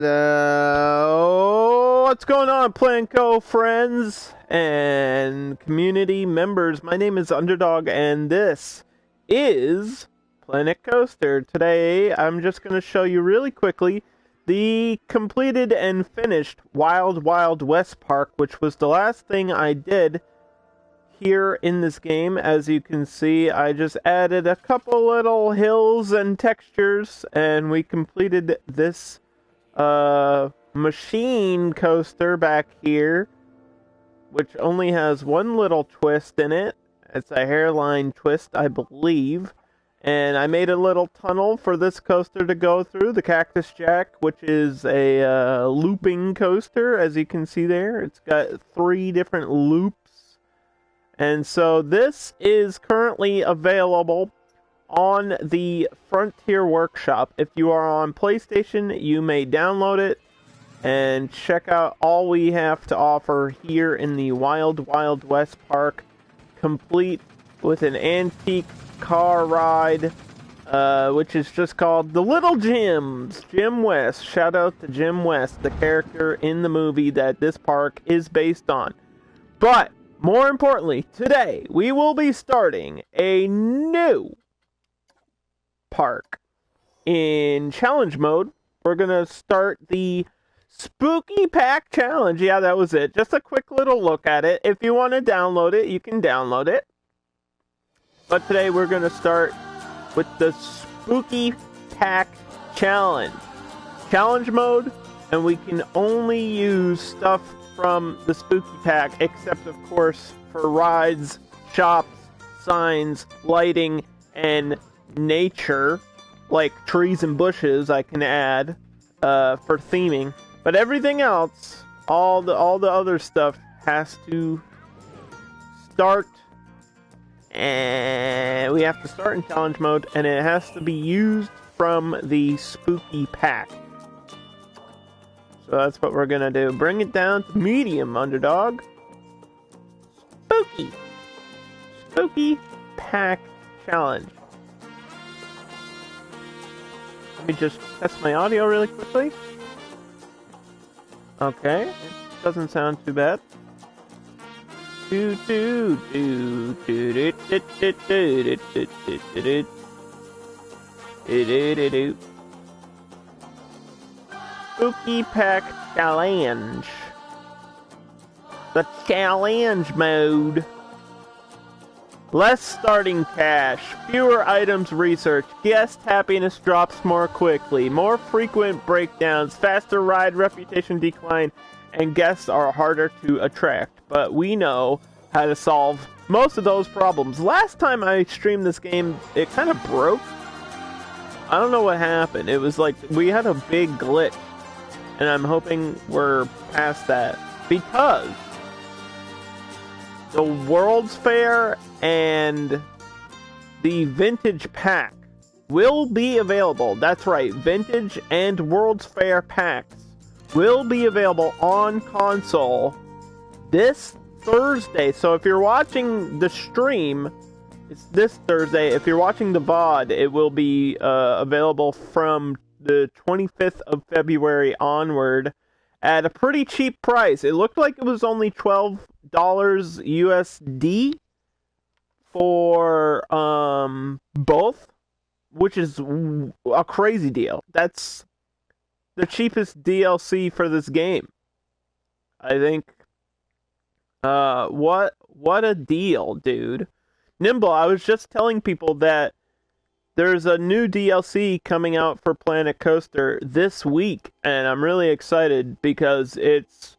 What's going on, Planco friends and community members? My name is Underdog, and this is Planet Coaster. Today, I'm just going to show you really quickly the completed and finished Wild Wild West Park, which was the last thing I did here in this game. As you can see, I just added a couple little hills and textures, and we completed this machine coaster back here, which only has one little twist in it. It's a hairline twist, I believe. And I made a little tunnel for this coaster to go through, the Cactus Jack, which is a looping coaster, as you can see there. It's got 3 different loops. And so this is currently available on the Frontier Workshop. If you are on PlayStation, you may download it and check out all we have to offer here in the Wild Wild West Park, complete with an antique car ride, which is just called The Little Jims. Jim West. Shout out to Jim West, the character in the movie that this park is based on. But more importantly, today we will be starting a new park in challenge mode. We're gonna start the Spooky Pack Challenge. Yeah, that was it. Just a quick little look at it. If you want to download it, you can download it. But today we're gonna start with the Spooky Pack Challenge. Challenge mode, and we can only use stuff from the Spooky Pack, except of course for rides, shops, signs, lighting, and nature, like trees and bushes. I can add for theming, but everything else, all the other stuff has to start, and we have to start in challenge mode, and it has to be used from the Spooky Pack. So that's what we're gonna do. Bring it down to medium, Underdog. Spooky Pack Challenge. Let me just test my audio really quickly. Okay, it doesn't sound too bad. Spooky Pack Challenge. The challenge mode. Less starting cash, fewer items researched, guest happiness drops more quickly, more frequent breakdowns, faster ride reputation decline, and guests are harder to attract. But we know how to solve most of those problems. Last time I streamed this game, it kind of broke. I don't know what happened. It was like we had a big glitch, and I'm hoping we're past that, because the World's Fair and the Vintage Pack will be available. That's right, Vintage and World's Fair packs will be available on console this Thursday. So if you're watching the stream, it's this Thursday. If you're watching the VOD, it will be available from the 25th of February onward at a pretty cheap price. It looked like it was only $12 USD for both, which is a crazy deal. That's the cheapest DLC for this game, I think. What a deal, dude. Nimble, I was just telling people that there's a new DLC coming out for Planet Coaster this week, and I'm really excited because it's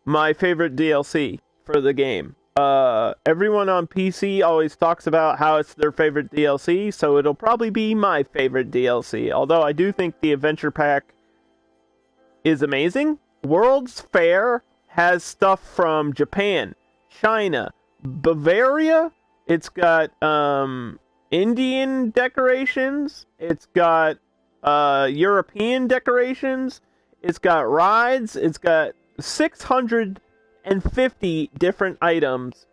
my favorite DLC for the game. Everyone on PC always talks about how it's their favorite DLC, so it'll probably be my favorite DLC. Although I do think the Adventure Pack is amazing. World's Fair has stuff from Japan, China, Bavaria. It's got Indian decorations. It's got European decorations. It's got rides. It's got 650 different items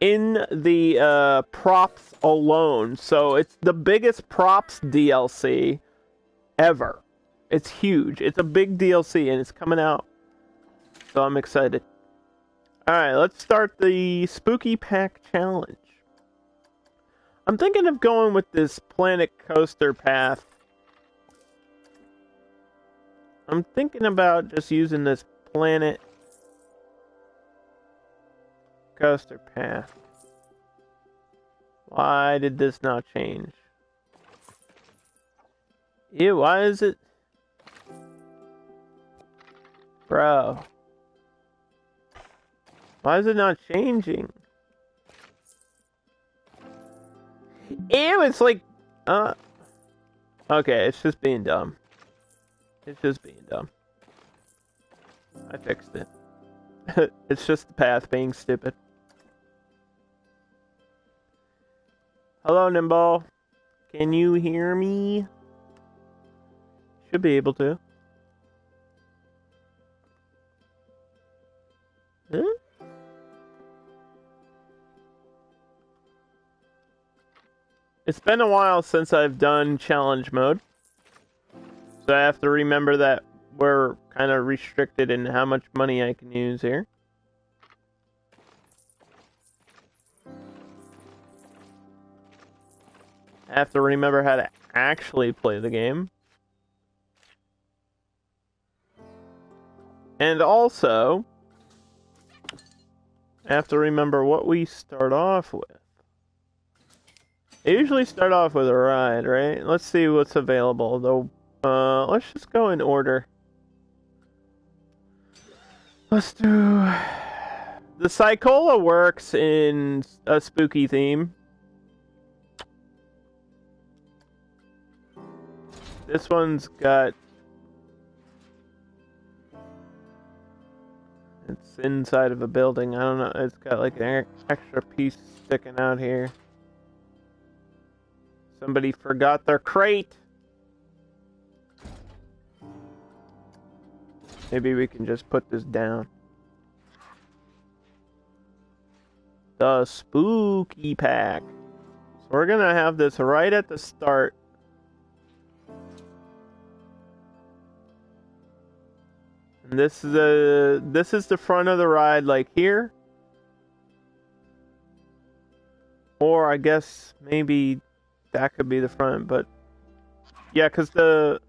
in the props alone. So it's the biggest props DLC ever. It's huge. It's a big DLC, and it's coming out. So I'm excited. Alright, let's start the Spooky Pack Challenge. I'm thinking of going with this Planet Coaster path. I'm thinking about just using this Planet Coaster path. Why did this not change? Ew, why is it... Bro. Why is it not changing? Ew, it's like... Okay, it's just being dumb. It's just being dumb. I fixed it. It's just the path being stupid. Hello, Nimble. Can you hear me? Should be able to. Huh? It's been a while since I've done challenge mode. So I have to remember that we're kind of restricted in how much money I can use here. I have to remember how to actually play the game. And also, I have to remember what we start off with. I usually start off with a ride, right? Let's see what's available, though. Let's just go in order. Let's do... The Psychola works in a spooky theme. This one's got... It's inside of a building. I don't know. It's got like an extra piece sticking out here. Somebody forgot their crate. Maybe we can just put this down. The Spooky Pack. So we're gonna have this right at the start. And this is the front of the ride, like here. Or I guess maybe that could be the front, but yeah, because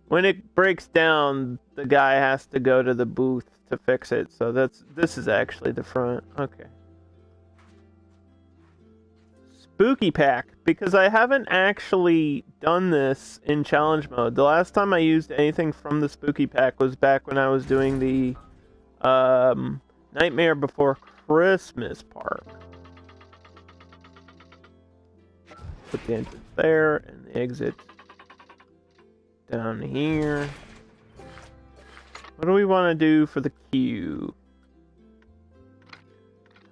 when it breaks down, the guy has to go to the booth to fix it. So this is actually the front. Okay. Spooky Pack, because I haven't actually done this in challenge mode. The last time I used anything from the Spooky Pack was back when I was doing the Nightmare Before Christmas park. Put the entrance there and the exit down here. What do we want to do for the queue?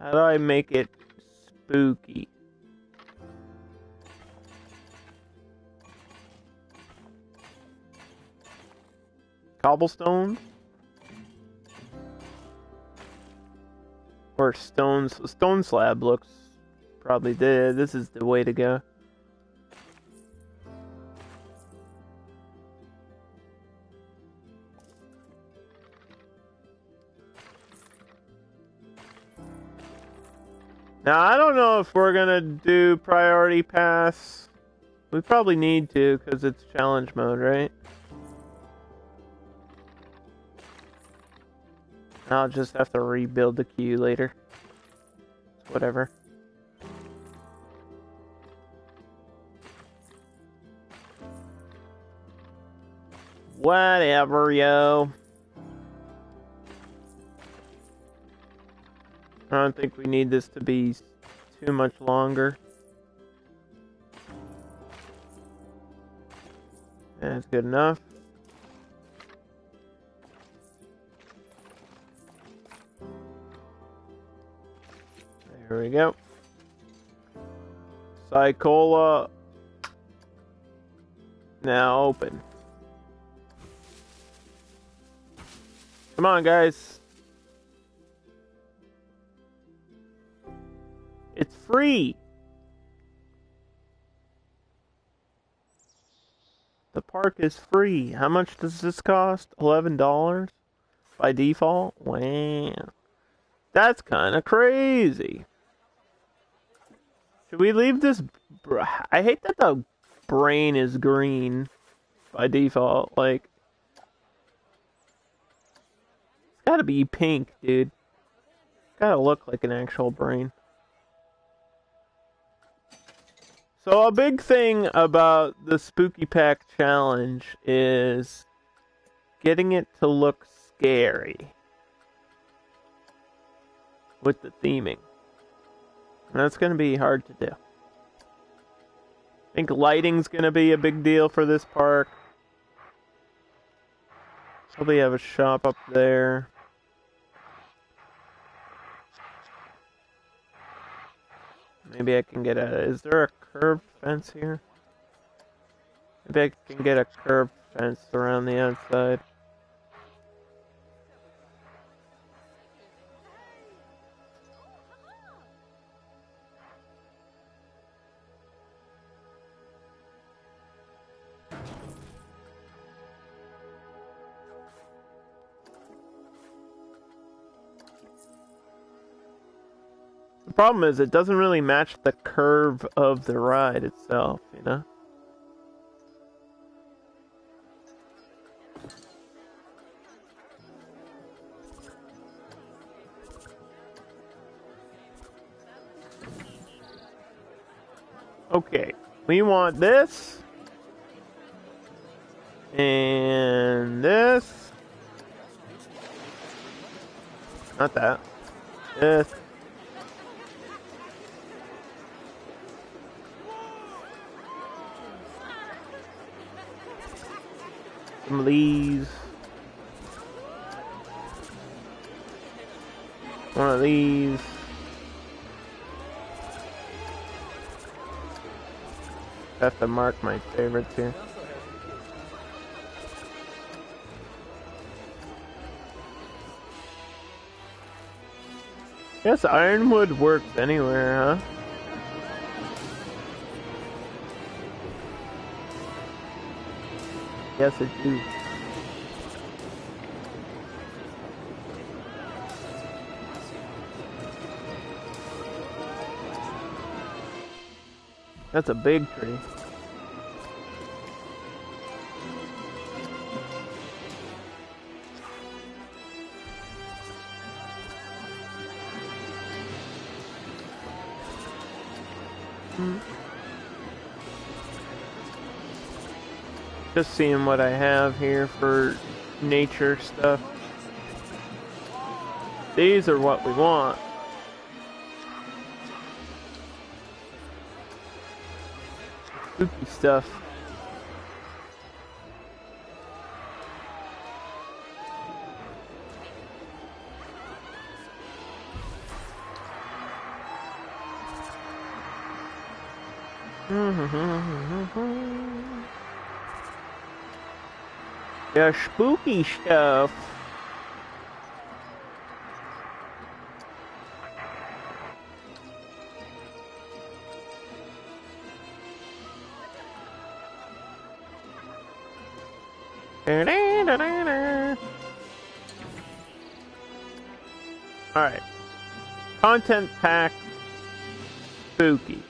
How do I make it spooky? Cobblestone? Or stones? A stone slab looks probably dead. This is the way to go. Now, I don't know if we're gonna do priority pass. We probably need to, because it's challenge mode, right? I'll just have to rebuild the queue later. Whatever. Whatever, yo. I don't think we need this to be too much longer. That's good enough. There we go. Psychola now open. Come on, guys. It's free. The park is free. How much does this cost? $11 by default? Wow. That's kind of crazy. Should we leave this? I hate that the brain is green by default. Like, it's gotta be pink, dude. It's gotta look like an actual brain. So a big thing about the Spooky Pack challenge is getting it to look scary with the theming. And that's going to be hard to do. I think lighting's going to be a big deal for this park. Probably have a shop up there. Maybe I can get a... Is there a curved fence here? Maybe I can get a curved fence around the outside. The problem is it doesn't really match the curve of the ride itself, you know? Okay, we want this. And this. Not that. This. Some of these. One of these. I have to mark my favorites here. Guess ironwood works anywhere, huh? Yes, it do. That's a big tree. Just seeing what I have here for nature stuff. These are what we want. Spooky stuff. The spooky stuff. Alright. Content pack spooky.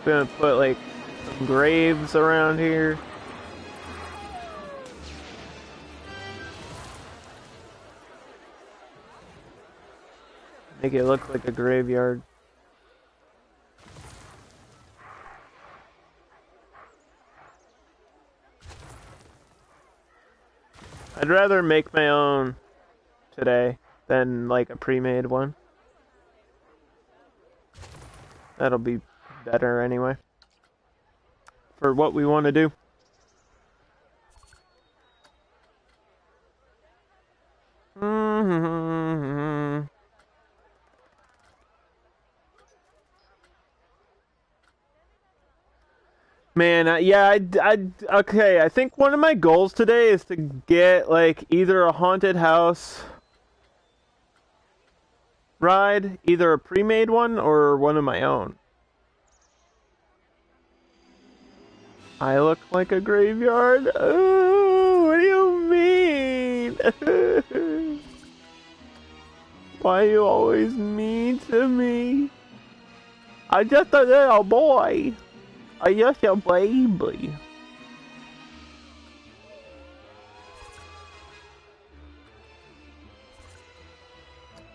Gonna put like some graves around here. Make it look like a graveyard. I'd rather make my own today than like a pre-made one. That'll be better anyway. For what we want to do. Man, okay, I think one of my goals today is to get, like, either a haunted house ride, either a pre-made one or one of my own. I look like a graveyard? Oh, what do you mean? Why are you always mean to me? I'm just a little boy. I'm just a baby.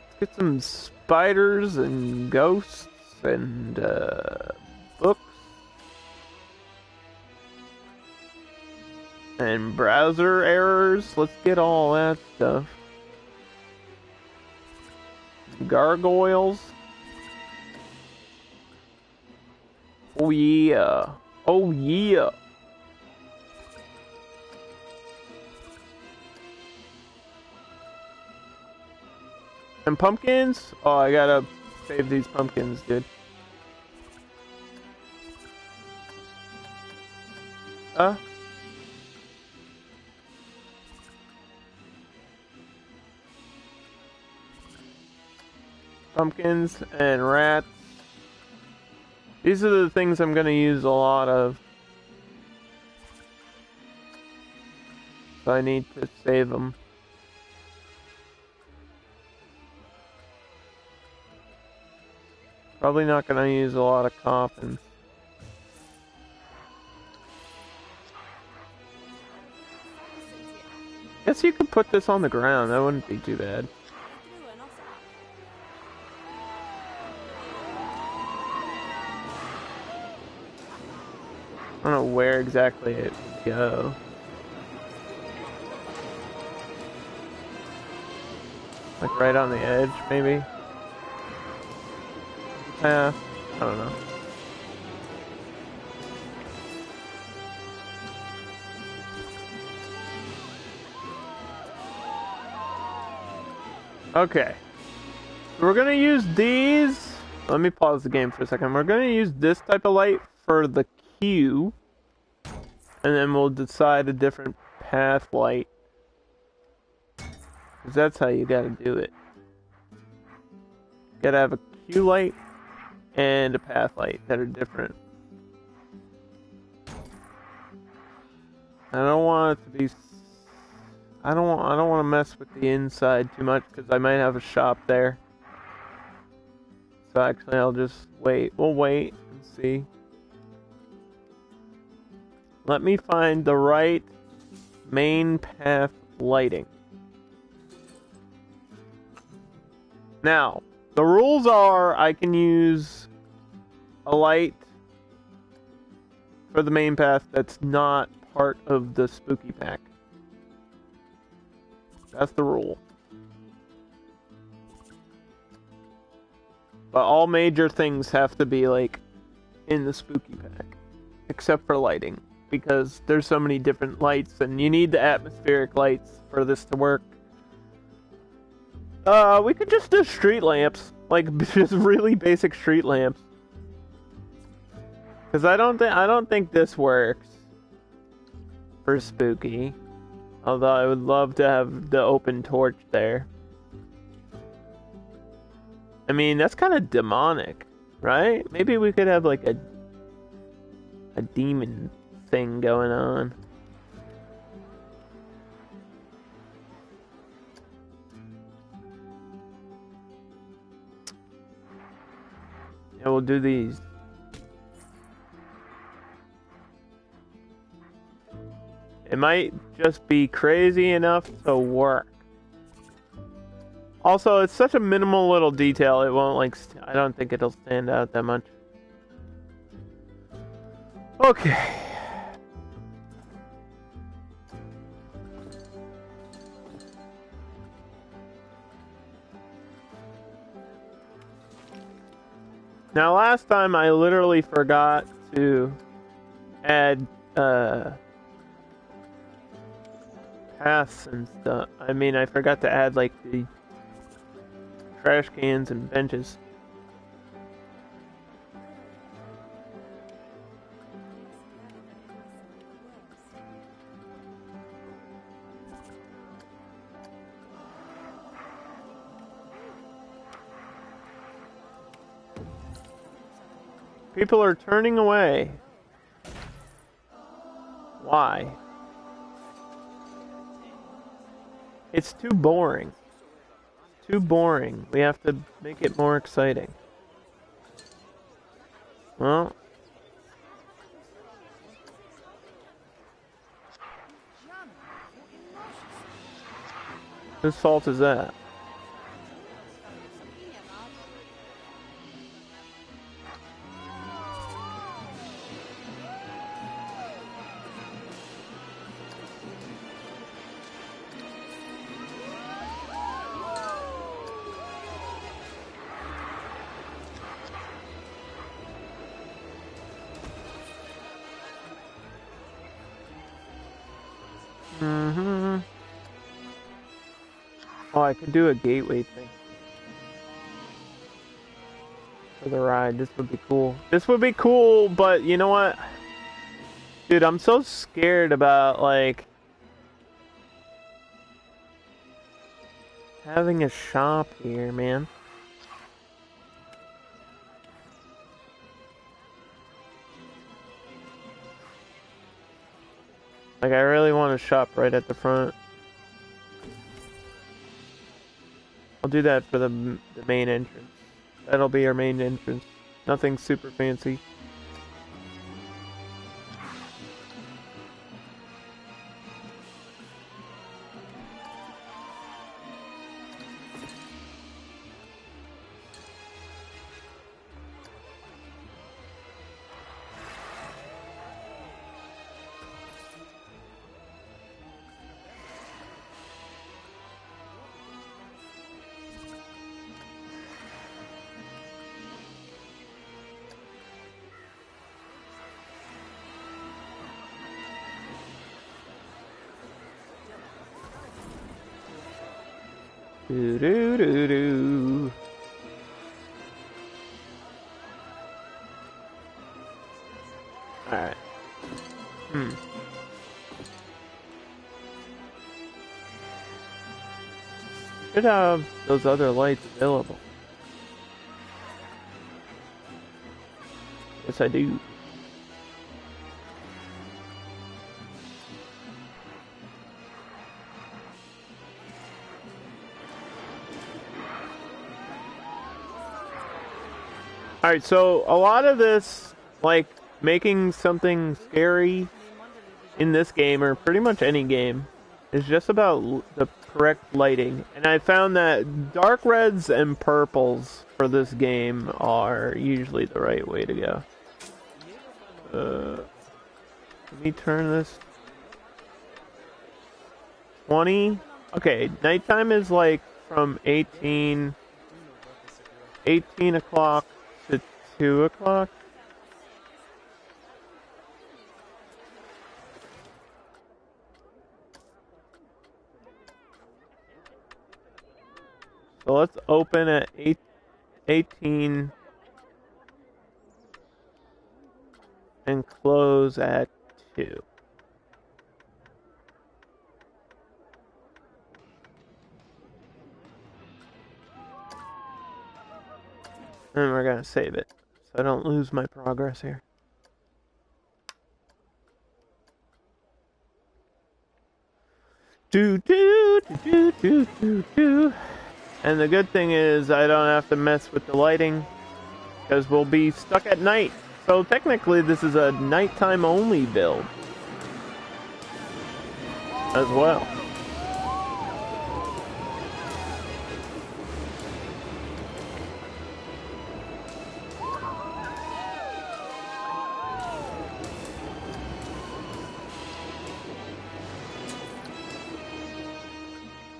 Let's get some spiders and ghosts and books and browser errors. Let's get all that stuff. Gargoyles. Oh yeah. Oh yeah. And pumpkins? Oh, I gotta save these pumpkins, dude. Pumpkins and rats. These are the things I'm gonna use a lot of. So I need to save them. Probably not gonna use a lot of coffins. Guess you could put this on the ground, that wouldn't be too bad. I don't know where exactly it would go. Like right on the edge, maybe? I don't know. Okay. We're gonna use these. Let me pause the game for a second. We're gonna use this type of light for the queue. And then we'll decide a different path light. Because that's how you gotta do it. You gotta have a queue light and a path light that are different. I don't want it to be... I don't want to mess with the inside too much because I might have a shop there. So actually I'll just wait. We'll wait and see. Let me find the right main path lighting. Now, the rules are I can use a light for the main path that's not part of the spooky pack. That's the rule. But all major things have to be like in the spooky pack. Except for lighting. Because there's so many different lights and you need the atmospheric lights for this to work. We could just do street lamps. Like just really basic street lamps. Because I don't think this works for spooky. Although I would love to have the open torch there. I mean, that's kind of demonic, right? Maybe we could have like a demon thing going on. Yeah, we'll do these. It might just be crazy enough to work. Also, it's such a minimal little detail, it won't like... I don't think it'll stand out that much. Okay. Now, last time I literally forgot to add, paths and stuff. I mean, I forgot to add, like, the trash cans and benches. People are turning away. Why? It's too boring. It's too boring. We have to make it more exciting. Well... whose fault is that? Oh, I could do a gateway thing. For the ride, this would be cool. This would be cool, but you know what? Dude, I'm so scared about, like... having a shop here, man. Like, I really want to shop right at the front. I'll do that for the main entrance. That'll be our main entrance. Nothing super fancy. Do do do do. Alright. Should have those other lights available. Yes, I do. Alright, so a lot of this, like, making something scary in this game, or pretty much any game, is just about the correct lighting. And I found that dark reds and purples for this game are usually the right way to go. Let me turn this... 20? Okay, nighttime is like from 18 o'clock to 2 o'clock. So let's open at 18 and close at 2. And we're gonna save it so I don't lose my progress here. Do do do do do do do. And the good thing is I don't have to mess with the lighting because we'll be stuck at night. So technically this is a nighttime only build as well.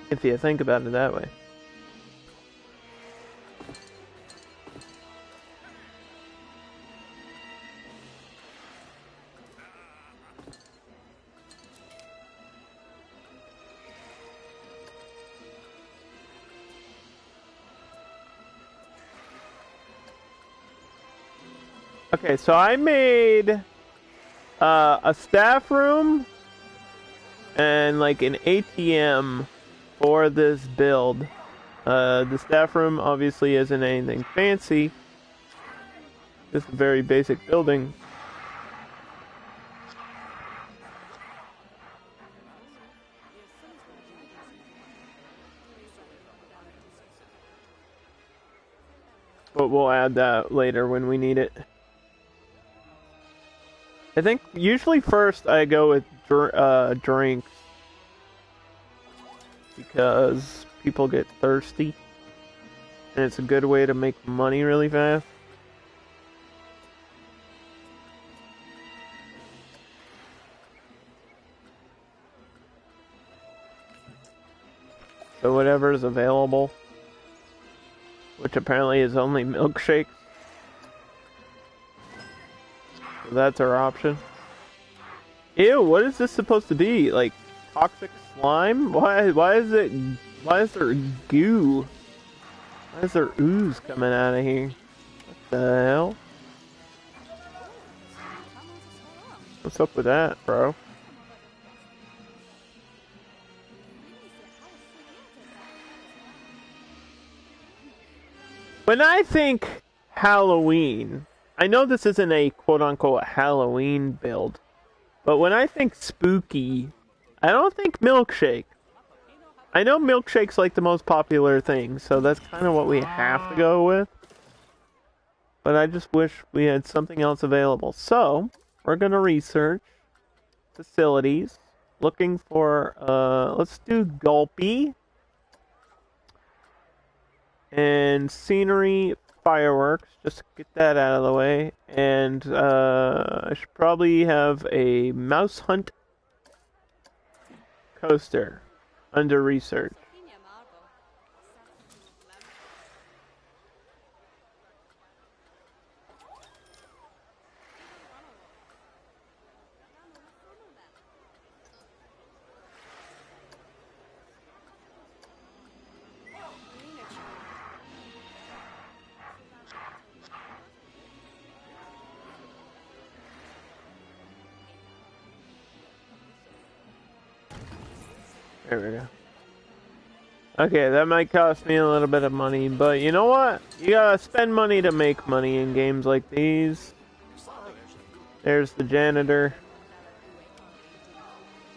If you think about it that way. Okay, so I made a staff room and like an ATM for this build. The staff room obviously isn't anything fancy, Just a very basic building. But we'll add that later when we need it. I think usually first I go with drinks. Because people get thirsty. And it's a good way to make money really fast. So whatever is available. Which apparently is only milkshakes. So that's our option. Ew, what is this supposed to be? Like toxic slime? Why is there goo? Why is there ooze coming out of here? What the hell? What's up with that, bro? When I think Halloween, I know this isn't a quote-unquote Halloween build, but when I think spooky, I don't think milkshake. I know milkshake's like the most popular thing, so that's kind of what we have to go with. But I just wish we had something else available. So, we're gonna research facilities, looking for, let's do Gulpy. And scenery, fireworks, just to get that out of the way. And I should probably have a mouse hunt coaster under research. There we go. Okay, that might cost me a little bit of money, but you know what? You gotta spend money to make money in games like these. There's the janitor.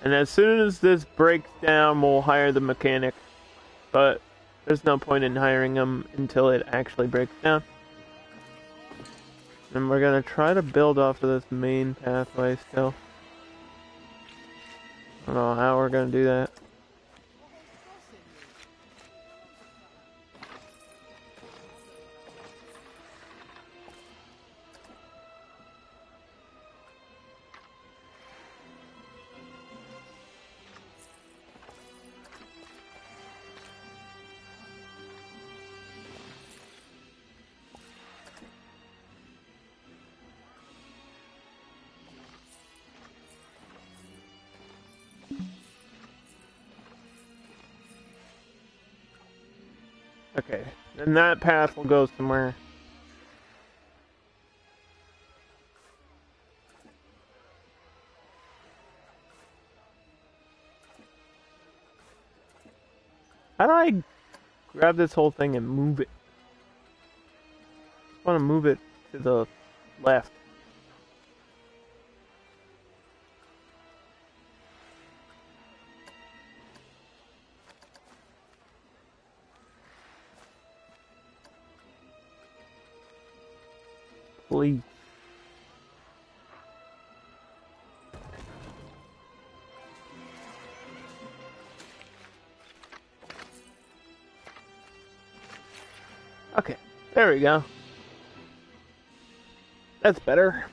And as soon as this breaks down, we'll hire the mechanic. But there's no point in hiring him until it actually breaks down. And we're gonna try to build off of this main pathway still. I don't know how we're gonna do that. Okay, then that path will go somewhere. How do I grab this whole thing and move it? I just want to move it to the left. Please. Okay, there we go. That's better.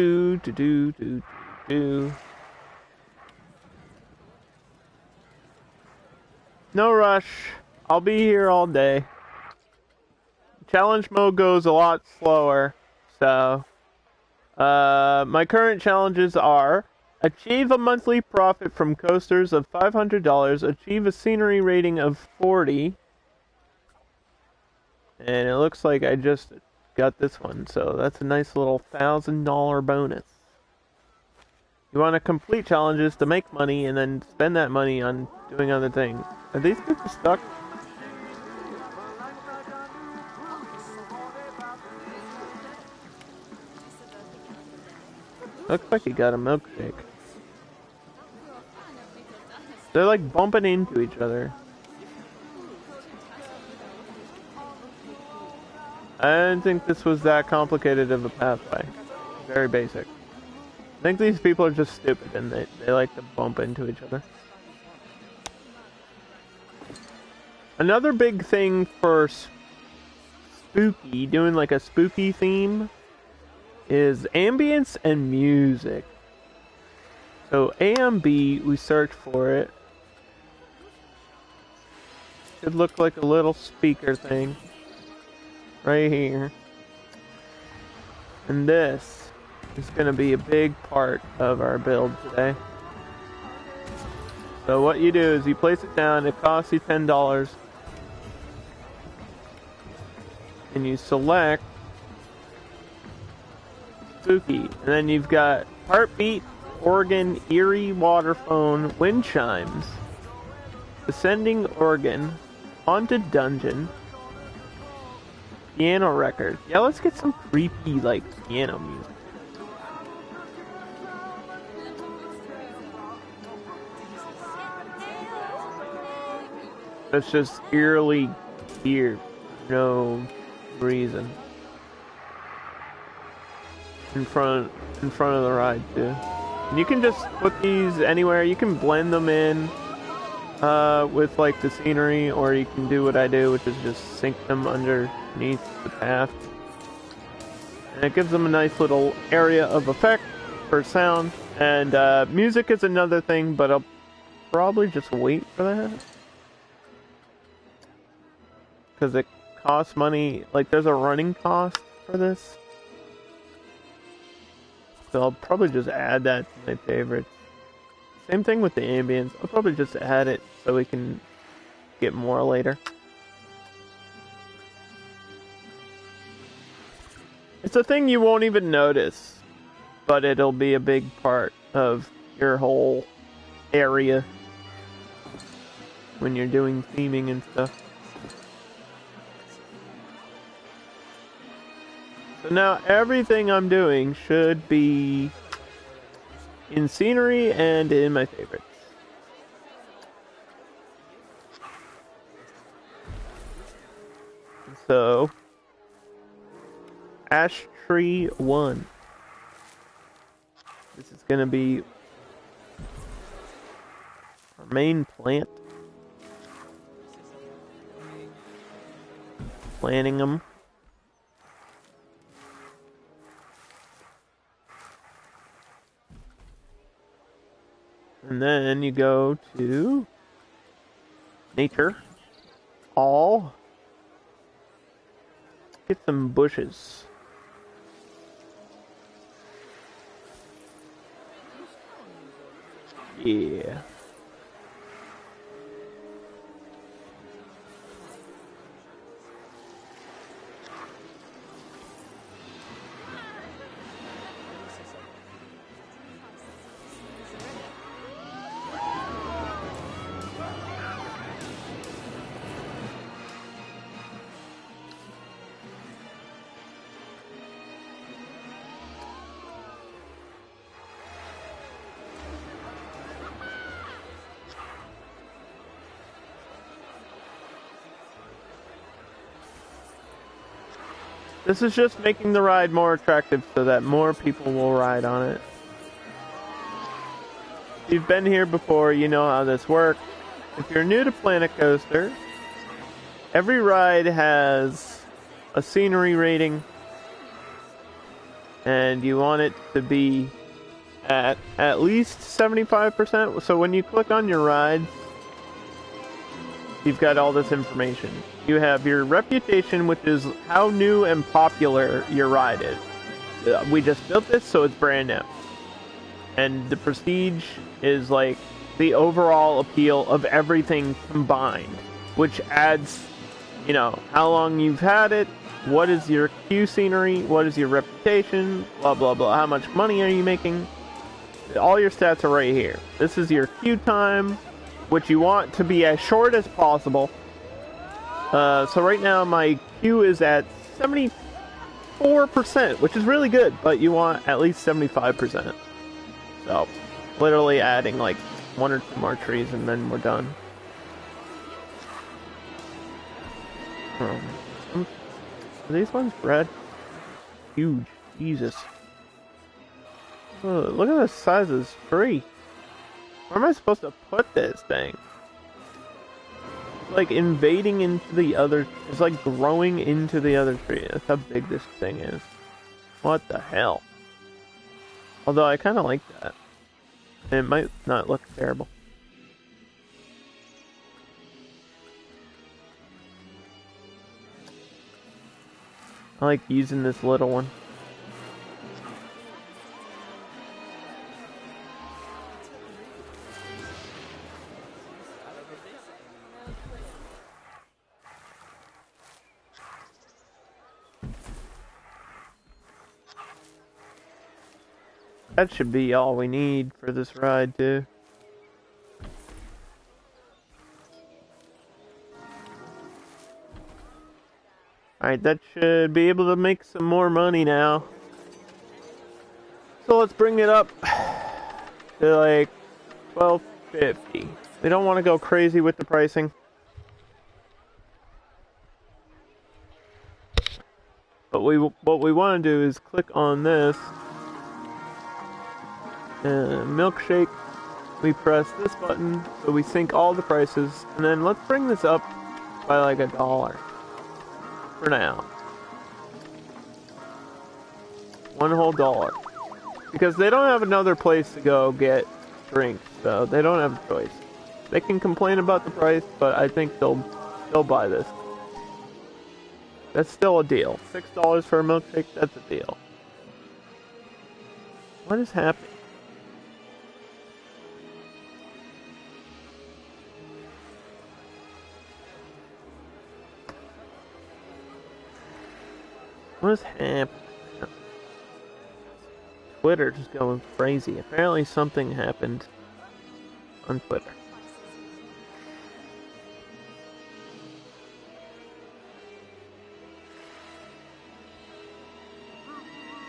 Do. No rush. I'll be here all day. Challenge mode goes a lot slower, so my current challenges are: achieve a monthly profit from coasters of $500, achieve a scenery rating of 40, And it looks like I just got this one, so that's a nice little $1,000 bonus. You want to complete challenges to make money and then spend that money on doing other things. Are these people stuck? Looks like he got a milkshake. They're like bumping into each other. I didn't think this was that complicated of a pathway. Very basic. I think these people are just stupid and they like to bump into each other. Another big thing for spooky, doing like a spooky theme, is ambience and music. So A and B, we search for it. Should look like a little speaker thing. Right here. And this is going to be a big part of our build today. So what you do is you place it down, it costs you $10. And you select spooky. And then you've got heartbeat, organ, eerie, waterphone, wind chimes, ascending organ, haunted dungeon, piano record. Yeah, let's get some creepy, like, piano music. That's just eerily here. No reason. In front of the ride, too. And you can just put these anywhere. You can blend them in with, like, the scenery, or you can do what I do, which is just sink them underneath the path. And it gives them a nice little area of effect for sound. And music is another thing, but I'll probably just wait for that. Because it costs money. Like, there's a running cost for this. So I'll probably just add that to my favorites. Same thing with the ambience. I'll probably just add it so we can get more later. It's a thing you won't even notice, but it'll be a big part of your whole area when you're doing theming and stuff. So now everything I'm doing should be in scenery and in my favorites. So, Ash Tree 1. This is going to be our main plant. Planting them. And then you go to nature, all, get some bushes. Yeah. This is just making the ride more attractive so that more people will ride on it. If you've been here before, you know how this works. If you're new to Planet Coaster, every ride has a scenery rating, and you want it to be at least 75%. So when you click on your rides, you've got all this information. You have your reputation, which is how new and popular your ride is. We just built this, so it's brand new. And the prestige is like the overall appeal of everything combined, which adds you know, how long you've had it, what is your queue scenery, what is your reputation, blah blah blah, how much money are you making. All your stats are right here. This is your queue time, which you want to be as short as possible. So right now my queue is at 74%, which is really good, but you want at least 75%. So, literally adding like 1 or 2 more trees and then we're done. Are these ones red? Huge. Jesus. Oh, look at the size of this tree. Where am I supposed to put this thing? It's like invading into the other... It's like growing into the other tree. That's how big this thing is. What the hell? Although I kind of like that. It might not look terrible. I like using this little one. That should be all we need for this ride, too. Alright, that should be able to make some more money now. So let's bring it up to like $12.50. We don't want to go crazy with the pricing. But what we want to do is click on this. Milkshake. We press this button, so we sync all the prices. And then let's bring this up by like $1. For now. $1 whole. Because they don't have another place to go get drinks, so they don't have a choice. They can complain about the price, but I think they'll buy this. That's still a deal. $6 for a milkshake, that's a deal. What is happening? What is happening? Twitter just going crazy. Apparently something happened on Twitter.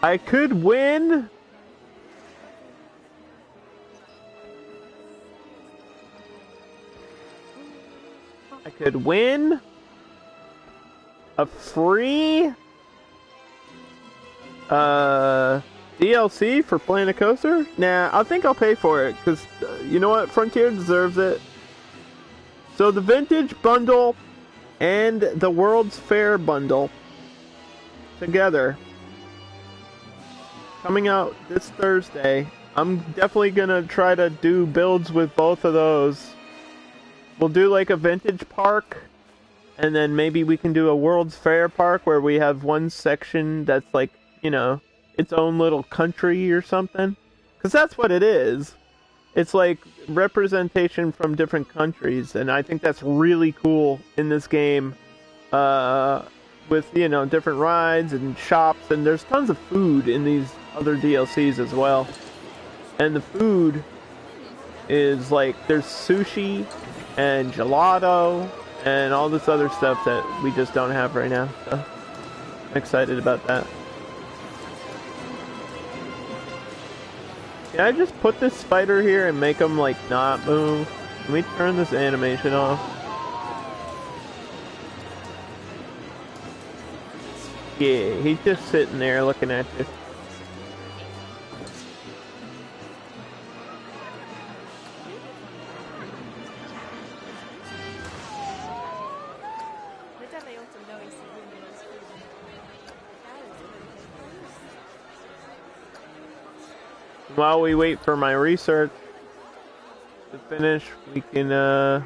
I could win. I could win a free DLC for playing a coaster? Nah, I think I'll pay for it, because you know what? Frontier deserves it. So the Vintage Bundle and the World's Fair Bundle together, coming out this Thursday. I'm definitely gonna try to do builds with both of those. We'll do like a Vintage Park, and then maybe we can do a World's Fair Park where we have one section that's like, you know, its own little country or something. Because that's what it is. It's like representation from different countries, and I think that's really cool in this game. With, you know, different rides and shops, and there's tons of food in these other DLCs as well. And the food is like, there's sushi and gelato and all this other stuff that we just don't have right now. So I'm excited about that. Can I just put this spider here and make him like not move? Can we turn this animation off? Yeah, he's just sitting there looking at you. While we wait for my research to finish, we can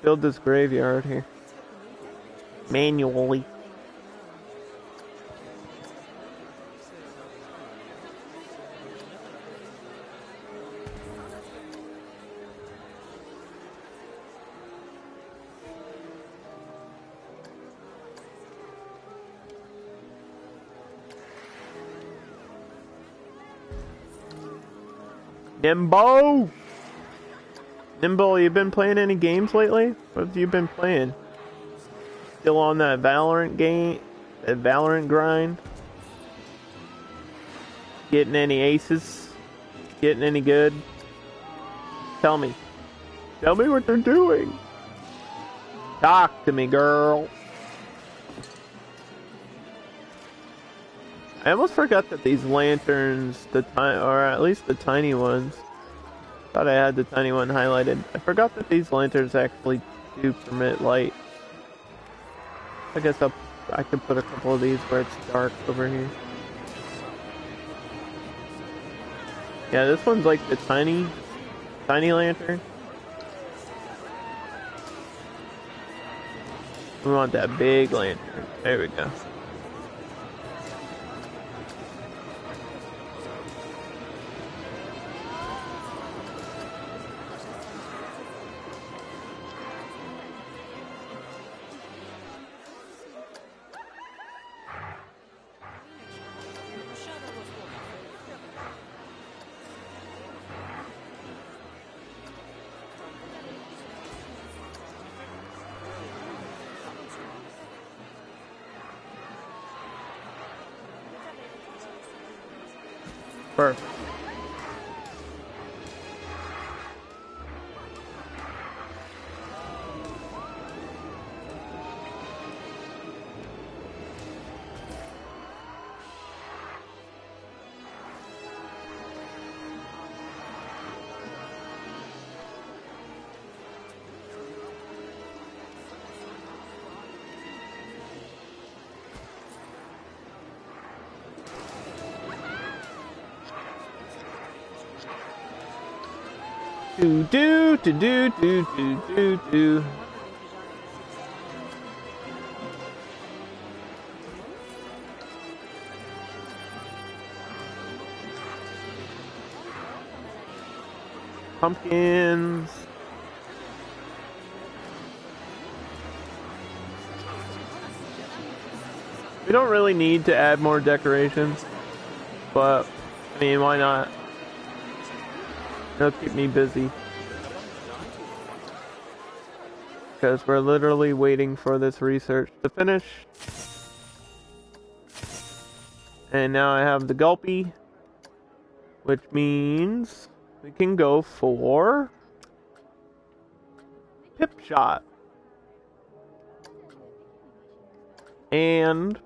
build this graveyard here manually. Nimbo! Nimble, you been playing any games lately? What have you been playing? Still on that Valorant game? That Valorant grind? Getting any aces? Getting any good? Tell me. Tell me what they're doing. Talk to me, girl. I almost forgot that these lanterns, or at least the tiny ones. Thought I had the tiny one highlighted. I forgot that these lanterns actually do permit light. I guess I could put a couple of these where it's dark over here. Yeah, this one's like the tiny lantern. We want that big lantern. There we go. Perfect. Do. Pumpkins. We don't really need to add more decorations, but I mean, why not? It'll keep me busy. Because we're literally waiting for this research to finish. And now I have the Gulpy, which means we can go for Pip Shot. And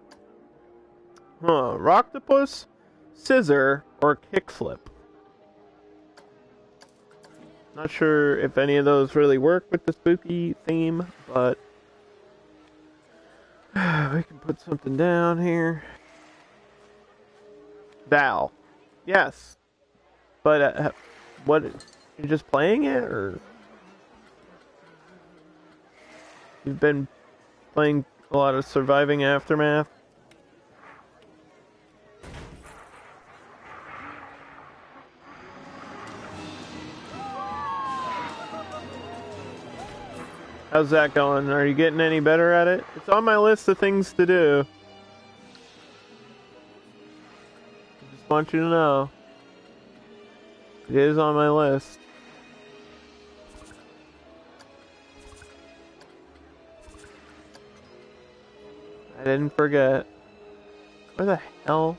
Rocktopus, Scissor, or Kickflip. Not sure if any of those really work with the spooky theme, but we can put something down here. Val. Yes. But what, you're just playing it, or you've been playing a lot of Surviving Aftermath? How's that going? Are you getting any better at it? It's on my list of things to do. I just want you to know. It is on my list. I didn't forget. Where the hell?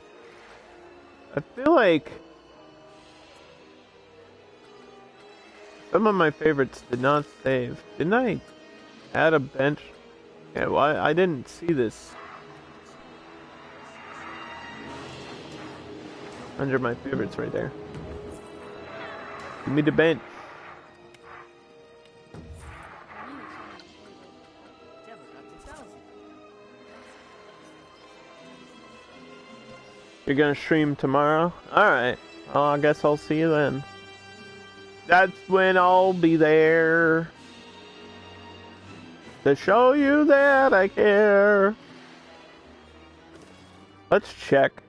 I feel like some of my favorites did not save. Didn't I add a bench? Yeah, well, I didn't see this under my favorites right there. Give me the bench. You're gonna stream tomorrow? Alright. Well, I guess I'll see you then. That's when I'll be there to show you that I care. Let's check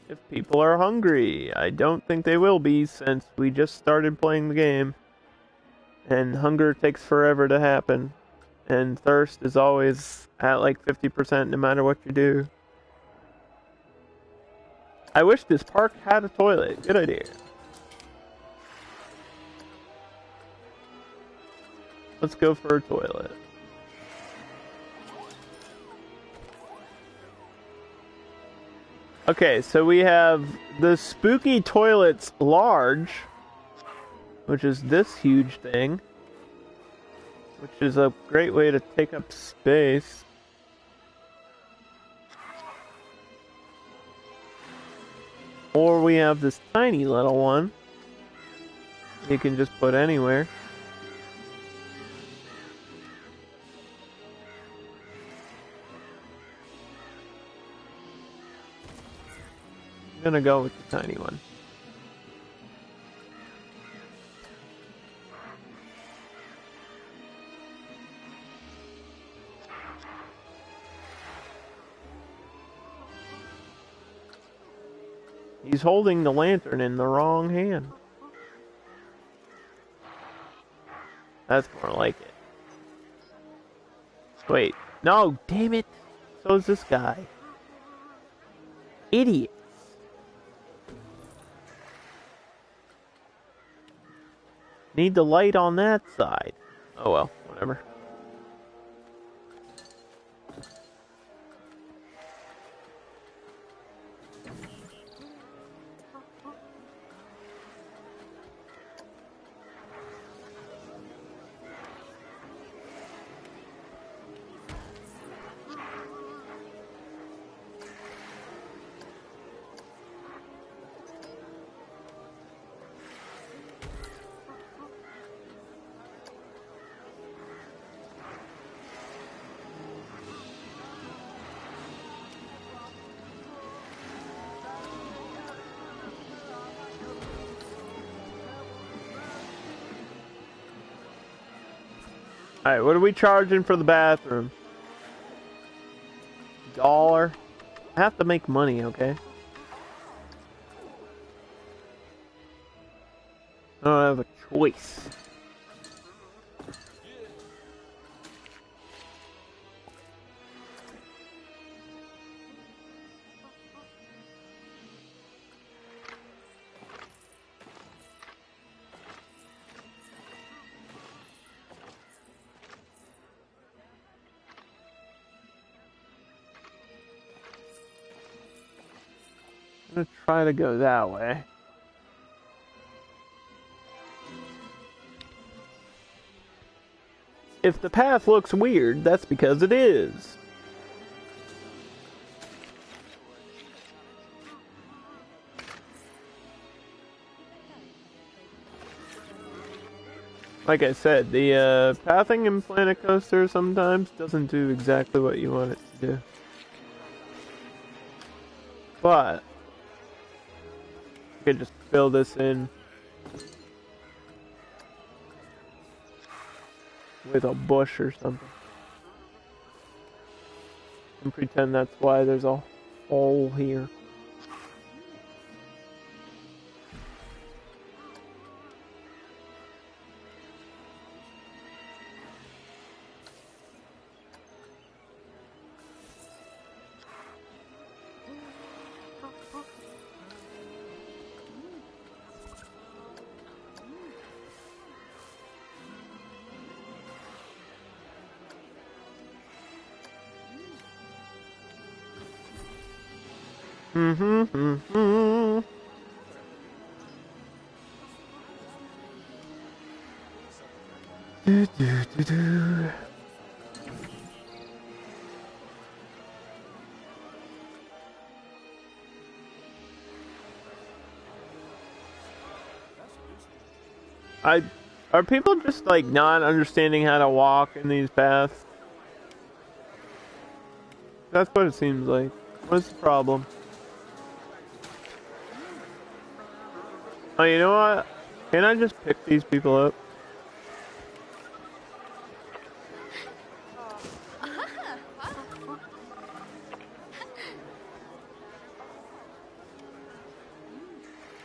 if people are hungry. I don't think they will be, since we just started playing the game. And hunger takes forever to happen. And thirst is always at like 50% no matter what you do. I wish this park had a toilet. Good idea. Let's go for a toilet. Okay, so we have the spooky toilets large, which is this huge thing, which is a great way to take up space. Or we have this tiny little one you can just put anywhere. I'm gonna go with the tiny one. He's holding the lantern in the wrong hand. That's more like it. Wait. No, damn it. So is this guy. Idiots. Need the light on that side. Oh well, whatever. Alright, what are we charging for the bathroom? $1. I have to make money, okay? I don't have a choice. I'm gonna try to go that way. If the path looks weird, that's because it is. Like I said, the pathing in Planet Coaster sometimes doesn't do exactly what you want it to do. But you could just fill this in with a bush or something. And pretend that's why there's a hole here. Do, do, do, do. Are people just like not understanding how to walk in these paths? That's what it seems like. What's the problem? Oh, you know what? Can I just pick these people up?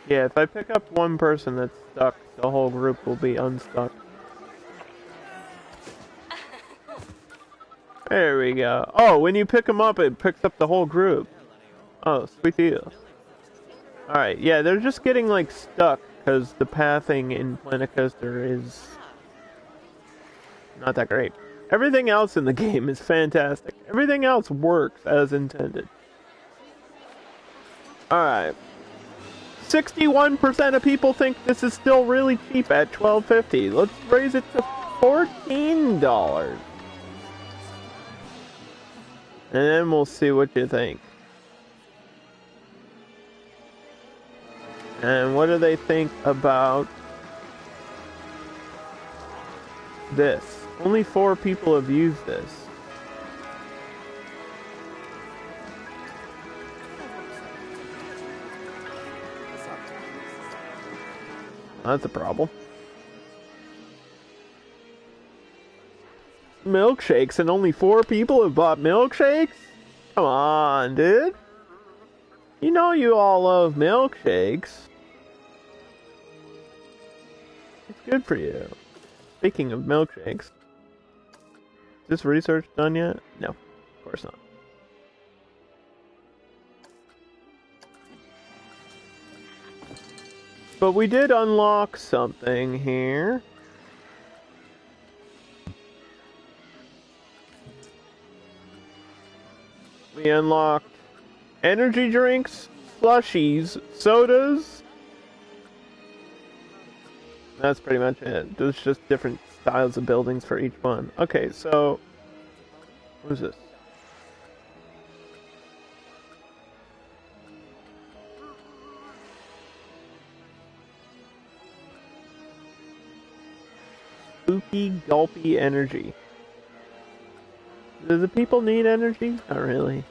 Yeah, if I pick up one person that's stuck, the whole group will be unstuck. There we go. Oh, when you pick them up, it picks up the whole group. Oh, sweet deal. Alright, yeah, they're just getting, like, stuck, because the pathing in Planet Coaster is not that great. Everything else in the game is fantastic. Everything else works as intended. Alright. 61% of people think this is still really cheap at $12.50. Let's raise it to $14. And then we'll see what you think. And what do they think about this? Only 4 people have used this. That's a problem. Milkshakes, and only 4 people have bought milkshakes? Come on, dude. You know you all love milkshakes. It's good for you. Speaking of milkshakes. Is this research done yet? No, of course not. But we did unlock something here. We unlocked energy drinks, slushies, sodas. That's pretty much it. There's just different styles of buildings for each one. Okay, so what is this? Spooky, gulpy energy. Do the people need energy? Not really.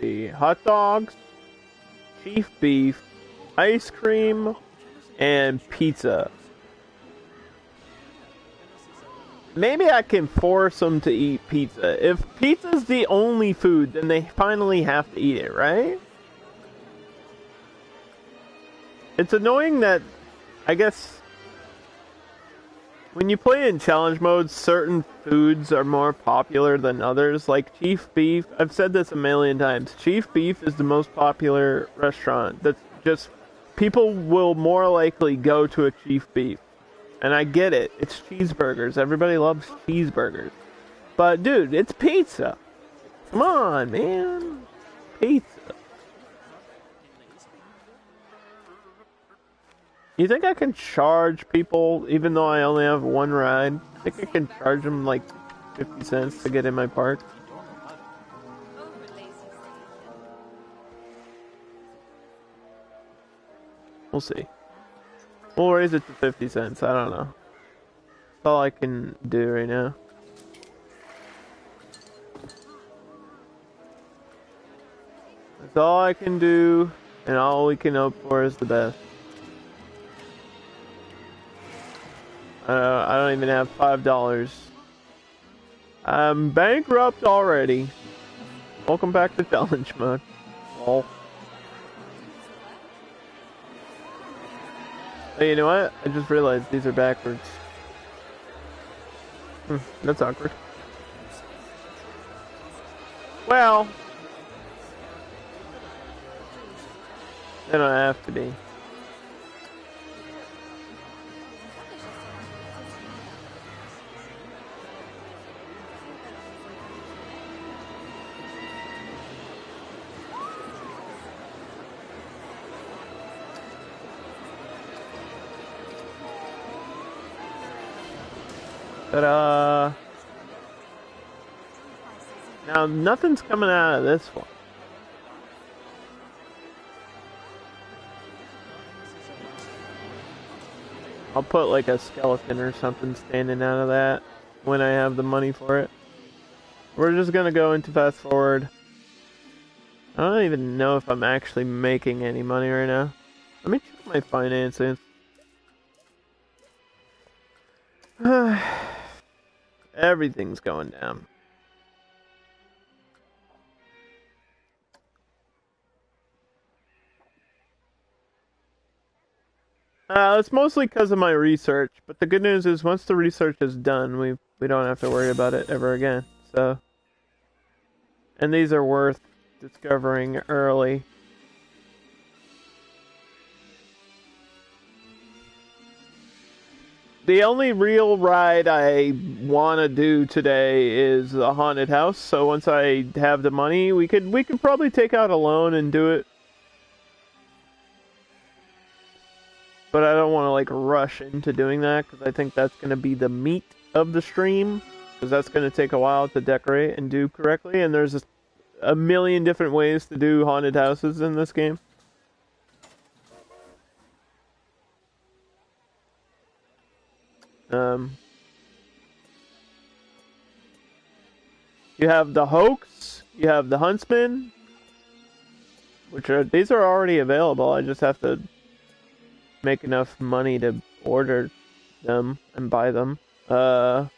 See, hot dogs, chief beef, ice cream, and pizza. Maybe I can force them to eat pizza. If pizza's the only food, then they finally have to eat it, right? It's annoying that, I guess, when you play in challenge mode, certain foods are more popular than others. Like chief beef, I've said this a million times. Chief beef is the most popular restaurant. That's just, people will more likely go to a chief beef. And I get it. It's cheeseburgers. Everybody loves cheeseburgers. But dude, it's pizza. Come on, man. Pizza. You think I can charge people even though I only have one ride? I think I can charge them like 50 cents to get in my park? We'll see. We'll raise it to 50 cents. I don't know. That's all I can do right now. That's all I can do, and all we can hope for is the best. I don't even have $5. I'm bankrupt already. Welcome back to challenge mode. Lol. Hey, you know what? I just realized these are backwards. That's awkward. Well, they don't have to be. Ta-da! Now, nothing's coming out of this one. I'll put like a skeleton or something standing out of that when I have the money for it. We're just gonna go into fast forward. I don't even know if I'm actually making any money right now. Let me check my finances. Everything's going down. It's mostly because of my research, but the good news is once the research is done, we don't have to worry about it ever again. So, and these are worth discovering early. The only real ride I want to do today is the haunted house. So once I have the money, we could probably take out a loan and do it. But I don't want to like rush into doing that because I think that's going to be the meat of the stream, because that's going to take a while to decorate and do correctly. And there's a million different ways to do haunted houses in this game. You have the hoax, you have the huntsman, these are already available. I just have to make enough money to order them and buy them. You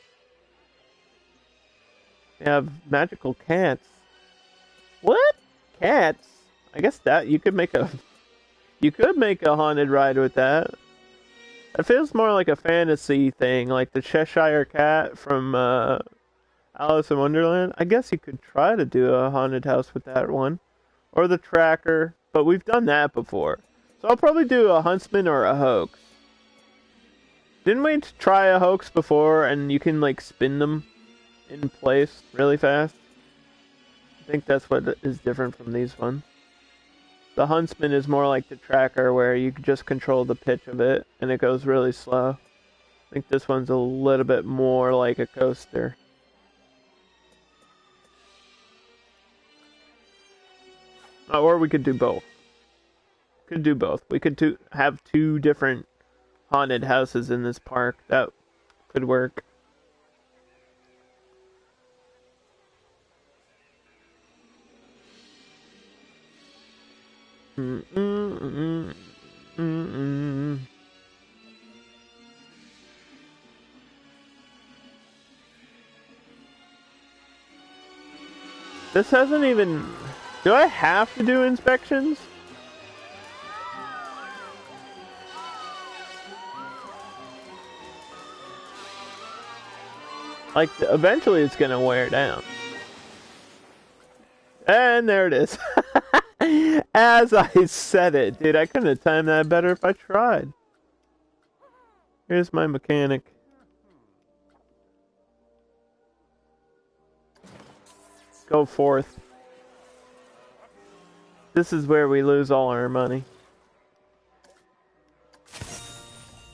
have magical cats. What? Cats? I guess that you could make a haunted ride with that. It feels more like a fantasy thing, like the Cheshire Cat from Alice in Wonderland. I guess you could try to do a haunted house with that one. Or the tracker, but we've done that before. So I'll probably do a huntsman or a hoax. Didn't we try a hoax before and you can like spin them in place really fast? I think that's what is different from these ones. The huntsman is more like the tracker where you just control the pitch of it and it goes really slow. I think this one's a little bit more like a coaster. Or we could do both. Could do both. We could have two different haunted houses in this park. That could work. This hasn't even... Do I have to do inspections? Like, eventually it's gonna wear down. And there it is. As I said it. Dude, I couldn't have timed that better if I tried. Here's my mechanic. Go forth. This is where we lose all our money.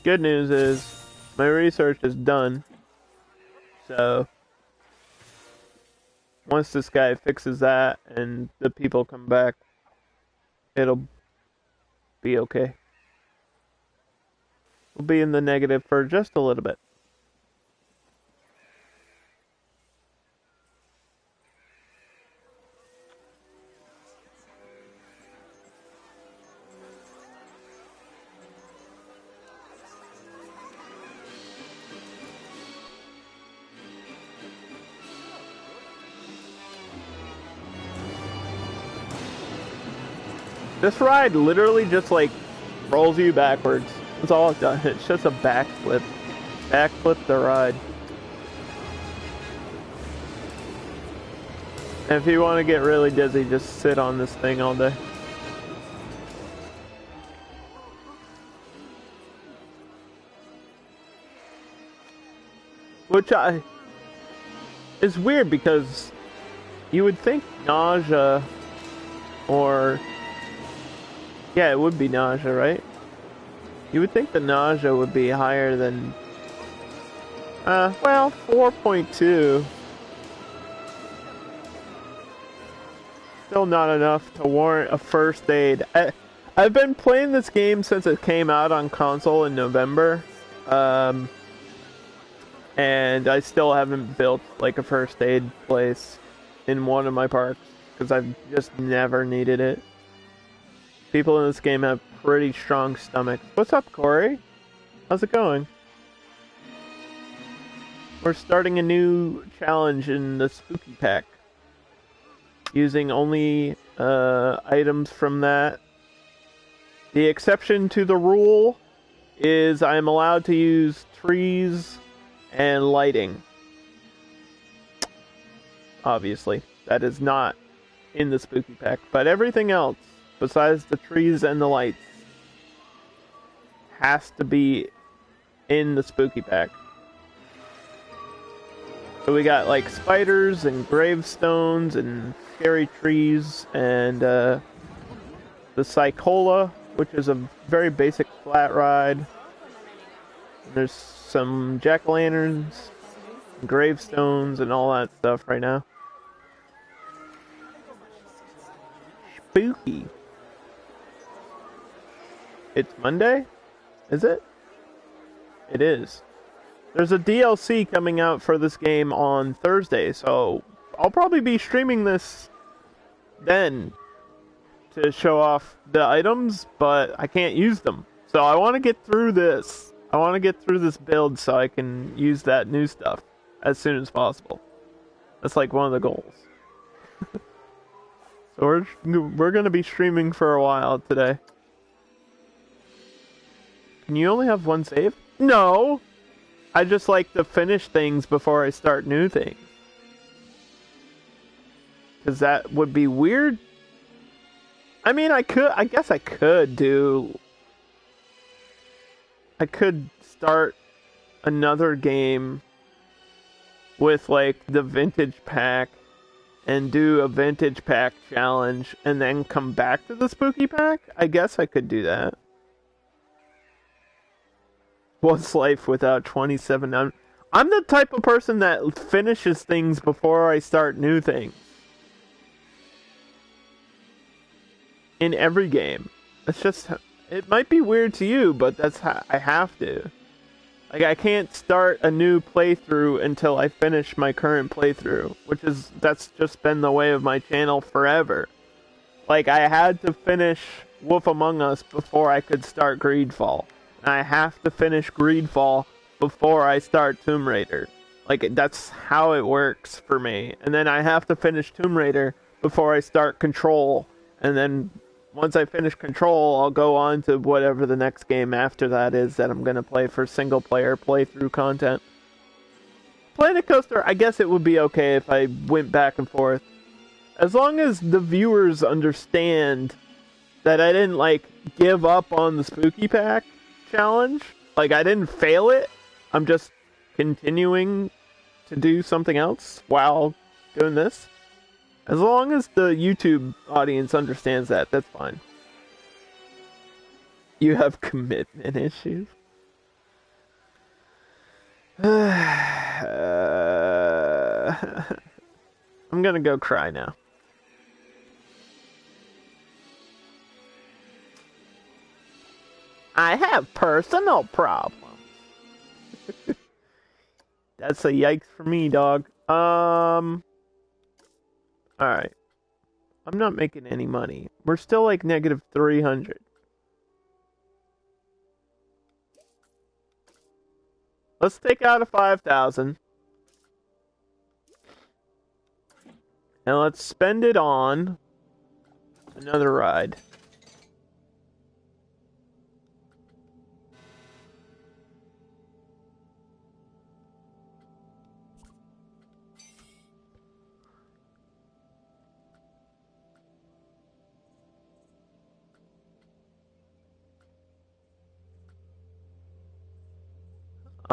Good news is, my research is done. So, once this guy fixes that and the people come back, it'll be okay. We'll be in the negative for just a little bit. This ride literally just like rolls you backwards. That's all it does. It's just a backflip. Backflip the ride. And if you want to get really dizzy, just sit on this thing all day. Which is weird because you would think nausea or... Yeah, it would be nausea, right? You would think the nausea would be higher than... well, 4.2. Still not enough to warrant a first aid. I've been playing this game since it came out on console in November. And I still haven't built like a first aid place in one of my parks because I've just never needed it. People in this game have pretty strong stomachs. What's up, Corey? How's it going? We're starting a new challenge in the Spooky Pack. Using only items from that. The exception to the rule is I'm allowed to use trees and lighting. Obviously, that is not in the spooky pack, but everything else besides the trees and the lights has to be in the spooky pack. So we got like spiders and gravestones and scary trees and the Cycola, which is a very basic flat ride. And there's some jack-o'-lanterns, gravestones, and all that stuff right now. Spooky. It's Monday? Is it? It is. There's a DLC coming out for this game on Thursday, so I'll probably be streaming this then to show off the items, but I can't use them. So I want to get through this. I want to get through this build so I can use that new stuff as soon as possible. That's like one of the goals. So we're going to be streaming for a while today. Can you only have one save? No! I just like to finish things before I start new things. Because that would be weird. I mean, I guess I could start another game with like the vintage pack and do a vintage pack challenge and then come back to the spooky pack. I guess I could do that. What's life without 27? I'm the type of person that finishes things before I start new things. In every game. It's just, it might be weird to you, but that's how I have to. Like, I can't start a new playthrough until I finish my current playthrough, that's just been the way of my channel forever. Like, I had to finish Wolf Among Us before I could start Greedfall. And I have to finish Greedfall before I start Tomb Raider. Like, that's how it works for me. And then I have to finish Tomb Raider before I start Control. And then once I finish Control, I'll go on to whatever the next game after that is that I'm going to play for single-player playthrough content. Planet Coaster, I guess it would be okay if I went back and forth. As long as the viewers understand that I didn't, like, give up on the Spooky Pack challenge. Like, I didn't fail it. I'm just continuing to do something else while doing this. As long as the YouTube audience understands that, that's fine. You have commitment issues. I'm gonna go cry now. I have personal problems. That's a yikes for me, dog. Alright. I'm not making any money. We're still like negative 300. Let's take out a 5,000. And let's spend it on another ride.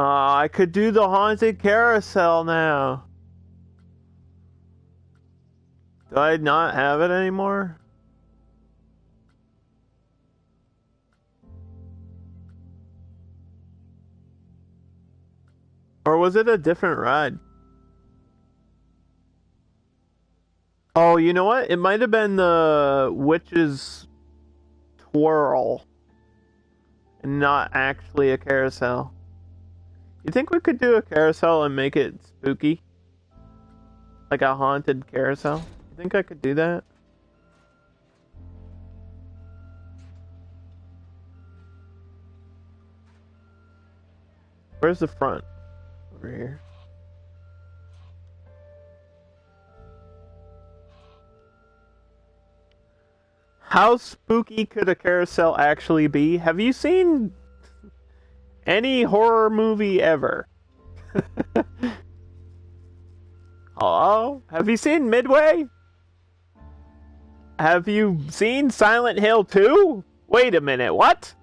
I could do the haunted carousel now. Do I not have it anymore? Or was it a different ride? Oh, you know what? It might have been the Witch's Twirl. And not actually a carousel. You think we could do a carousel and make it spooky? Like a haunted carousel? You think I could do that? Where's the front? Over here. How spooky could a carousel actually be? Have you seen Any horror movie ever. Hello? Have you seen Midway? Have you seen Silent Hill 2? Wait a minute, what?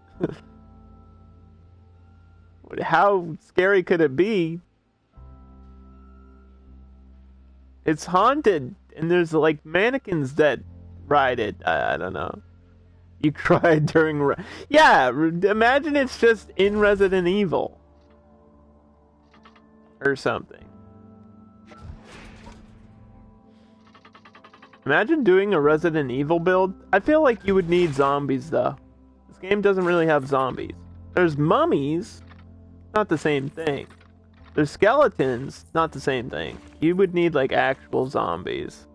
How scary could it be? It's haunted, and there's like mannequins that ride it. I don't know. You cried during... Yeah, imagine it's just in Resident Evil. Or something. Imagine doing a Resident Evil build. I feel like you would need zombies, though. This game doesn't really have zombies. There's mummies. Not the same thing. There's skeletons. Not the same thing. You would need, like, actual zombies.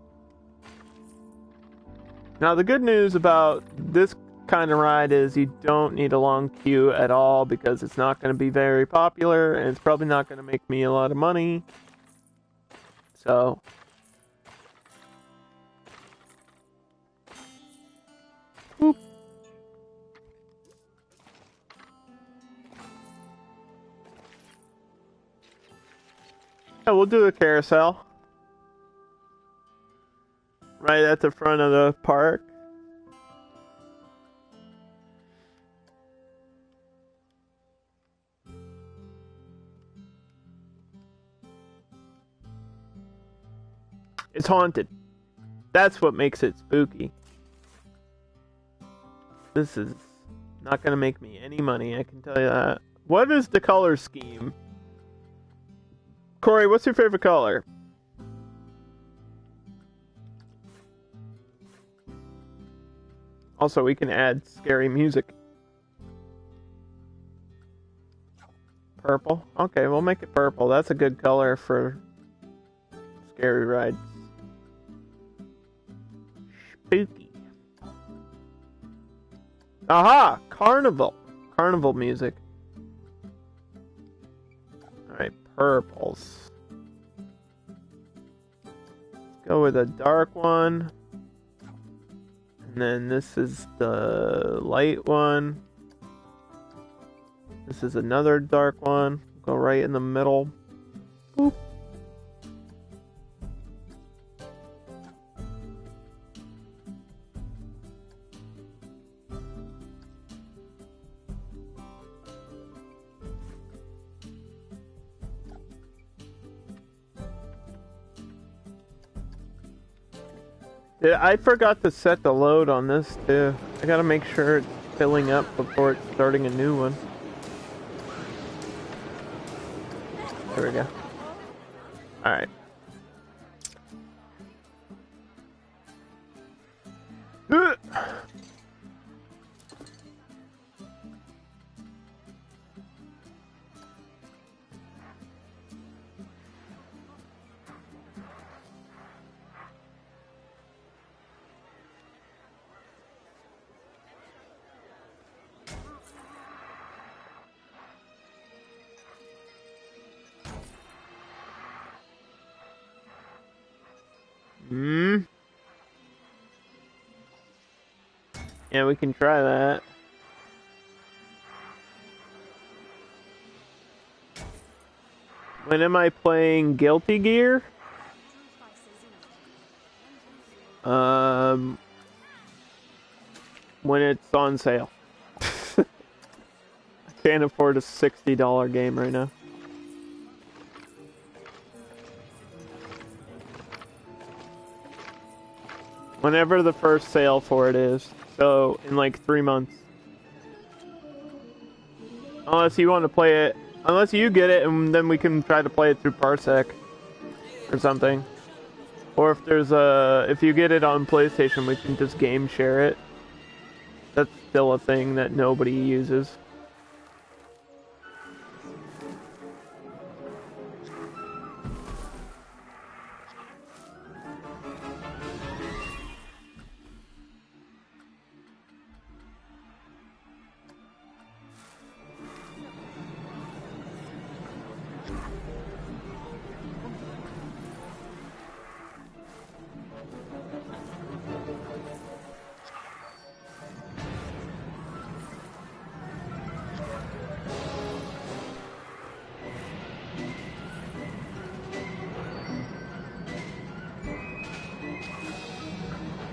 Now, the good news about this kind of ride is you don't need a long queue at all because it's not going to be very popular and it's probably not going to make me a lot of money. So... Boop. Yeah, we'll do the carousel. Right at the front of the park. It's haunted. That's what makes it spooky. This is not going to make me any money, I can tell you that. What is the color scheme? Corey, what's your favorite color? Also, we can add scary music. Purple? Okay, we'll make it purple. That's a good color for scary rides. Spooky. Aha! Carnival. Carnival music. Alright, purples. Let's go with a dark one. And then this is the light one. This is another dark one. Go right in the middle. Boop. I forgot to set the load on this too. I gotta make sure it's filling up before it's starting a new one. There we go. Alright. Yeah, we can try that. When am I playing Guilty Gear? When it's on sale. I can't afford a $60 game right now. Whenever the first sale for it is. So, in like 3 months. Unless you want to play it. Unless you get it, and then we can try to play it through Parsec. Or something. Or if there's if you get it on PlayStation, we can just game share it. That's still a thing that nobody uses.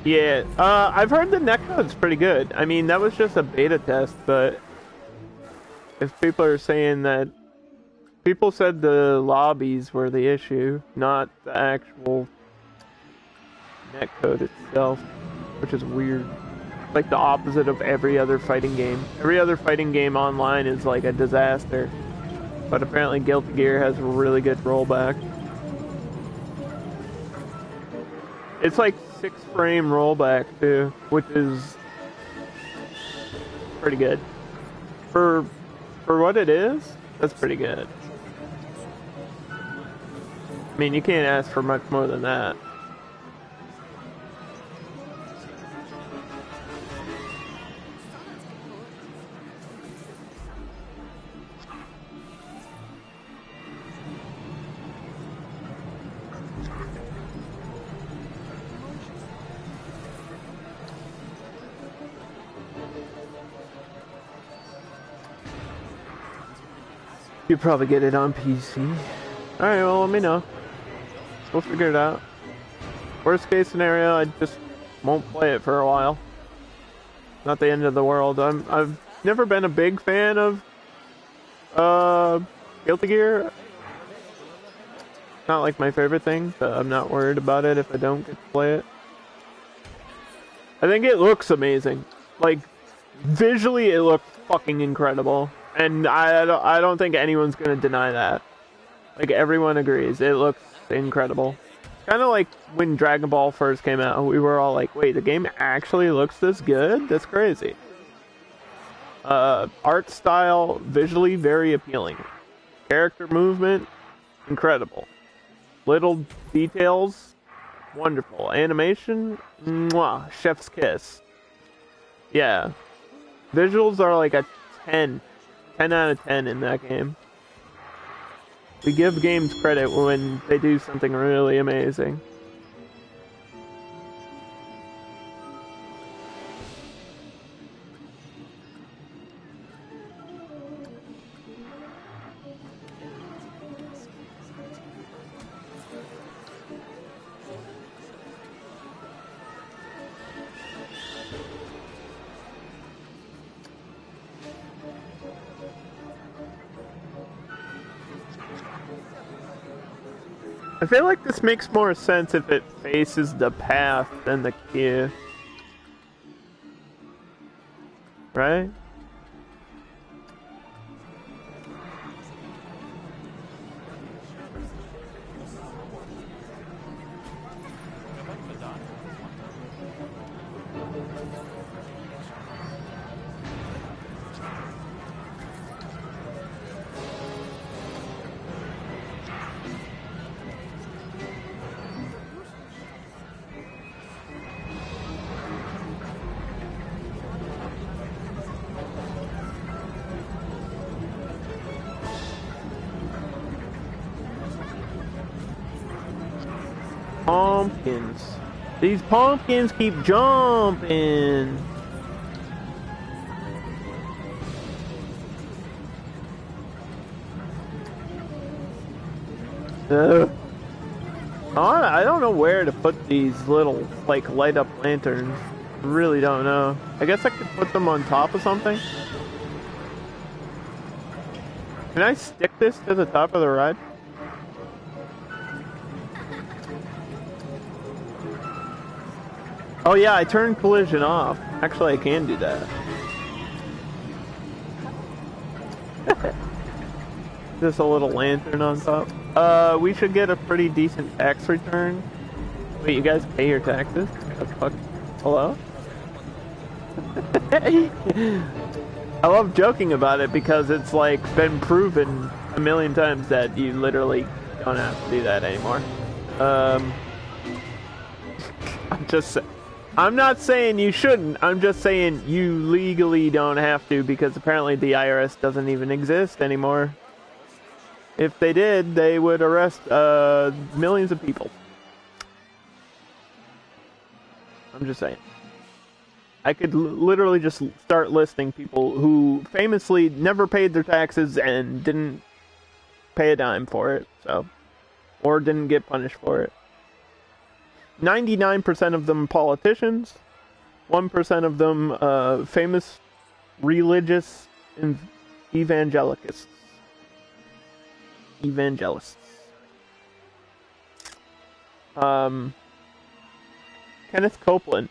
Yeah, I've heard the netcode's pretty good. I mean, that was just a beta test, but if people are saying that, people said the lobbies were the issue, not the actual netcode itself, which is weird. Like the opposite of every other fighting game. Every other fighting game online is like a disaster, but apparently Guilty Gear has really good rollback. It's like 6-frame rollback too, which is pretty good. For what it is, that's pretty good. I mean, you can't ask for much more than that. You probably get it on PC. Alright, well, let me know. We'll figure it out. Worst case scenario, I just won't play it for a while. Not the end of the world. I've never been a big fan of Guilty Gear. Not like my favorite thing, but I'm not worried about it if I don't get to play it. I think it looks amazing. Like, visually it looks fucking incredible. And I don't think anyone's gonna deny that. Like, everyone agrees. It looks incredible. Kind of like when Dragon Ball first came out, we were all like, wait, the game actually looks this good? That's crazy. Art style, visually very appealing. Character movement, incredible. Little details, wonderful. Animation, mwah, chef's kiss. Yeah. Visuals are like a 10 out of 10 in that game. We give games credit when they do something really amazing. I feel like this makes more sense if it faces the path than the queue. Right? Pumpkins. These pumpkins keep jumping. I don't know where to put these little, like, light up lanterns. Really don't know. I guess I could put them on top of something. Can I stick this to the top of the ride? Oh yeah, I turned collision off. Actually, I can do that. Just a little lantern on top. We should get a pretty decent tax return. Wait, you guys pay your taxes? What the fuck? Hello? I love joking about it because it's like been proven a million times that you literally don't have to do that anymore. I'm not saying you shouldn't. I'm just saying you legally don't have to because apparently the IRS doesn't even exist anymore. If they did, they would arrest millions of people. I'm just saying. I could literally just start listing people who famously never paid their taxes and didn't pay a dime for it, so, or didn't get punished for it. 99% of them politicians, 1% of them famous religious evangelists. Kenneth Copeland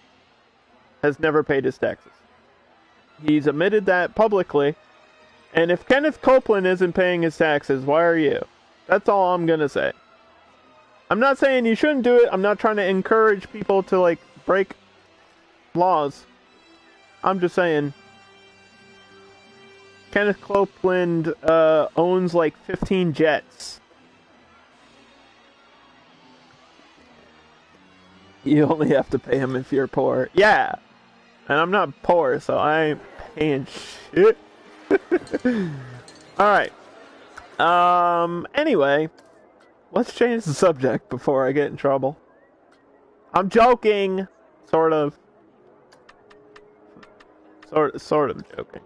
has never paid his taxes. He's admitted that publicly. And if Kenneth Copeland isn't paying his taxes, why are you? That's all I'm gonna say. I'm not saying you shouldn't do it. I'm not trying to encourage people to, like, break laws. I'm just saying Kenneth Copeland owns like 15 jets. You only have to pay him if you're poor. Yeah. And I'm not poor, so I ain't paying shit. Alright. Anyway. Let's change the subject before I get in trouble. I'm joking. Sort of. Sort of joking.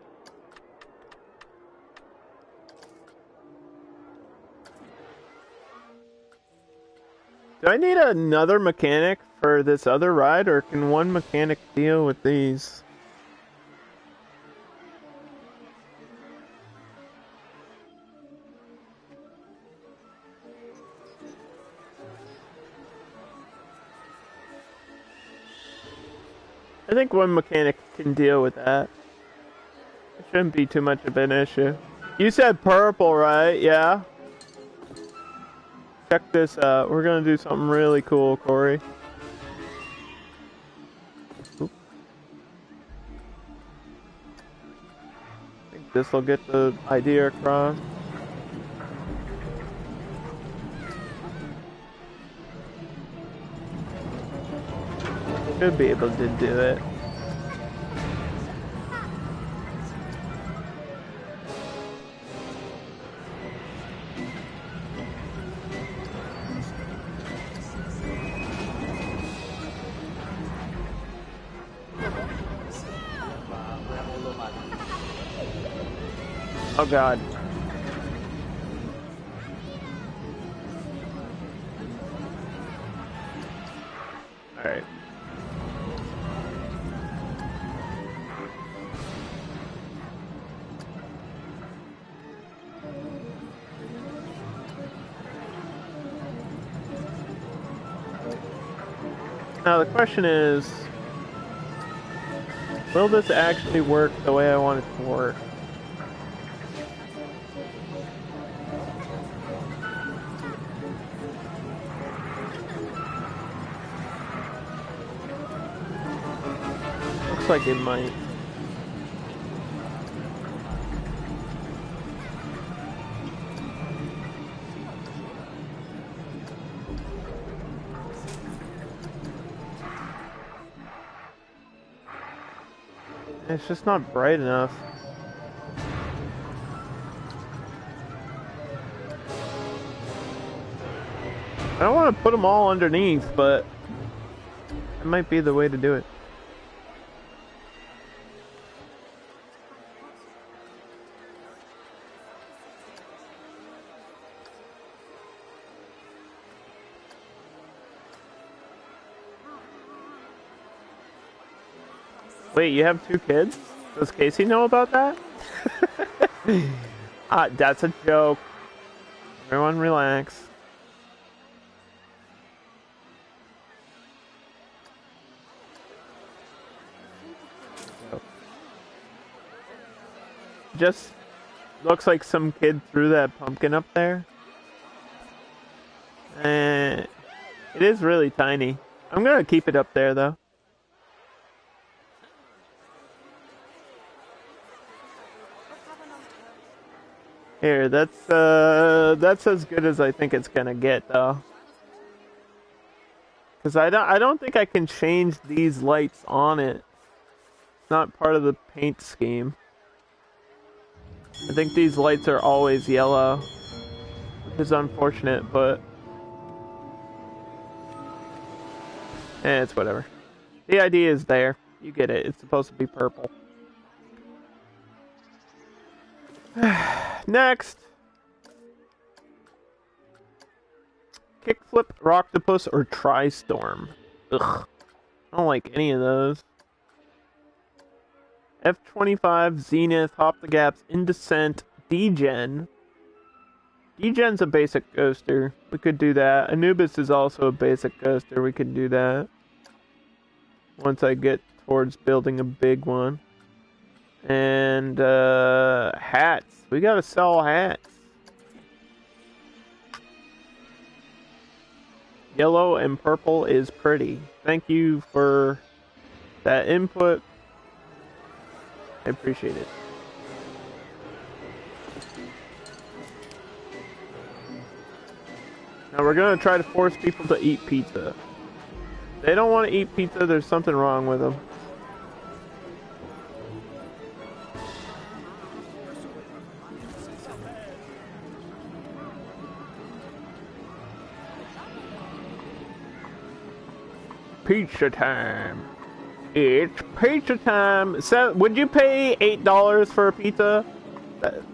Do I need another mechanic for this other ride, or can one mechanic deal with these? I think one mechanic can deal with that. It shouldn't be too much of an issue. You said purple, right? Yeah. Check this out. We're gonna do something really cool, Corey. Oop. I think this will get the idea across. Should be able to do it. Oh God. All right. Now the question is, will this actually work the way I want it to work? Looks like it might. It's just not bright enough. I don't want to put them all underneath, but it might be the way to do it. Wait, you have 2 kids? Does Casey know about that? That's a joke. Everyone relax. Just looks like some kid threw that pumpkin up there. It is really tiny. I'm gonna keep it up there though. Here, that's as good as I think it's gonna get though. Cause I don't think I can change these lights on it. It's not part of the paint scheme. I think these lights are always yellow, which is unfortunate, but it's whatever. The idea is there. You get it. It's supposed to be purple. Next. Kickflip, Rocktopus, or Tri-Storm. Ugh. I don't like any of those. F-25, Zenith, Hop the Gaps, Indecent, Djinn. Djinn's a basic ghoster. We could do that. Anubis is also a basic ghoster. We could do that. Once I get towards building a big one. And, hats. We gotta sell hats. Yellow and purple is pretty. Thank you for that input. I appreciate it. Now we're gonna try to force people to eat pizza. If they don't want to eat pizza, there's something wrong with them. Pizza time. It's pizza time. So, would you pay $8 for a pizza?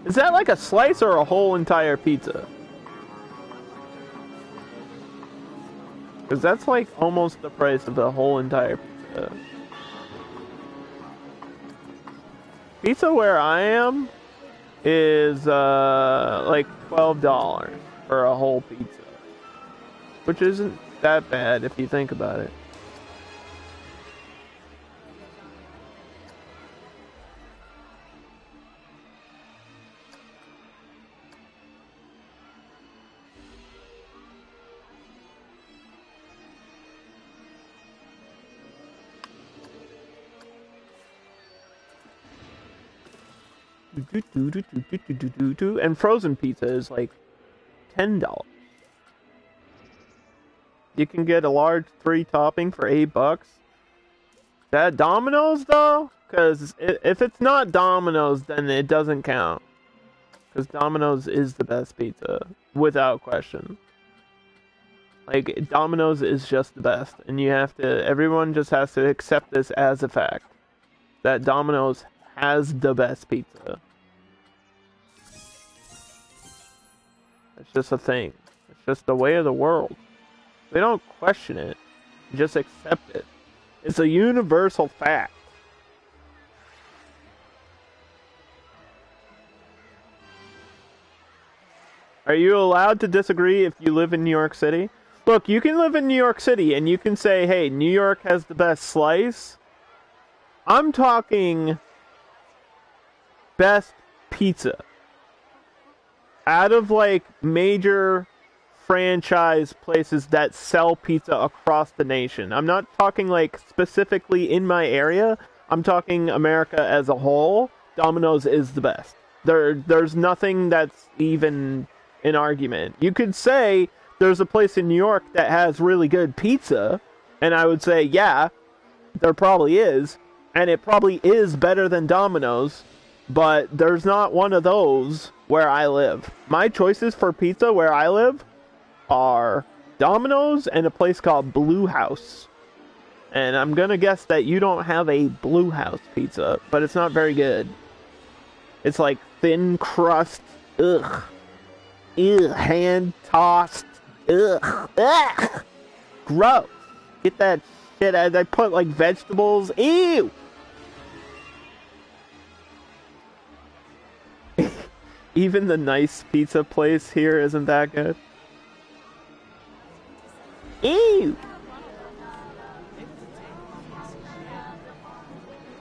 Is that like a slice or a whole entire pizza? Because that's like almost the price of the whole entire pizza. Pizza where I am is like $12 for a whole pizza. Which isn't that bad if you think about it. And frozen pizza is like $10. You can get a large 3 topping for $8. That Domino's though? Because if it's not Domino's, then it doesn't count. Because Domino's is the best pizza, without question. Like, Domino's is just the best, and everyone just has to accept this as a fact. That Domino's has the best pizza. It's just a thing. It's just the way of the world. We don't question it. We just accept it. It's a universal fact. Are you allowed to disagree if you live in New York City? Look, you can live in New York City and you can say, hey, New York has the best slice. I'm talking best pizza. Out of like major franchise places that sell pizza across the nation. I'm not talking like specifically in my area. I'm talking America as a whole. Domino's is the best. There's nothing that's even an argument. You could say there's a place in New York that has really good pizza, and I would say, yeah, there probably is, and it probably is better than Domino's, but there's not one of those where I live. My choices for pizza where I live are Domino's and a place called Blue House. And I'm gonna guess that you don't have a Blue House pizza, but it's not very good. It's like thin crust, ugh, hand tossed, ugh, gross. Get that shit out. I put like vegetables, ew. Even the nice pizza place here isn't that good. Ew!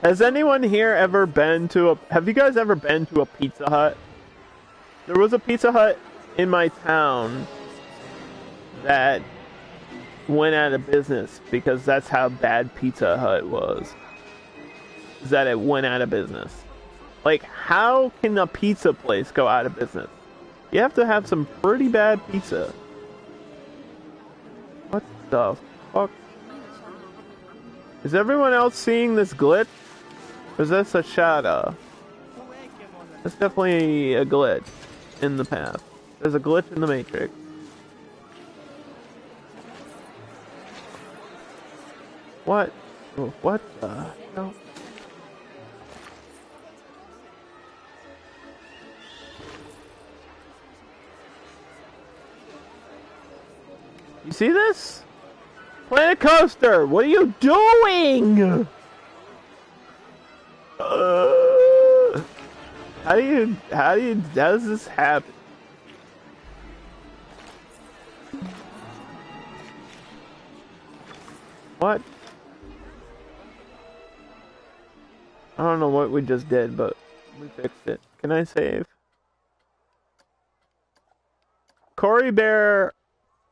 Has anyone here ever been to a... Have you guys ever been to a Pizza Hut? There was a Pizza Hut in my town that went out of business because that's how bad Pizza Hut was. Is that it went out of business. Like, how can a pizza place go out of business? You have to have some pretty bad pizza. What the fuck? Is everyone else seeing this glitch? Or is this a shadow? That's definitely a glitch in the path. There's a glitch in the Matrix. What? What the hell? You see this? Planet Coaster, what are you doing? How does this happen? What? I don't know what we just did, but we fixed it. Can I save? Corey Bear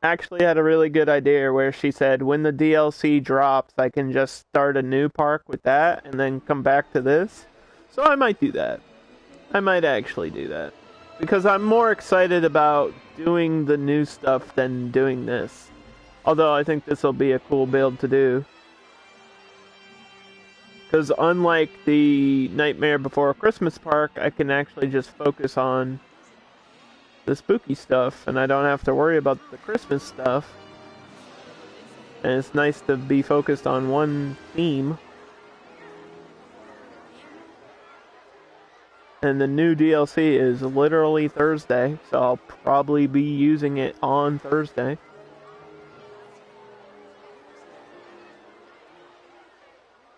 actually had a really good idea where she said, when the DLC drops, I can just start a new park with that and then come back to this. So I might do that. I might actually do that. Because I'm more excited about doing the new stuff than doing this. Although I think this will be a cool build to do. Because unlike the Nightmare Before Christmas park, I can actually just focus on the spooky stuff, and I don't have to worry about the Christmas stuff. And it's nice to be focused on one theme. And the new DLC is literally Thursday, so I'll probably be using it on Thursday.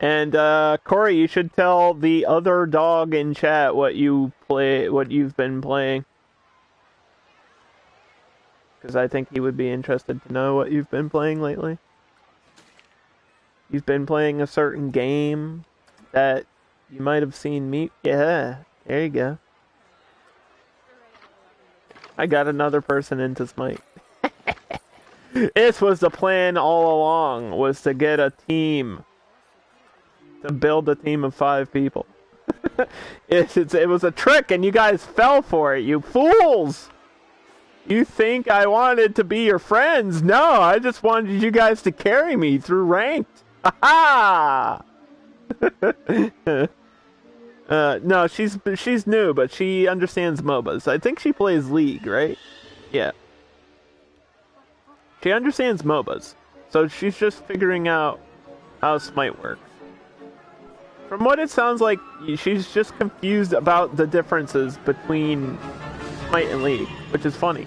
And Corey, you should tell the other dog in chat what you've been playing. Because I think he would be interested to know what you've been playing lately. You've been playing a certain game that you might have seen me. Yeah, there you go. I got another person into Smite. This was the plan all along, was to get a team. To build a team of 5 people. It was a trick and you guys fell for it, you fools! You think I wanted to be your friends? No, I just wanted you guys to carry me through ranked. Ha no, she's new, but she understands MOBAs. I think she plays League, right? Yeah. She understands MOBAs. So she's just figuring out how Smite works. From what it sounds like, she's just confused about the differences between Smite and League, which is funny.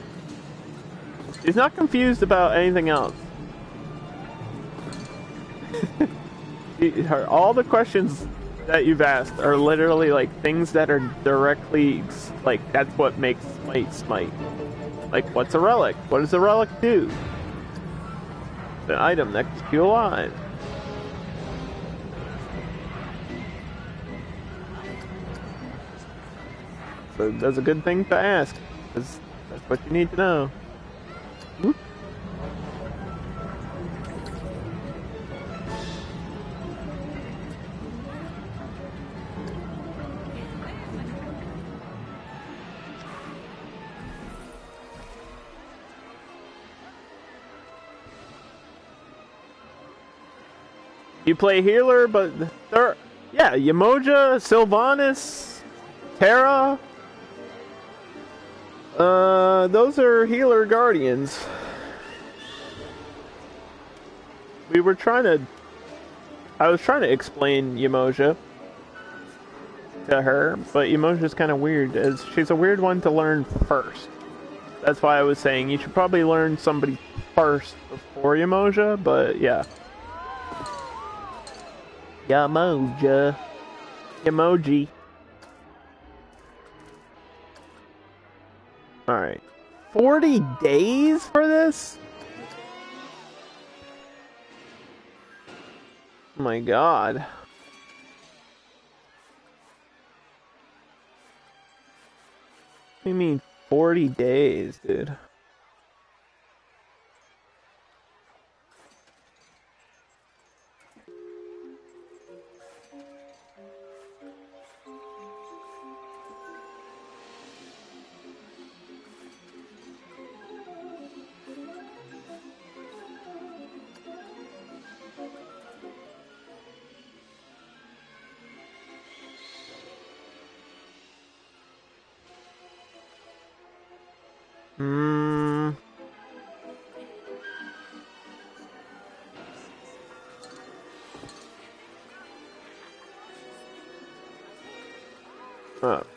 She's not confused about anything else. All the questions that you've asked are literally like things that are directly like that's what makes Smite. Like, what's a relic? What does a relic do? It's an item that keeps you alive. So that's a good thing to ask, because that's what you need to know. Whoop. You play healer, but yeah, Yamoja, Sylvanas, Terra. Those are healer guardians. I was trying to explain Yamoja to her, but Yamoja's kind of weird, as she's a weird one to learn first. That's why I was saying you should probably learn somebody first before Yamoja, but yeah. Yamoja. Emoji. Alright. 40 days for this? Oh my god. What do you mean 40 days, dude?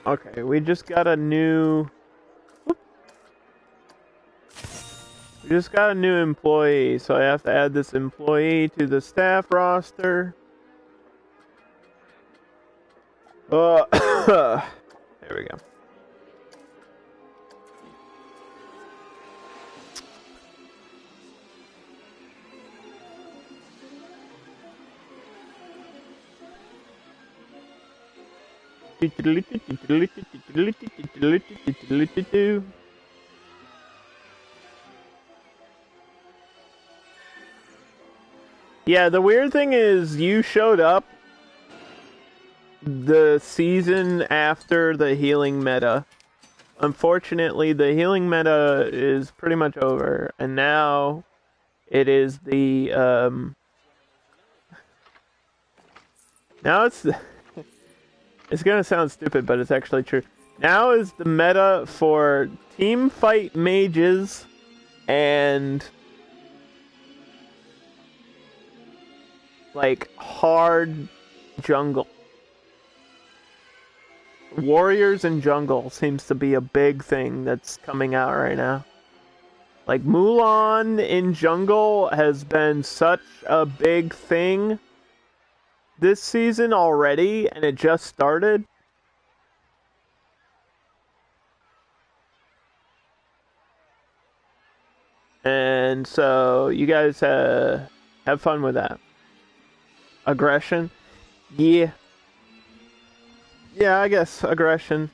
Okay, we just got a new... We just got a new employee, so I have to add this employee to the staff roster. There we go. Yeah, the weird thing is you showed up the season after the healing meta. Unfortunately, the healing meta is pretty much over, and now it is the now it's the it's gonna sound stupid, but it's actually true. Now is the meta for team fight mages and like hard jungle. Warriors and jungle seems to be a big thing that's coming out right now. Like Mulan in jungle has been such a big thing this season already, and it just started. And so you guys have fun with that. Aggression? Yeah. Yeah, I guess aggression.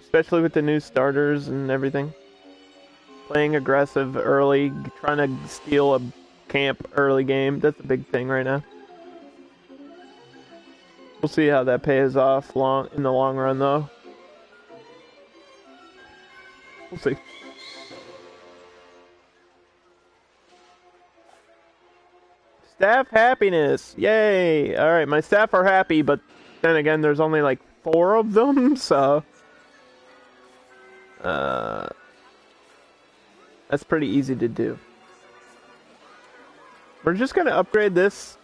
Especially with the new starters and everything. Playing aggressive early, trying to steal a camp early game. That's a big thing right now. We'll see how that pays off in the long run, though. We'll see. Staff happiness! Yay! Alright, my staff are happy, but then again, there's only like 4 of them, so... that's pretty easy to do. We're just gonna upgrade this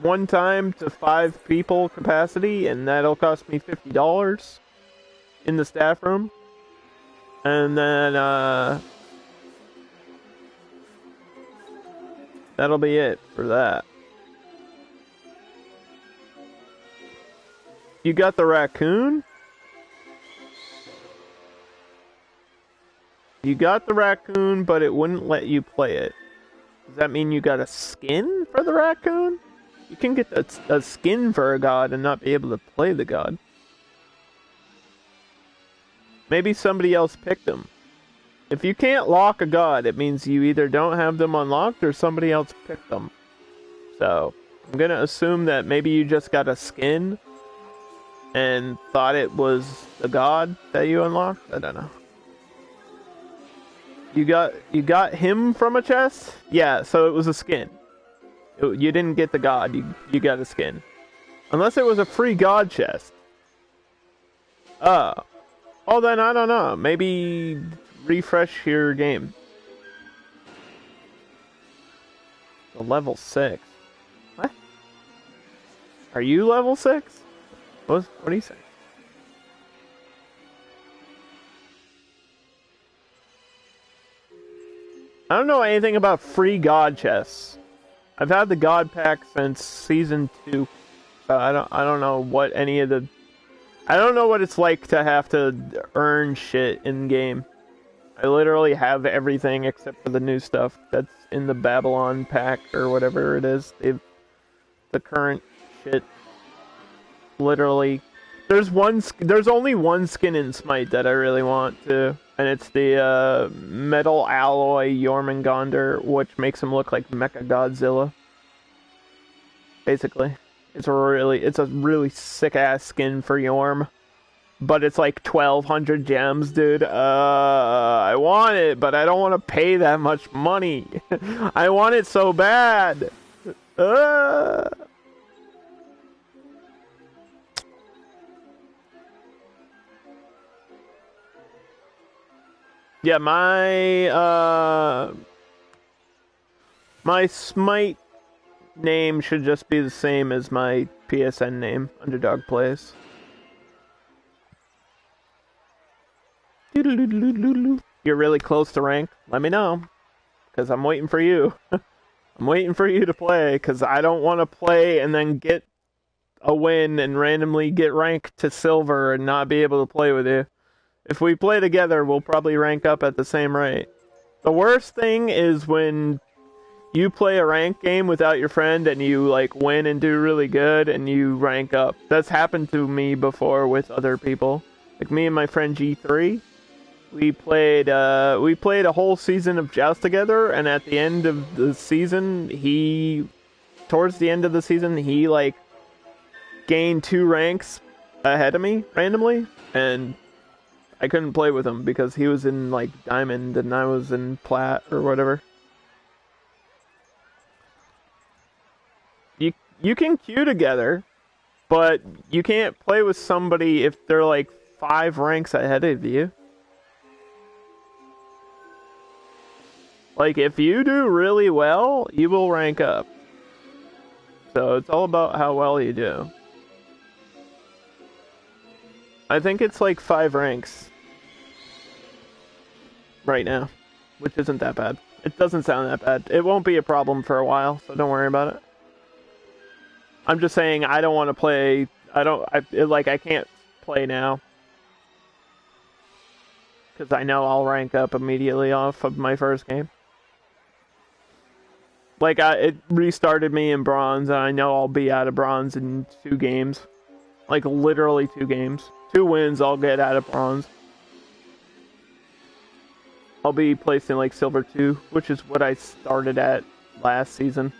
one time to 5 people capacity, and that'll cost me $50 in the staff room. And then, that'll be it for that. You got the raccoon? You got the raccoon, but it wouldn't let you play it. Does that mean you got a skin for the raccoon? You can get a skin for a god and not be able to play the god. Maybe somebody else picked them. If you can't lock a god, it means you either don't have them unlocked or somebody else picked them. So, I'm gonna assume that maybe you just got a skin and thought it was the god that you unlocked? I don't know. You got him from a chest? Yeah, so it was a skin. You didn't get the god, you got a skin. Unless it was a free god chest. Oh, then I don't know. Maybe refresh your game. The level 6. What? Are you level 6? What are you saying? I don't know anything about free god chests. I've had the god pack since season 2. So I don't know what any of the... I don't know what it's like to have to earn shit in game. I literally have everything except for the new stuff that's in the Babylon pack or whatever it is. The current shit. Literally. There's only one skin in Smite that I really want to, and it's the metal alloy Jormungandr, which makes him look like Mecha Godzilla. Basically, it's a really sick ass skin for Yorm, but it's like 1,200 gems, dude. I want it, but I don't want to pay that much money. I want it so bad. Yeah, my Smite name should just be the same as my PSN name, Underdog Plays. You're really close to rank? Let me know. because I'm waiting for you. I'm waiting for you to play, because I don't want to play and then get a win and randomly get ranked to silver and not be able to play with you. If we play together, we'll probably rank up at the same rate. The worst thing is when you play a ranked game without your friend and you like win and do really good and you rank up. That's happened to me before with other people. Like me and my friend G3. We played a whole season of Joust together, and at the end of the season, towards the end of the season, he like gained 2 ranks ahead of me randomly, and I couldn't play with him because he was in like Diamond and I was in Plat or whatever. You can queue together, but you can't play with somebody if they're like 5 ranks ahead of you. Like, if you do really well, you will rank up. So it's all about how well you do. I think it's like 5 ranks right now, which isn't that bad. It doesn't sound that bad. It won't be a problem for a while, so don't worry about it. I'm just saying I don't want to play. I can't play now. Because I know I'll rank up immediately off of my first game. Like, it restarted me in bronze, and I know I'll be out of bronze in 2 games. Like, literally 2 games. 2 wins, I'll get out of bronze. I'll be placed in, like, silver 2, which is what I started at last season.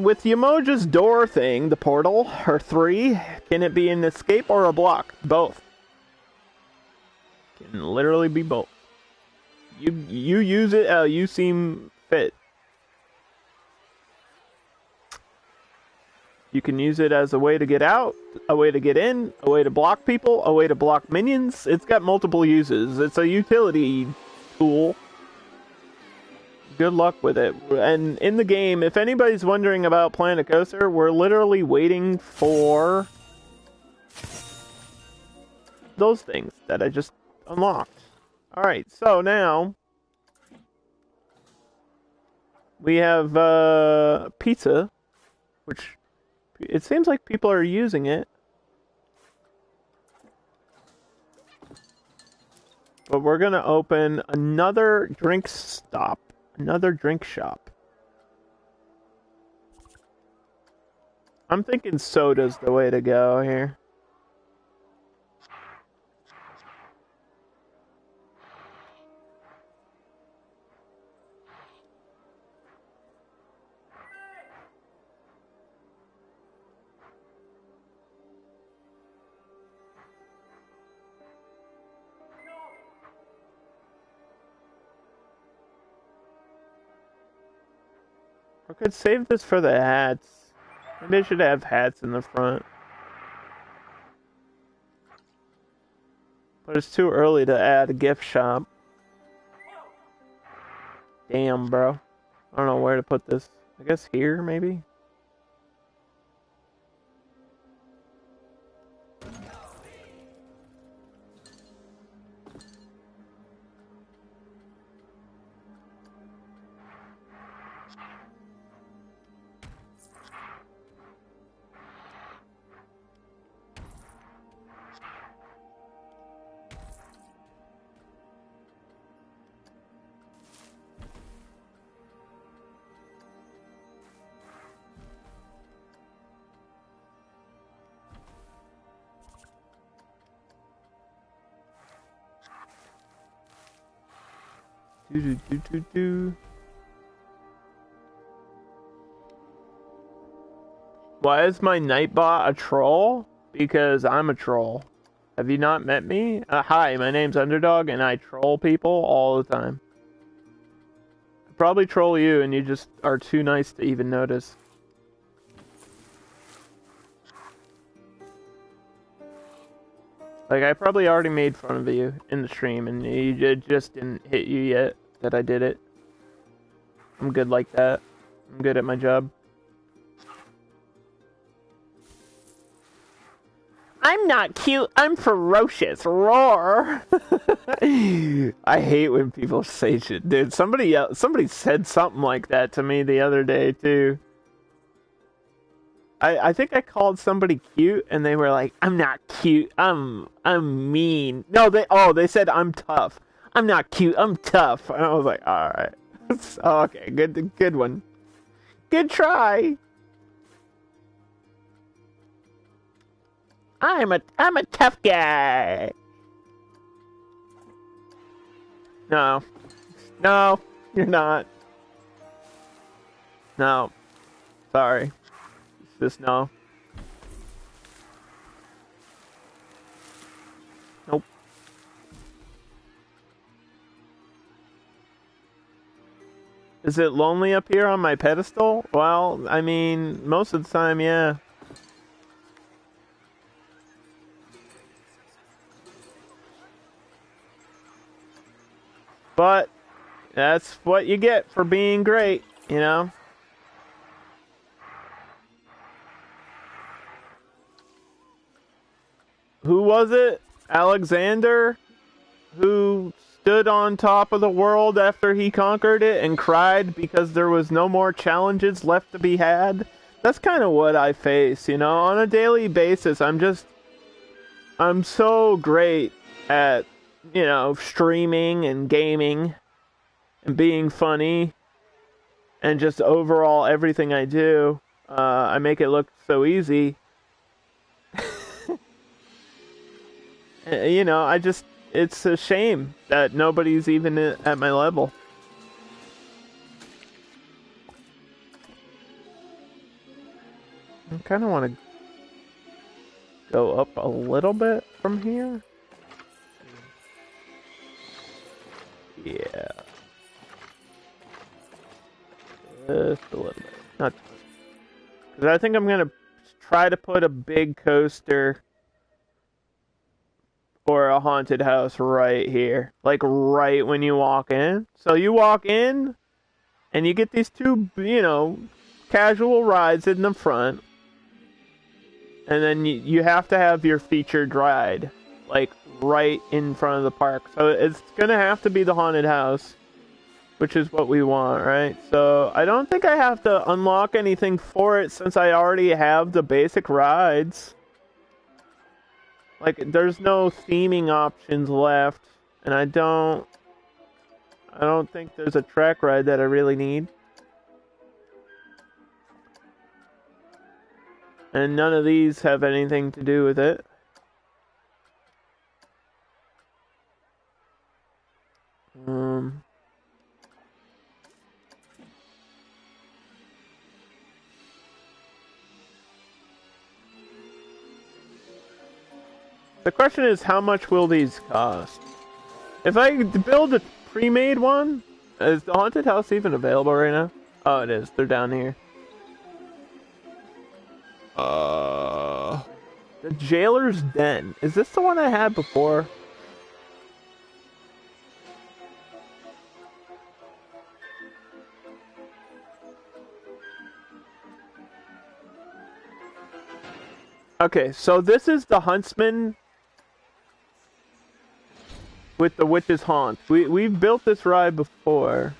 With Yamoja's door thing, the portal, or 3, can it be an escape or a block? Both. Can literally be both. You use it how you seem fit. You can use it as a way to get out, a way to get in, a way to block people, a way to block minions. It's got multiple uses. It's a utility tool. Good luck with it. And in the game, if anybody's wondering about Planet Coaster, we're literally waiting for those things that I just unlocked. Alright, so now we have pizza, which it seems like people are using it. But we're going to open another drink stop. Another drink shop. I'm thinking soda's the way to go here. I could save this for the hats. Maybe I should have hats in the front. But it's too early to add a gift shop. Damn, bro. I don't know where to put this. I guess here, maybe? Why is my Nightbot a troll? Because I'm a troll. Have you not met me? Hi, my name's Underdog, and I troll people all the time. I probably troll you, and you just are too nice to even notice. Like, I probably already made fun of you in the stream, and it just didn't hit you yet that I did it. I'm good like that. I'm good at my job. I'm not cute, I'm ferocious. Roar. I hate when people say shit. Dude, somebody said something like that to me the other day, too. I think I called somebody cute, and they were like, "I'm not cute. I'm mean." No, they said I'm tough. I'm not cute. I'm tough. And I was like, all right, okay, good one, good try. I'm a tough guy. No, no, you're not. No, sorry. Just no. Nope. Is it lonely up here on my pedestal? Well, I mean, most of the time, yeah. But that's what you get for being great, you know? Who was it? Alexander? Who stood on top of the world after he conquered it and cried because there was no more challenges left to be had? That's kind of what I face, you know? On a daily basis, I'm so great at, you know, streaming and gaming and being funny and just overall everything I do. I make it look so easy. You know, it's a shame that nobody's even at my level. I kind of want to go up a little bit from here. Yeah. Just a little bit. Not too much. Because I think I'm going to try to put a big coaster or a haunted house right here. Like right when you walk in. So you walk in and you get these two, you know, casual rides in the front. And then you have to have your featured ride, like, right in front of the park. So it's gonna have to be the haunted house, which is what we want, right? So I don't think I have to unlock anything for it since I already have the basic rides. Like, there's no theming options left, and I don't think there's a track ride that I really need. And none of these have anything to do with it. The question is, how much will these cost? If I build a pre-made one, is the haunted house even available right now? Oh, it is. They're down here. The Jailer's Den. Is this the one I had before? Okay, so this is the Huntsman with the Witch's Haunt. We've built this ride before.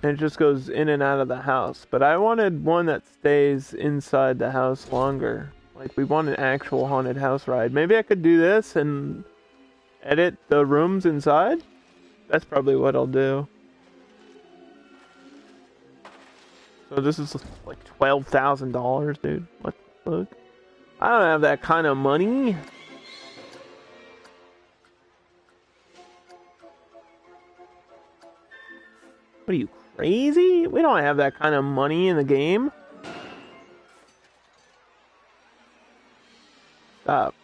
And it just goes in and out of the house. But I wanted one that stays inside the house longer. Like, we want an actual haunted house ride. Maybe I could do this and edit the rooms inside? That's probably what I'll do. So this is like $12,000, dude. What the fuck? I don't have that kind of money. What are you, crazy? We don't have that kind of money in the game. Stop.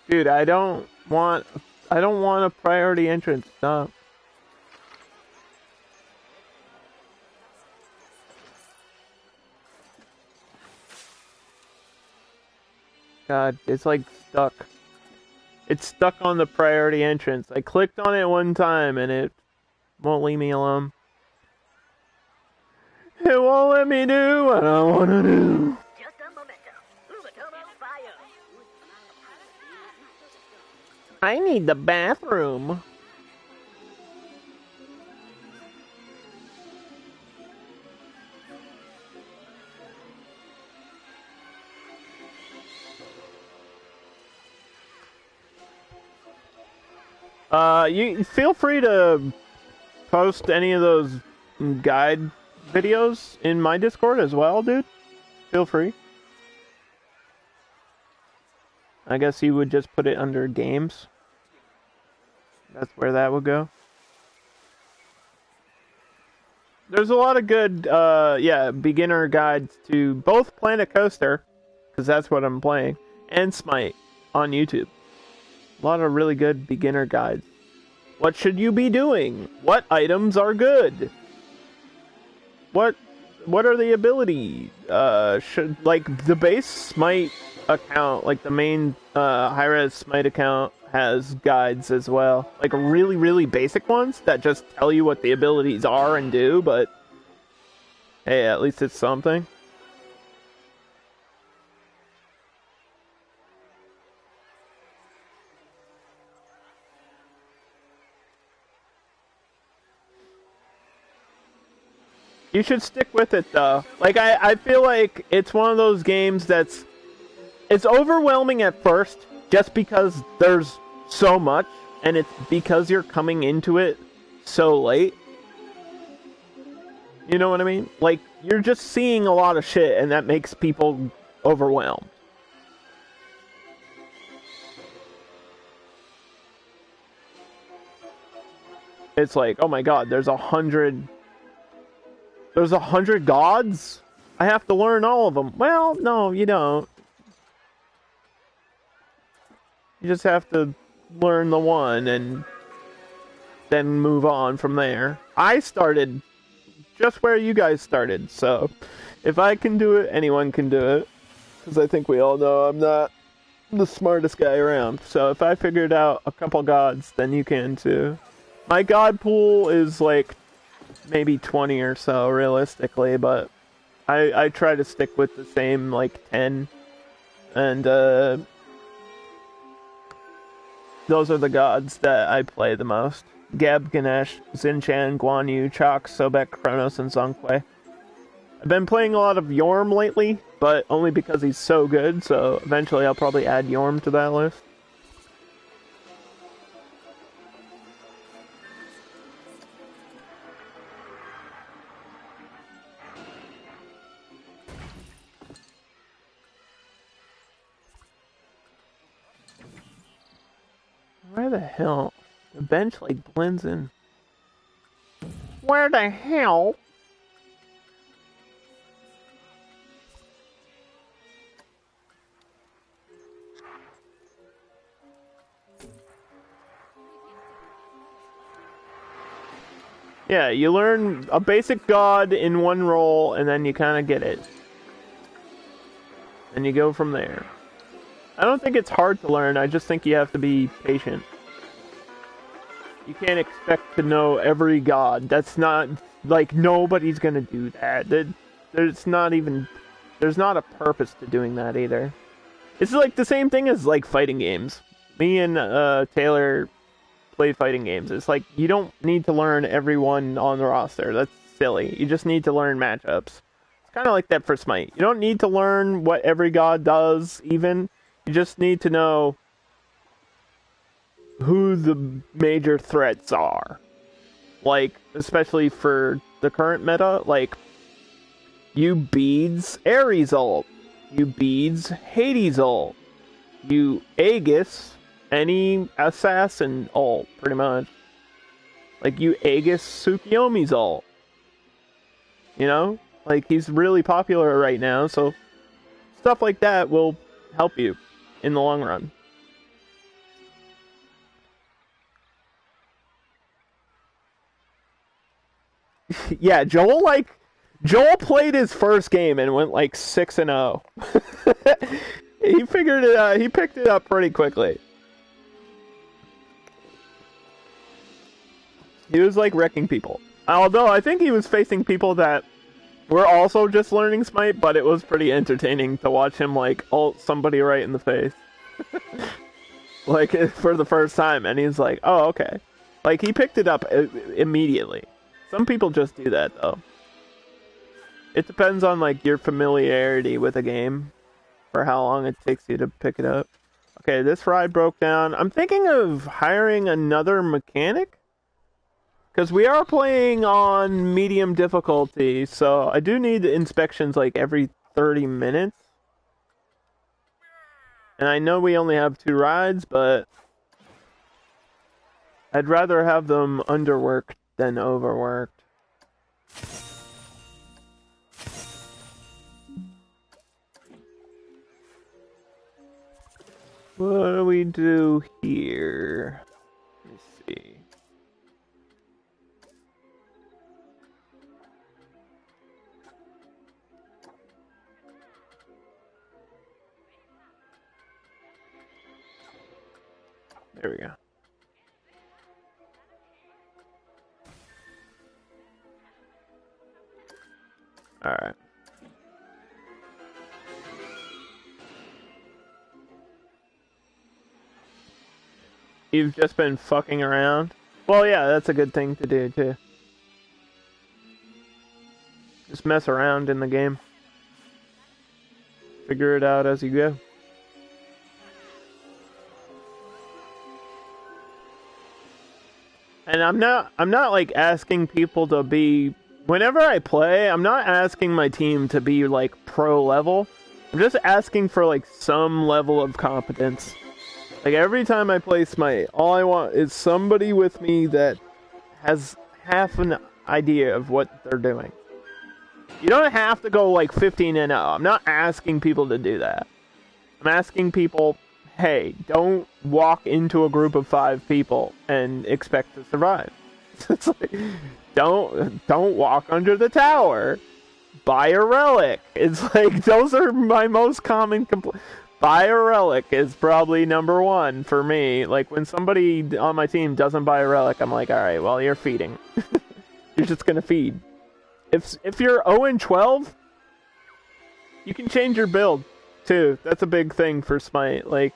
Dude, I don't want a priority entrance. Stop. God, it's like stuck. It's stuck on the priority entrance. I clicked on it one time and it won't leave me alone. It won't let me do what I want to do. I need the bathroom. You feel free to post any of those guide videos in my Discord as well, dude. Feel free. I guess you would just put it under games. That's where that would go. There's a lot of good, beginner guides to both Planet Coaster, because that's what I'm playing, and Smite on YouTube. A lot of really good beginner guides. What should you be doing? What items are good? What are the abilities? Should, like, the base Smite account, like the main high-res Smite account has guides as well. Like really, really basic ones that just tell you what the abilities are and do, but hey, at least it's something. You should stick with it though. Like I feel like it's one of those games it's overwhelming at first just because there's so much and it's because you're coming into it so late. You know what I mean? Like you're just seeing a lot of shit and that makes people overwhelmed. It's like, oh my god, there's 100 gods? I have to learn all of them. Well, no, you don't. You just have to learn the one and then move on from there. I started just where you guys started, so if I can do it, anyone can do it. Because I think we all know I'm not the smartest guy around. So if I figured out a couple gods, then you can too. My god pool is like maybe 20 or so realistically, but I try to stick with the same like 10, and those are the gods that I play the most. Geb, Ganesh, Xinchan, Guan Yu, Chak, Sobek, Kronos, and Zongquei. I've been playing a lot of Yorm lately, but only because he's so good, so eventually I'll probably add Yorm to that list. Where the hell? The bench like blends in. Where the hell? Yeah, you learn a basic god in one roll, and then you kind of get it. And you go from there. I don't think it's hard to learn, I just think you have to be patient. You can't expect to know every god. That's not, like, nobody's gonna do that. There's not a purpose to doing that either. It's like the same thing as, like, fighting games. Me and Taylor play fighting games. It's like, you don't need to learn everyone on the roster. That's silly. You just need to learn matchups. It's kind of like that for Smite. You don't need to learn what every god does, even. You just need to know who the major threats are. Like, especially for the current meta, like, you beads Ares ult. You beads Hades ult. You Aegis any assassin ult, pretty much. Like, you Aegis Tsukiyomi's ult. You know? Like, he's really popular right now, so stuff like that will help you in the long run. Yeah, Joel played his first game and went like 6-0. He figured it out. He picked it up pretty quickly. He was like wrecking people. Although I think he was facing people that were also just learning Smite, but it was pretty entertaining to watch him like ult somebody right in the face. Like for the first time, and he's like, oh, okay. Like he picked it up immediately. Some people just do that though. It depends on like your familiarity with a game for how long it takes you to pick it up. Okay, this ride broke down. I'm thinking of hiring another mechanic because we are playing on medium difficulty, so I do need inspections like every 30 minutes. And I know we only have 2 rides, but I'd rather have them underworked than overworked. What do we do here? Let me see. There we go. Alright. You've just been fucking around? Well, yeah, that's a good thing to do, too. Just mess around in the game. Figure it out as you go. And I'm not like asking people to be, whenever I play, I'm not asking my team to be like pro level. I'm just asking for like some level of competence. Like every time I play Smite, all I want is somebody with me that has half an idea of what they're doing. You don't have to go like 15-0. I'm not asking people to do that. I'm asking people, hey, don't walk into a group of 5 people and expect to survive. It's like, don't walk under the tower. Buy a relic. It's like, those are my most common complaints. Buy a relic is probably number 1 for me. Like, when somebody on my team doesn't buy a relic, I'm like, alright, well, you're feeding. You're just gonna feed. If you're 0-12, you can change your build, too. That's a big thing for Smite. Like,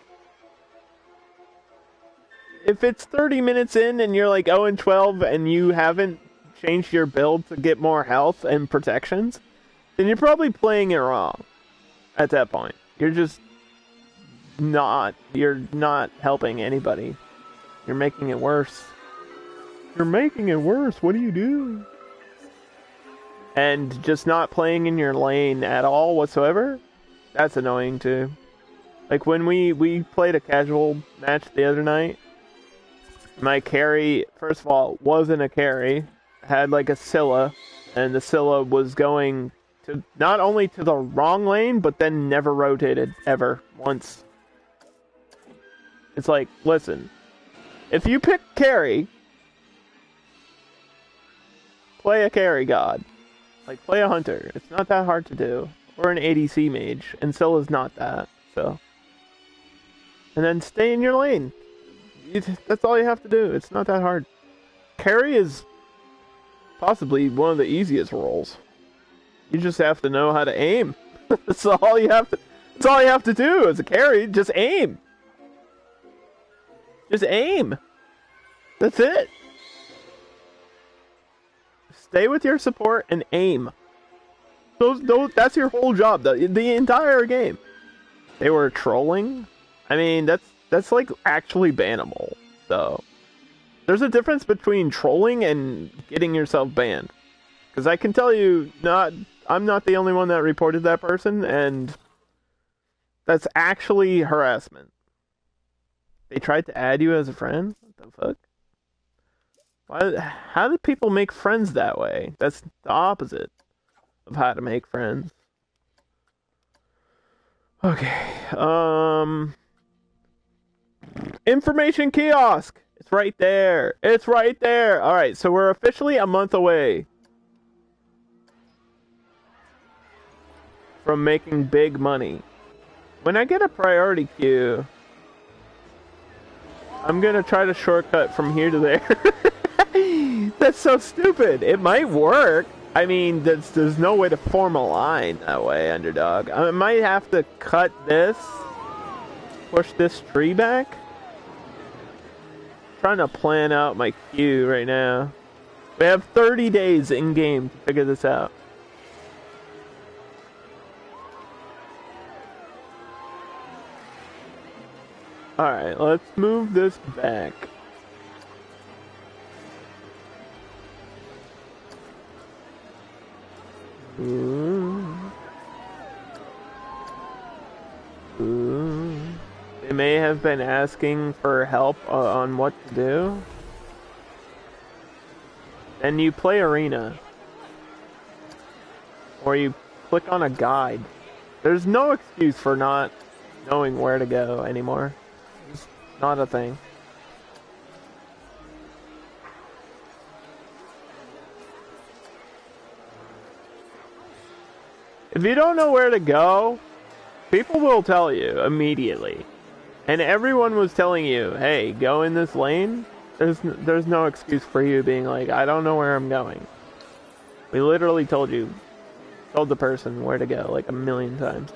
if it's 30 minutes in and you're like 0-12 and you haven't changed your build to get more health and protections, then you're probably playing it wrong at that point. You're not helping anybody. You're making it worse. You're making it worse. What do you do? And just not playing in your lane at all whatsoever, that's annoying too. Like when we played a casual match the other night, my carry, first of all, wasn't a carry, had like a Scylla, and the Scylla was going to not only to the wrong lane, but then never rotated ever once. It's like, listen, if you pick carry, play a carry god. Like, play a hunter. It's not that hard to do. Or an ADC mage, and Scylla's not that, so. And then stay in your lane. That's all you have to do. It's not that hard. Carry is possibly one of the easiest roles. You just have to know how to aim. That's all you have to do as a carry. Just aim. Just aim. That's it. Stay with your support and aim. That's your whole job. The entire game. They were trolling. I mean, that's like actually bannable, though. There's a difference between trolling and getting yourself banned. Because I can tell you, I'm not the only one that reported that person, and that's actually harassment. They tried to add you as a friend? What the fuck? How do people make friends that way? That's the opposite of how to make friends. Okay, information kiosk! It's right there! It's right there! Alright, so we're officially a month away from making big money. When I get a priority queue, I'm gonna try to shortcut from here to there. That's so stupid. It might work. I mean, there's no way to form a line that way, Underdog. I might have to cut this, push this tree back. I'm trying to plan out my queue right now. We have 30 days in game to figure this out. Alright, let's move this back. Ooh. Ooh. They may have been asking for help on what to do. And you play arena. Or you click on a guide. There's no excuse for not knowing where to go anymore. It's not a thing. If you don't know where to go, people will tell you immediately. And everyone was telling you, hey, go in this lane. There's no excuse for you being like, I don't know where I'm going. We literally told the person where to go like a million times.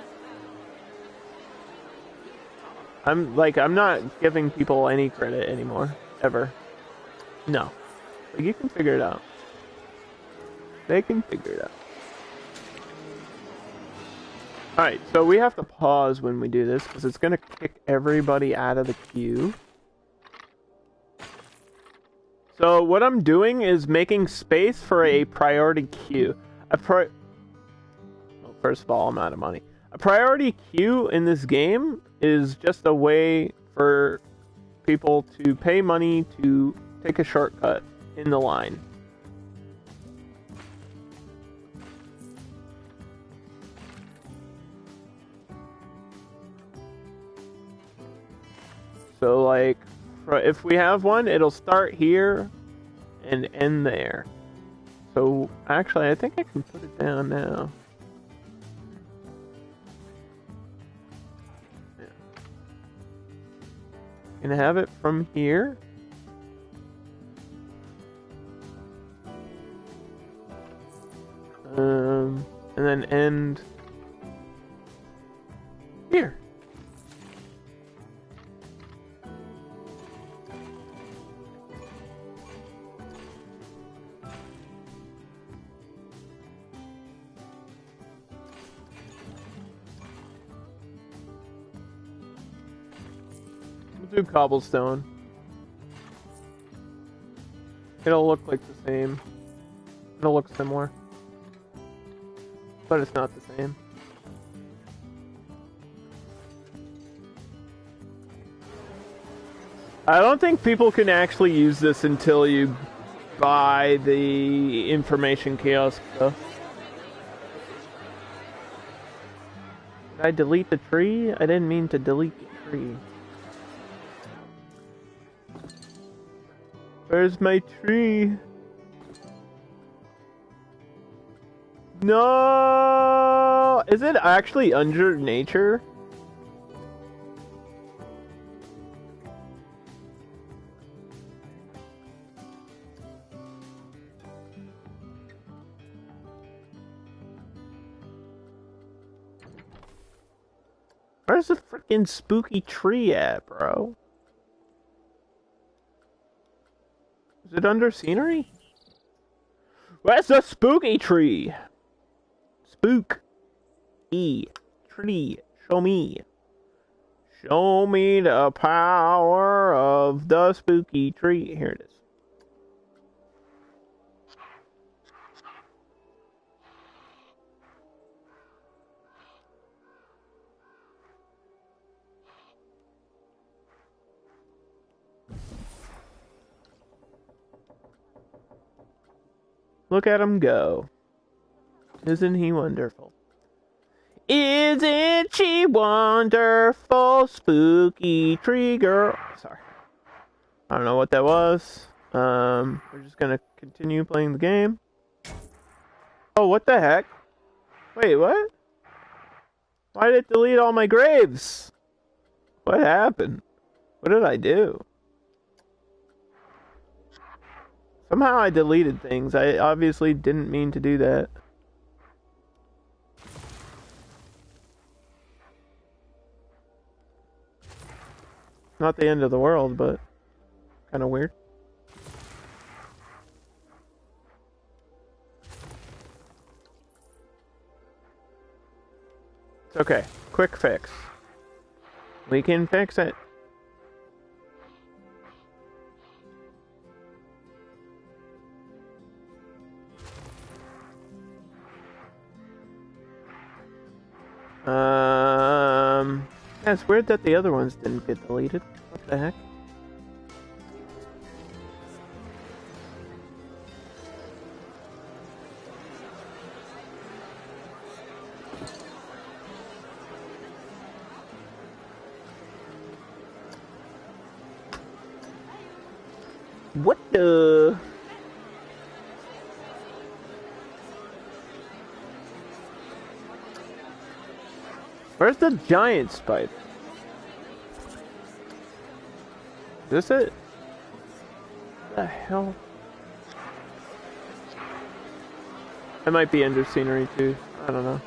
I'm not giving people any credit anymore, ever. No. Like, you can figure it out. They can figure it out. Alright, so we have to pause when we do this, because it's going to kick everybody out of the queue. So what I'm doing is making space for a priority queue. Well, first of all, I'm out of money. A priority queue in this game is just a way for people to pay money to take a shortcut in the line. So, like, if we have one, it'll start here and end there. So, actually, I think I can put it down now. Yeah. Can I have it from here? And then end here. Do cobblestone. It'll look like the same. It'll look similar. But it's not the same. I don't think people can actually use this until you buy the information kiosk stuff. Did I delete the tree? I didn't mean to delete the tree. Where's my tree? No! Is it actually under nature? Where's the freaking spooky tree at, bro? Is it under scenery? Where's the spooky tree? Spook. Tree. Show me. Show me the power of the spooky tree. Here it is. Look at him go. Isn't he wonderful? Isn't she wonderful, spooky tree girl? Sorry. I don't know what that was. We're just gonna continue playing the game. Oh, what the heck? Wait, what? Why did it delete all my graves? What happened? What did I do? Somehow I deleted things. I obviously didn't mean to do that. Not the end of the world, but kind of weird. It's okay. Quick fix. We can fix it. Yeah, it's weird that the other ones didn't get deleted. What the heck? What the? Where's the giant spider? Is this it? What the hell? That might be under scenery too. I don't know.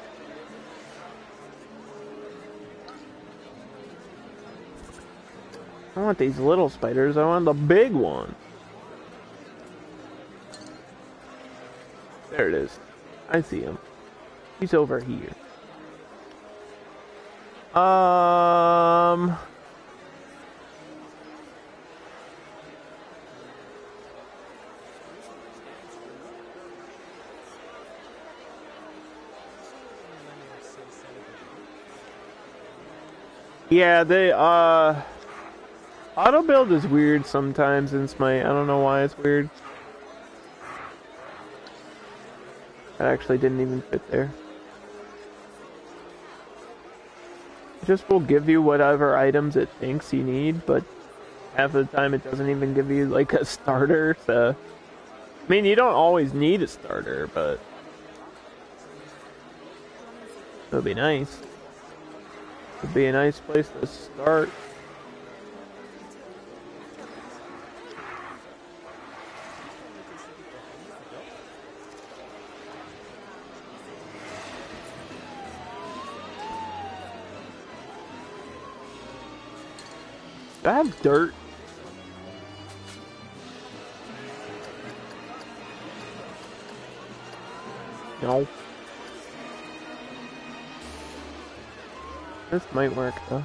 I don't want these little spiders. I want the big one. There it is. I see him. He's over here. Yeah, they, auto build is weird sometimes in Smite. I don't know why it's weird. That actually didn't even fit there. It just will give you whatever items it thinks you need, but half of the time it doesn't even give you, like, a starter, so... I mean, you don't always need a starter, but... it would be nice. Would be a nice place to start. Do I have dirt? No. This might work though.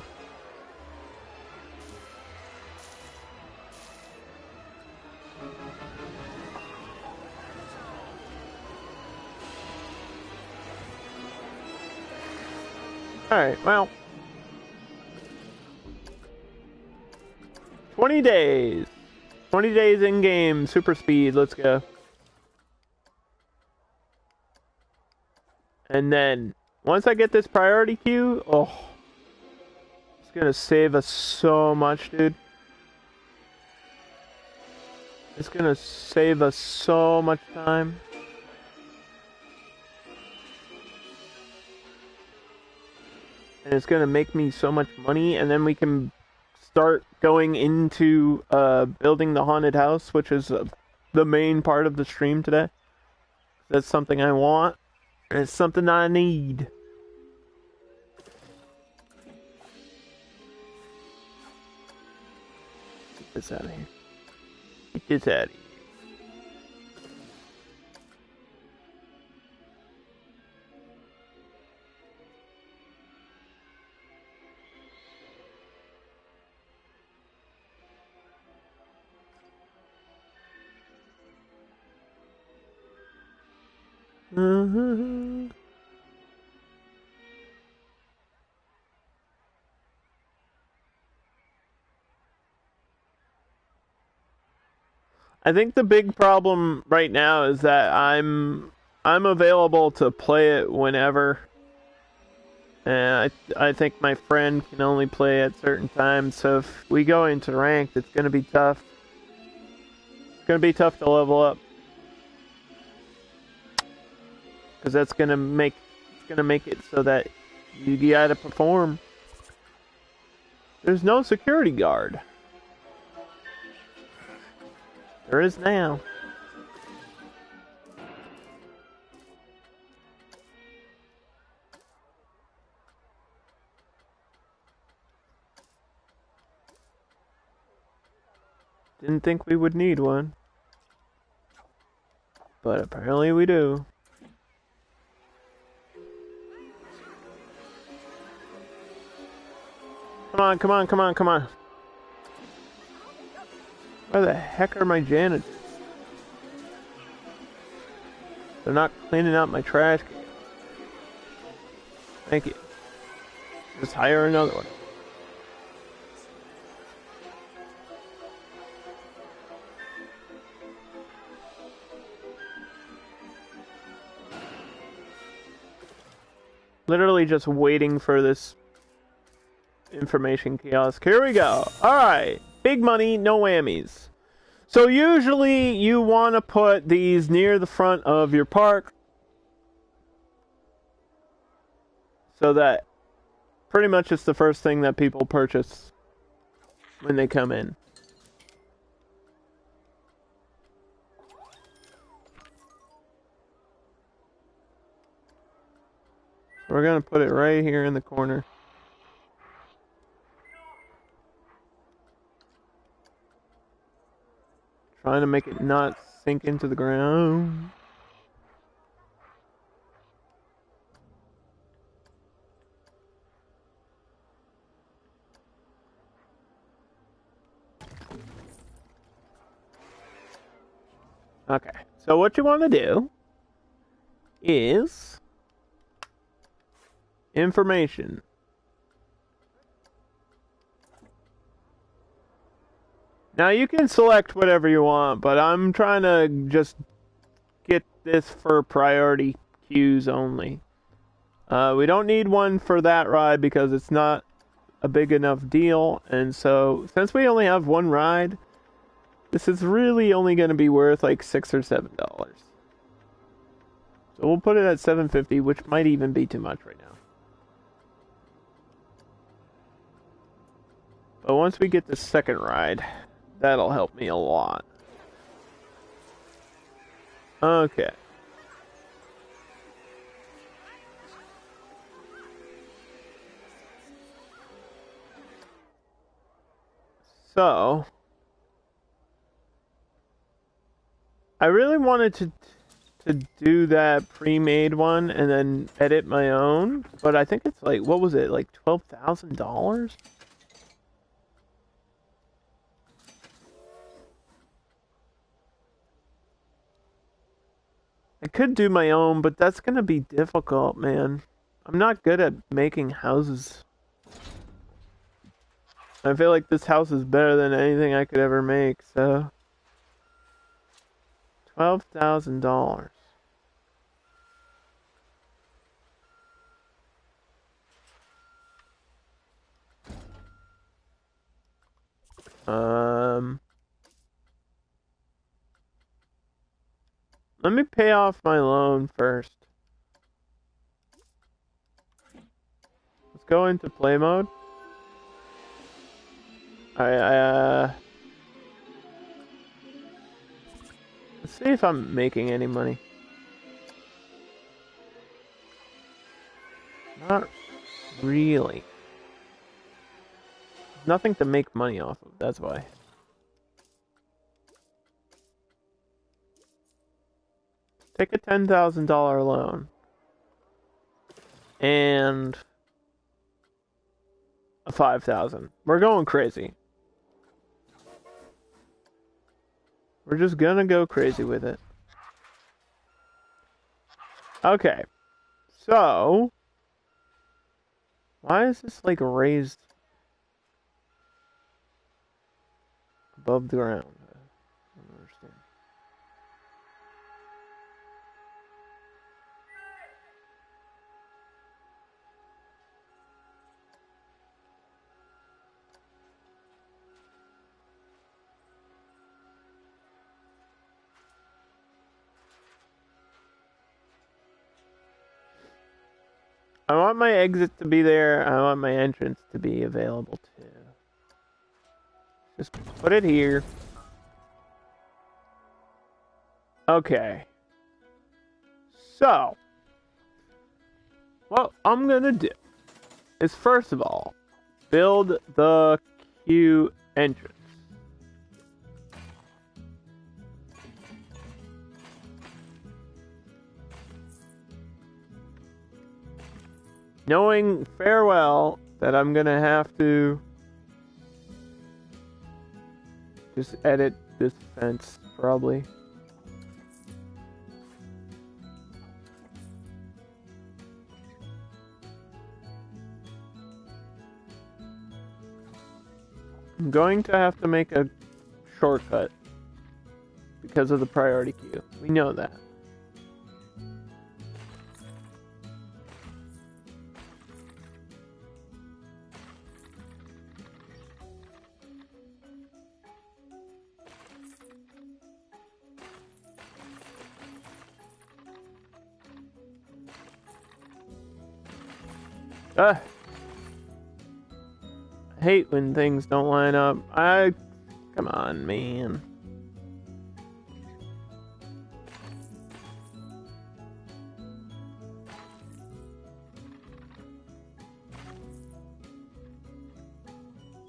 Alright, well. 20 days. 20 days in game, super speed, let's go. And then, once I get this priority queue, oh. It's gonna save us so much, dude. It's gonna save us so much time. And it's gonna make me so much money, and then we can start going into building the haunted house, which is the main part of the stream today. That's something I want, and it's something I need. Get this out of here. Get this out of here. I think the big problem right now is that I'm available to play it whenever. And I think my friend can only play at certain times, so if we go into ranked, it's gonna be tough. It's gonna be tough to level up. Because that's gonna make it so that you gotta perform. There's no security guard. There is now. Didn't think we would need one. But apparently we do. Come on, come on, come on, come on. Where the heck are my janitors? They're not cleaning out my trash can. Thank you. Just hire another one. Literally just waiting for this information kiosk. Here we go. Alright. Big money, no whammies. So usually you want to put these near the front of your park. So that pretty much it's the first thing that people purchase when they come in. We're going to put it right here in the corner. Trying to make it not sink into the ground. Okay, so what you want to do is information. Now you can select whatever you want, but I'm trying to just get this for priority queues only. We don't need one for that ride because it's not a big enough deal, and so since we only have one ride, this is really only going to be worth like $6 or $7. So we'll put it at $7.50, which might even be too much right now. But once we get the second ride, that'll help me a lot. Okay. So, I really wanted to do that pre-made one and then edit my own, but I think it's like, what was it, like $12,000? I could do my own, but that's gonna be difficult, man. I'm not good at making houses. I feel like this house is better than anything I could ever make, so... $12,000. Let me pay off my loan first. Let's go into play mode. Alright, let's see if I'm making any money. Not really. Nothing to make money off of, that's why. Take a $10,000 loan. And a $5,000. We're going crazy. We're just gonna go crazy with it. Okay. So, why is this like raised above the ground? I don't understand. I want my exit to be there. I want my entrance to be available too. Just put it here. Okay. So, what I'm gonna do is first of all, build the queue entrance. Knowing farewell that I'm gonna have to just edit this fence, probably. I'm going to have to make a shortcut because of the priority queue. We know that. I hate when things don't line up. Come on, man.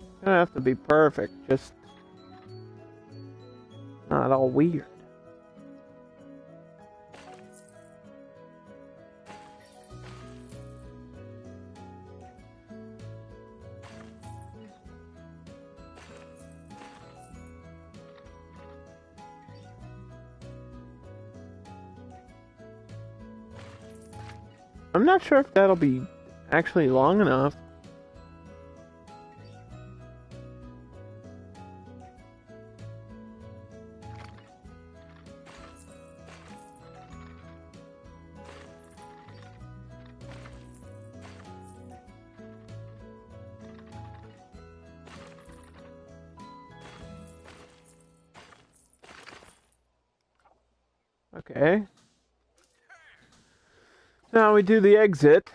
It's gonna have to be perfect, just not all weird. I'm not sure if that'll be actually long enough. Okay. Now we do the exit.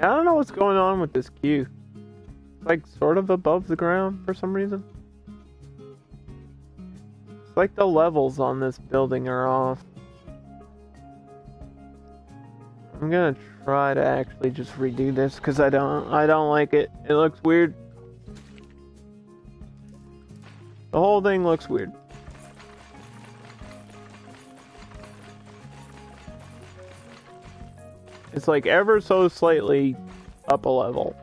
I don't know what's going on with this queue. It's like sort of above the ground for some reason. It's like the levels on this building are off. I'm gonna try to actually just redo this because I don't like it. It looks weird. The whole thing looks weird. It's like ever so slightly up a level.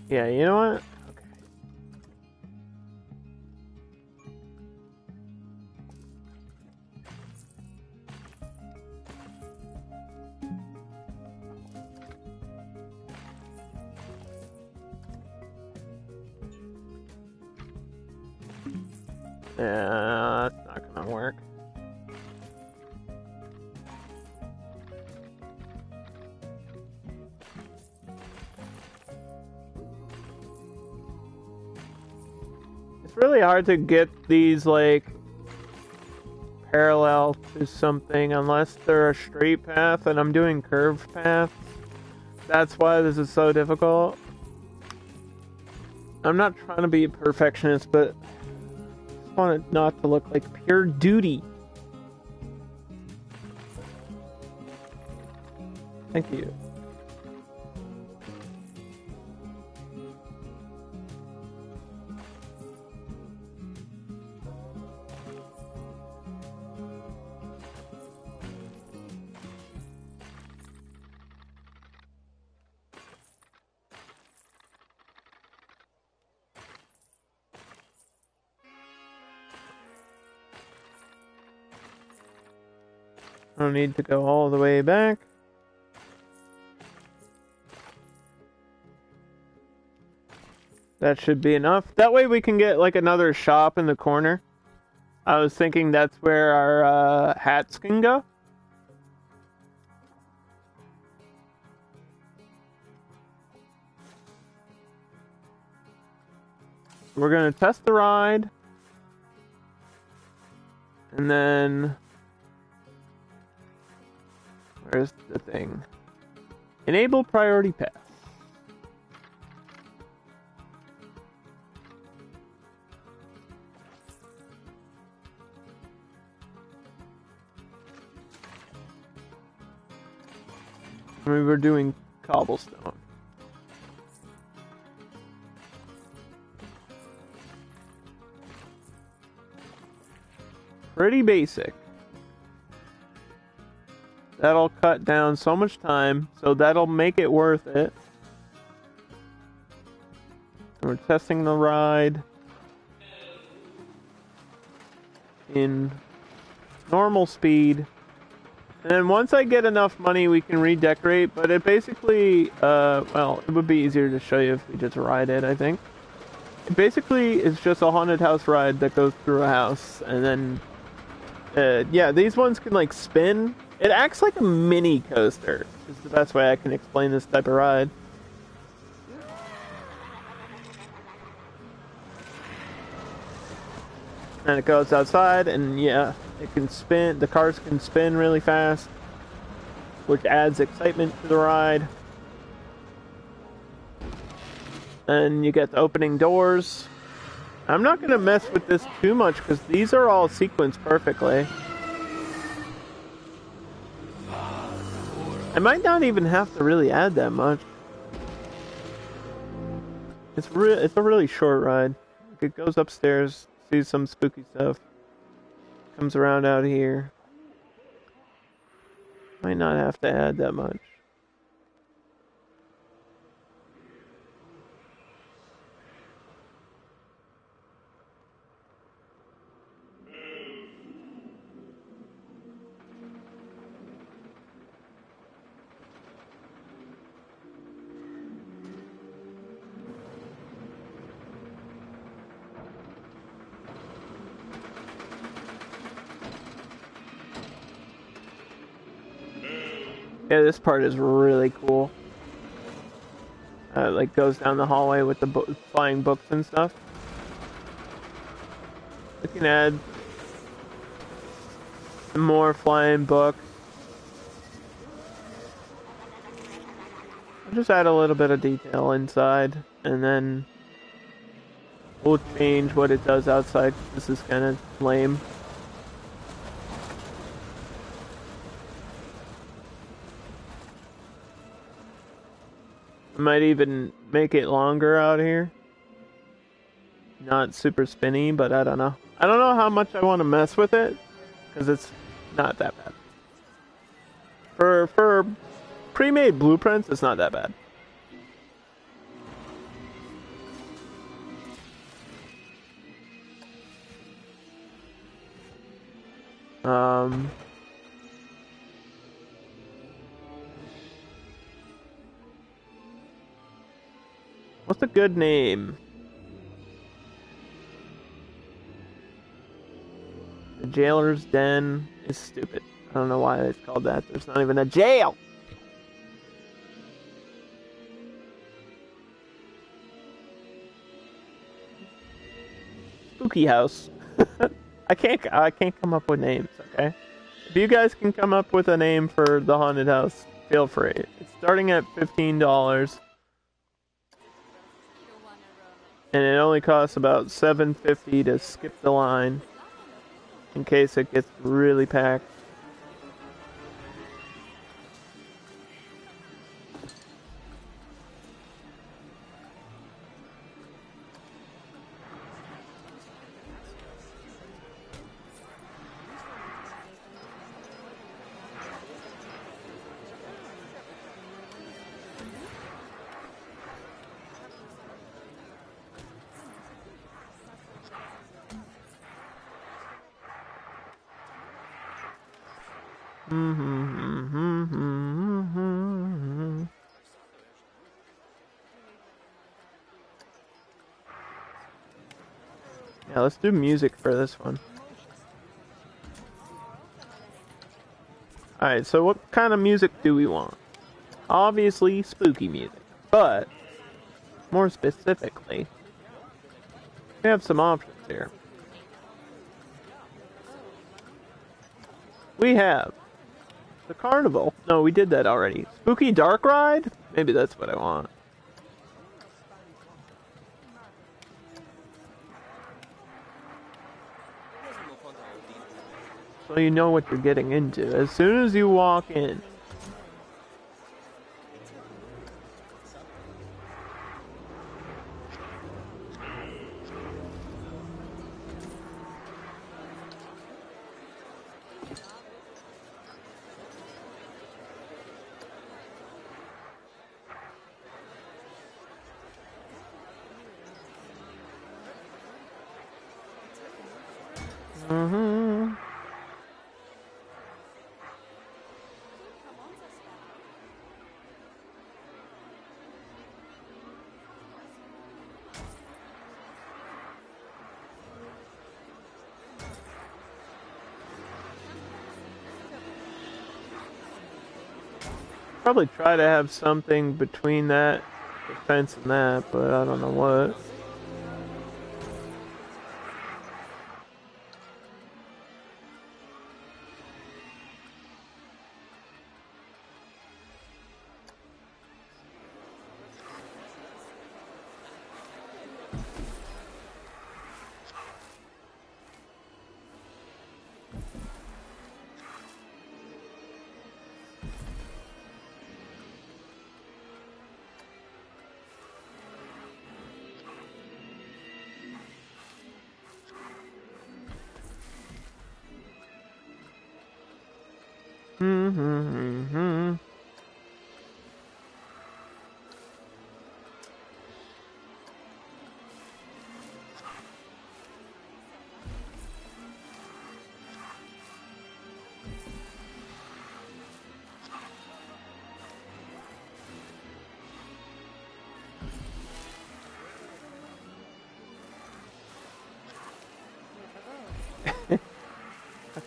Yeah, you know what? Yeah, that's not gonna work. It's really hard to get these, like, parallel to something unless they're a straight path, and I'm doing curved paths. That's why this is so difficult. I'm not trying to be a perfectionist, but I just want it not to look like pure duty. Thank you. I don't need to go all the way back. That should be enough. That way we can get like another shop in the corner. I was thinking that's where our hats can go. We're going to test the ride. And then... where's the thing? Enable priority pass. We were doing cobblestone. Pretty basic. That'll cut down so much time, so that'll make it worth it. And we're testing the ride in normal speed. And then once I get enough money, we can redecorate, but it basically, well, it would be easier to show you if we just ride it, I think. It basically is just a haunted house ride that goes through a house, and then, yeah, these ones can, like, spin. It acts like a mini coaster, is the best way I can explain this type of ride. And it goes outside, and yeah, it can spin. The cars can spin really fast, which adds excitement to the ride. And you get the opening doors. I'm not going to mess with this too much because these are all sequenced perfectly. I might not even have to really add that much. It's a really short ride. It goes upstairs, sees some spooky stuff, comes around out here. Might not have to add that much. Yeah, this part is really cool. Like goes down the hallway with the flying books and stuff. We can add some more flying books. I'll just add a little bit of detail inside, and then we'll change what it does outside. This is kind of lame. Might even make it longer out here. Not super spinny, but I don't know. I don't know how much I want to mess with it, because it's not that bad. For pre-made blueprints, it's not that bad. What's a good name? The Jailer's Den is stupid. I don't know why it's called that. There's not even a jail! Spooky House. I can't come up with names, okay? If you guys can come up with a name for the haunted house, feel free. It's starting at $15. And it only costs about $7.50 to skip the line in case it gets really packed. Yeah, let's do music for this one. Alright, so what kind of music do we want? Obviously, spooky music. But, more specifically, we have some options here. We have the carnival. No, we did that already. Spooky dark ride? Maybe that's what I want. So you know what you're getting into as soon as you walk in. Mm-hmm. Probably try to have something between that, the fence and that, but I don't know what. Mm-hmm.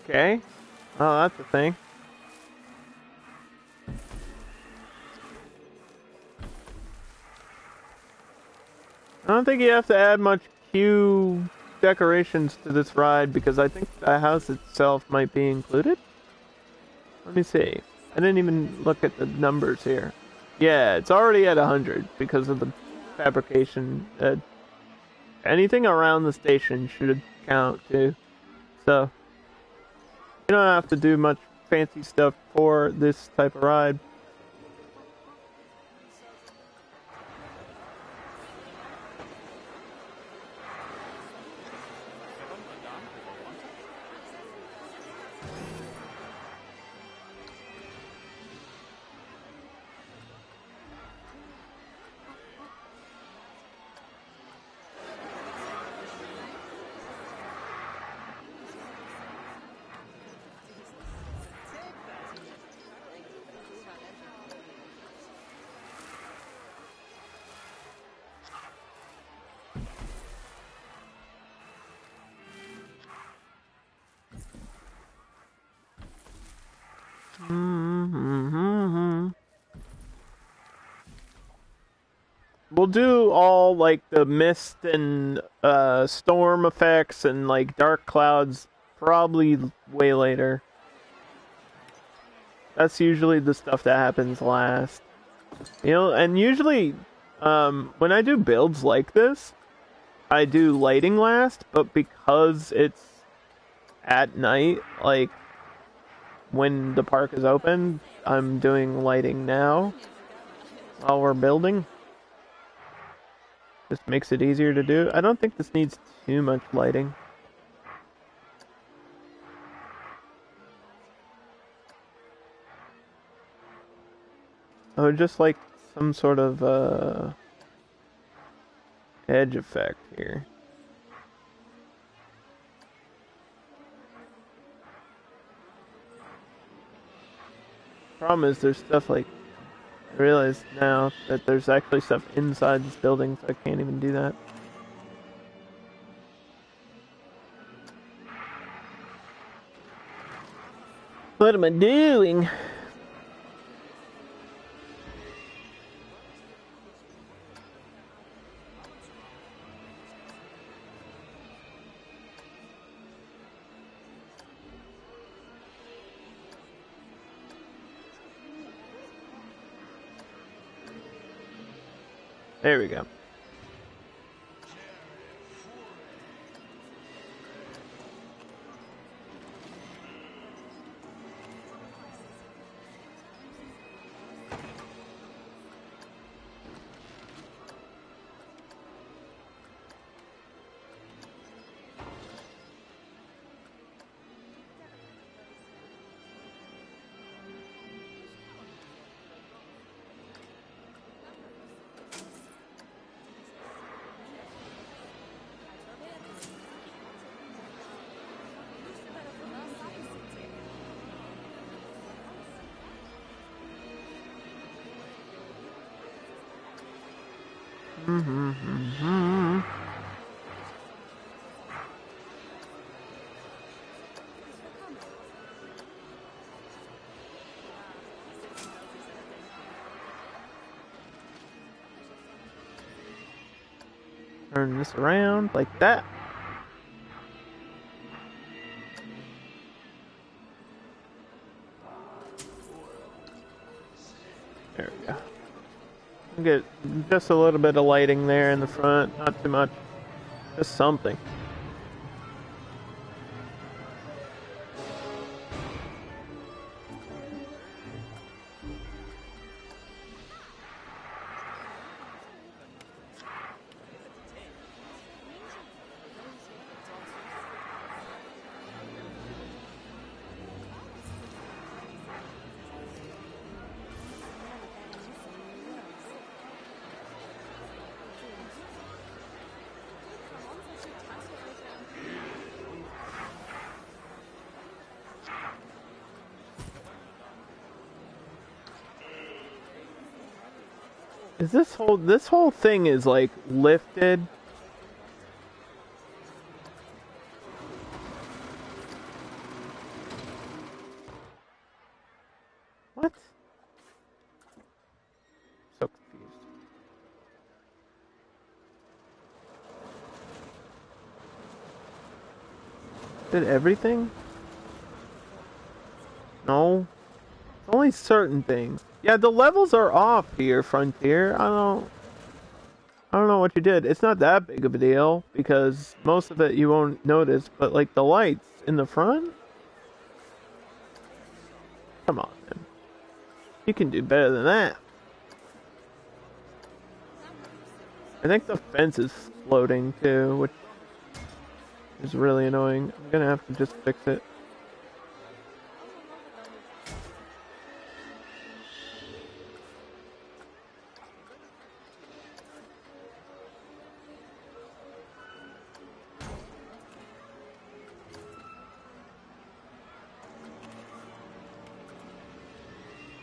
Okay. Oh, that's a thing. I don't think you have to add much queue decorations to this ride because I think the house itself might be included. Let me see. I didn't even look at the numbers here. Yeah, it's already at 100 because of the fabrication. Anything around the station should count too. So, you don't have to do much fancy stuff for this type of ride. Mm-hmm. We'll do all like the mist and storm effects and like dark clouds probably way later. That's usually the stuff that happens last. You know, and usually when I do builds like this, I do lighting last, but because it's at night, like when the park is open, I'm doing lighting now while we're building. Just makes it easier to do. I don't think this needs too much lighting. Oh, just like some sort of edge effect here. Problem is there's stuff like, I realize now that there's actually stuff inside this building, so I can't even do that. What am I doing? There we go. Turn this around like that. There we go. Get just a little bit of lighting there in the front, not too much. Just something. Is this whole thing is like lifted? What? So confused. Did everything? No. Only certain things. Yeah, the levels are off here, Frontier. I don't know what you did. It's not that big of a deal because most of it you won't notice, but like the lights in the front? Come on, man. You can do better than that. I think the fence is floating too, which is really annoying. I'm gonna have to just fix it.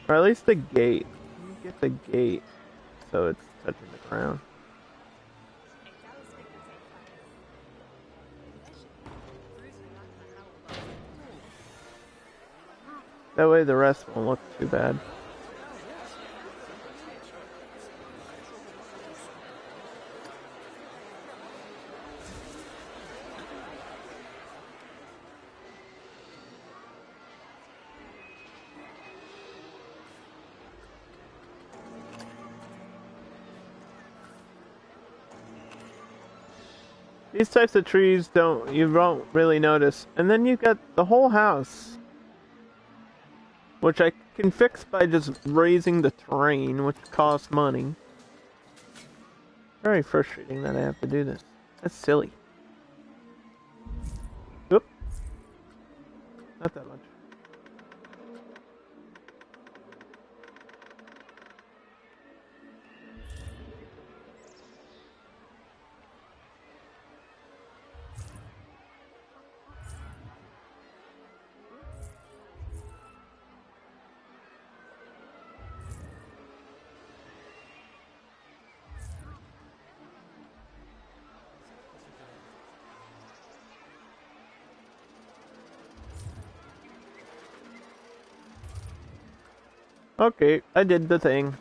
Or at least the gate. Let me get the gate so it's touching the ground. That way the rest won't look too bad. These types of trees you won't really notice. And then you've got the whole house, which I can fix by just raising the terrain, which costs money. Very frustrating that I have to do this. That's silly. Oop. Not that much. Okay, I did the thing.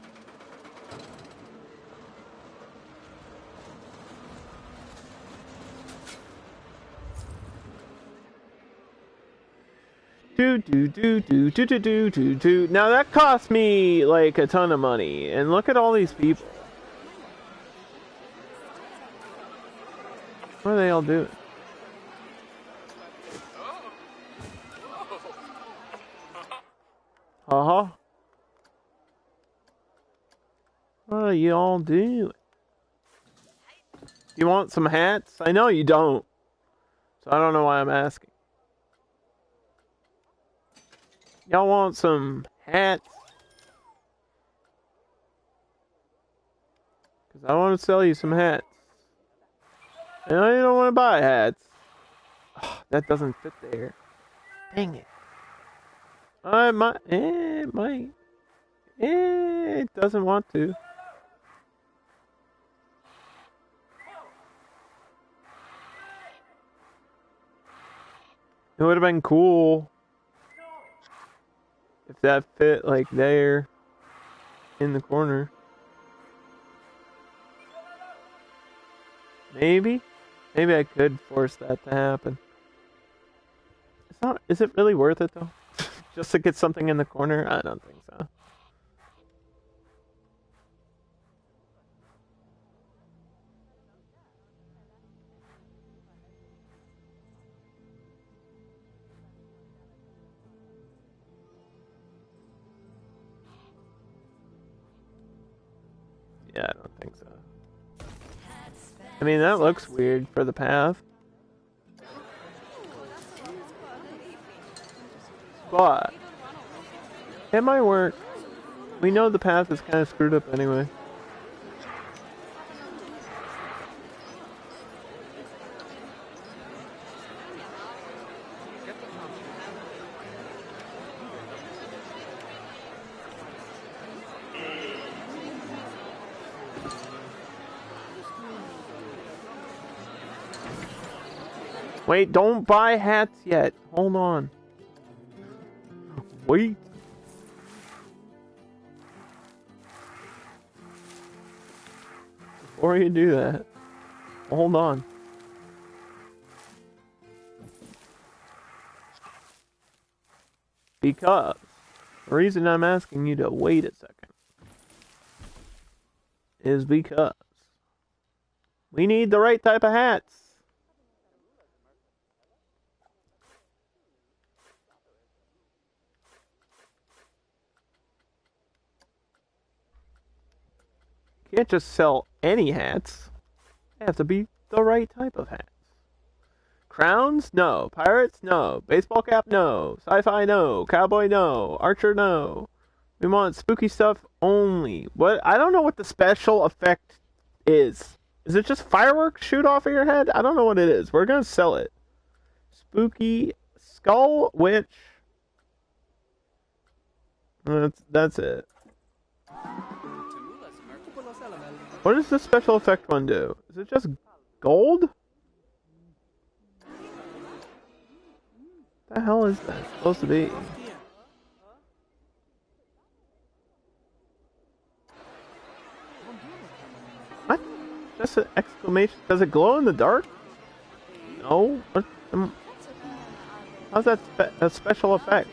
Do. Now that cost me like a ton of money, and look at all these people. What are they all doing? Uh-huh. What are you all doing? You want some hats? I know you don't. So I don't know why I'm asking. Y'all want some hats? Because I want to sell you some hats. I know you don't want to buy hats. Oh, that doesn't fit there. Dang it. It might. It doesn't want to. It would have been cool if that fit like there in the corner. Maybe I could force that to happen. It's not. Is it really worth it though? Just to get something in the corner? I don't think so. Yeah, I don't think so. I mean, that looks weird for the path. But it might work. We know the path is kind of screwed up anyway. Wait, don't buy hats yet. Hold on. Wait. Before you do that, hold on. Because the reason I'm asking you to wait a second is because we need the right type of hats. You can't just sell any hats. They have to be the right type of hats. Crowns? No. Pirates? No. Baseball cap? No. Sci-fi? No. Cowboy? No. Archer? No. We want spooky stuff only. What? I don't know what the special effect is. Is it just fireworks shoot off of your head? I don't know what it is. We're gonna sell it. Spooky skull witch. That's it. What does the special effect one do? Is it just gold? What the hell is that supposed to be? What? Just an exclamation. Does it glow in the dark? No. What? How's that a special effect?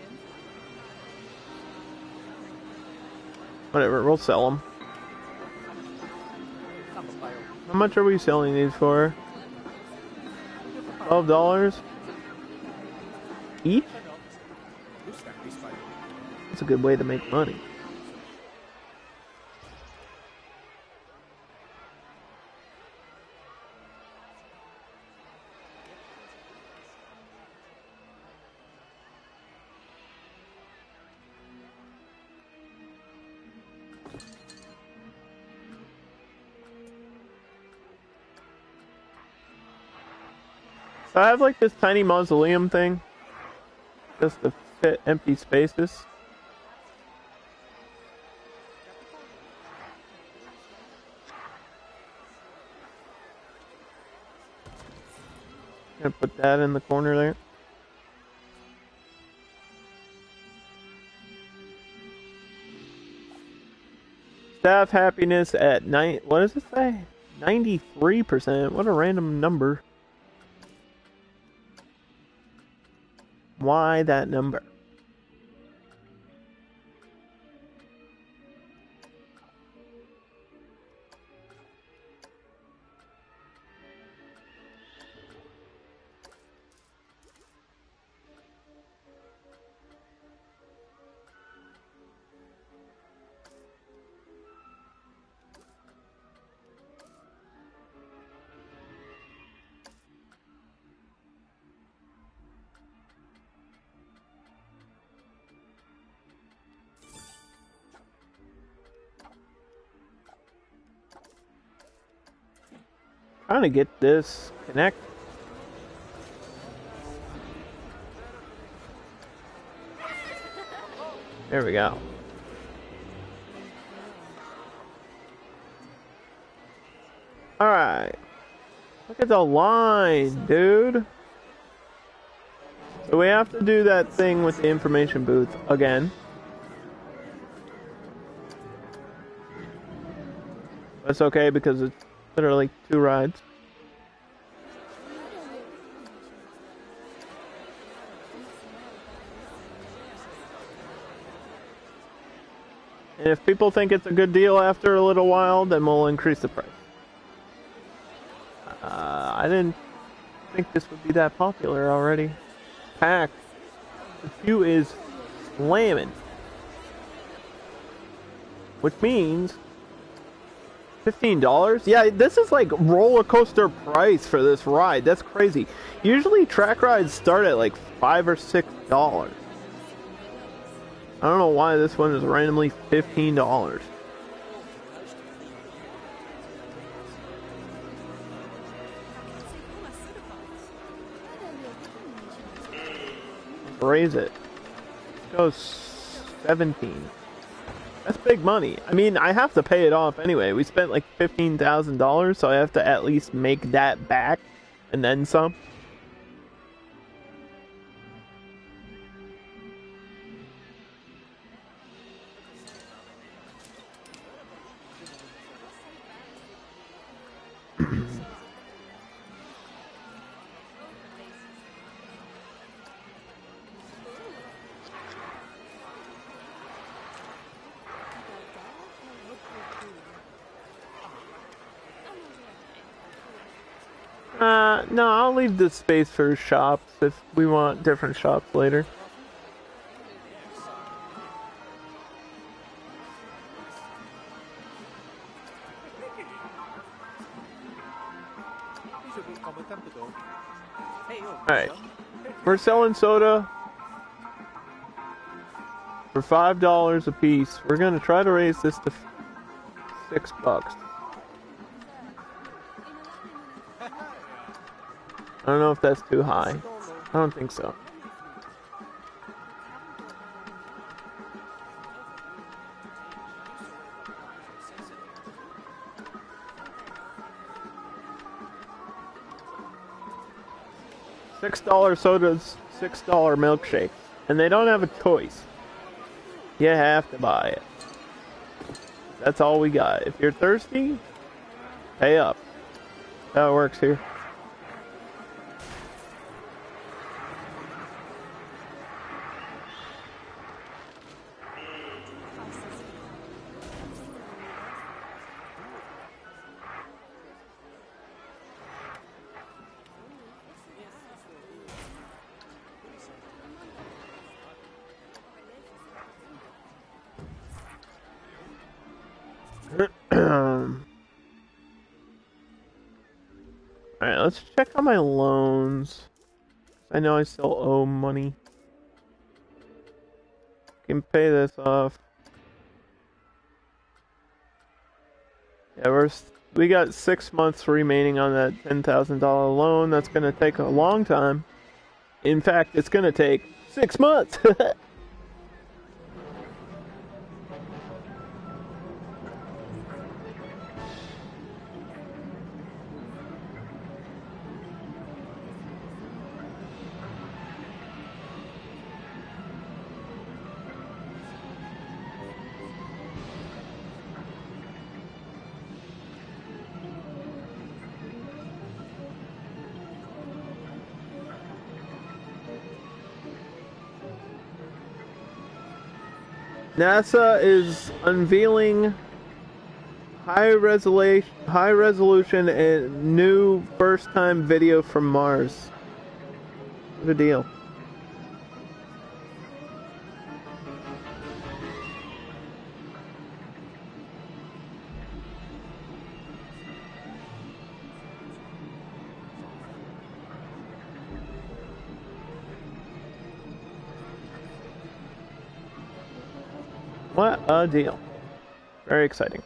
Whatever, we'll sell them. How much are we selling these for? $12 each? That's a good way to make money. So I have like this tiny mausoleum thing just to fit empty spaces. Gonna put that in the corner there. Staff happiness at what does it say? 93%. What a random number. Why that number? Trying to get this connected. There we go. Alright. Look at the line, dude. So we have to do that thing with the information booth again. That's okay because it's literally 2 rides. And if people think it's a good deal after a little while, then we'll increase the price. I didn't think this would be that popular already. Packed. The queue is slamming. Which means $15? Yeah, this is like roller coaster price for this ride. That's crazy. Usually track rides start at like $5 or $6. I don't know why this one is randomly $15. Raise it. Let's go 17. That's big money. I mean, I have to pay it off anyway. We spent like $15,000, so I have to at least make that back and then some. No, I'll leave this space for shops if we want different shops later. Alright, we're selling soda for $5 a piece. We're gonna try to raise this to $6. I don't know if that's too high. I don't think so. $6 sodas, $6 milkshakes, and they don't have a choice. You have to buy it. That's all we got. If you're thirsty, pay up. That's how it works here. Alright, let's check on my loans. I know I still owe money. Can pay this off. Yeah, we got 6 months remaining on that $10,000 loan. That's gonna take a long time. In fact, it's gonna take 6 months. NASA is unveiling high resolution and new first time video from Mars. What a deal. What a deal. Very exciting.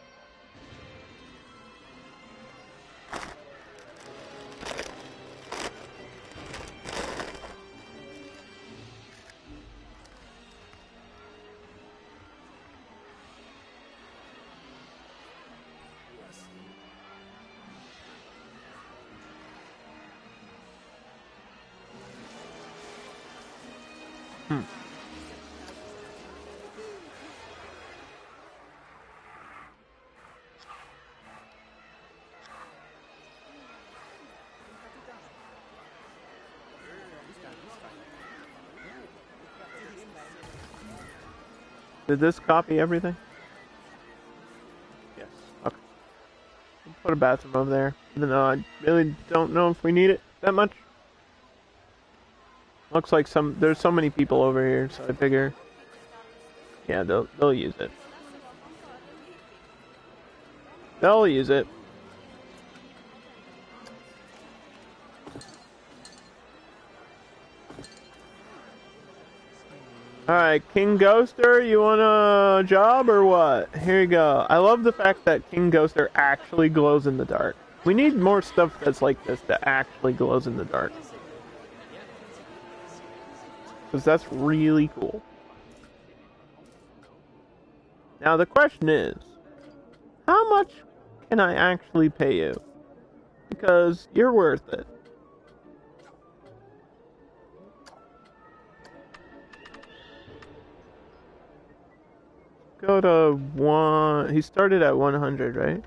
Did this copy everything? Yes. Okay. We'll put a bathroom over there, even though I really don't know if we need it that much. Looks like there's so many people over here, so I figure, yeah, they'll use it. They'll use it. Alright, King Ghoster, you want a job or what? Here you go. I love the fact that King Ghoster actually glows in the dark. We need more stuff that's like this that actually glows in the dark. Because that's really cool. Now the question is, how much can I actually pay you? Because you're worth it. Go to one. He started at 100, right?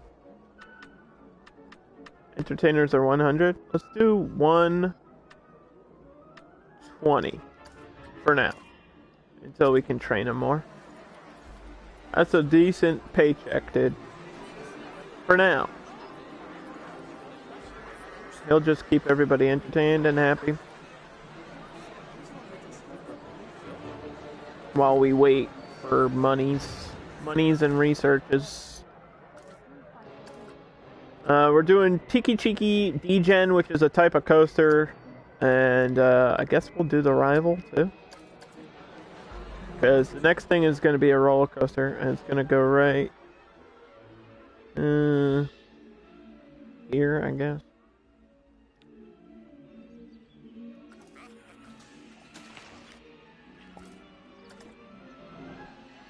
Entertainers are 100. Let's do 120 for now, until we can train him more. That's a decent paycheck, dude. For now. He'll just keep everybody entertained and happy while we wait for monies and researches. We're doing Tiki Chiki Djinn, which is a type of coaster, and I guess we'll do the rival too, because the next thing is going to be a roller coaster, and it's going to go right here, I guess.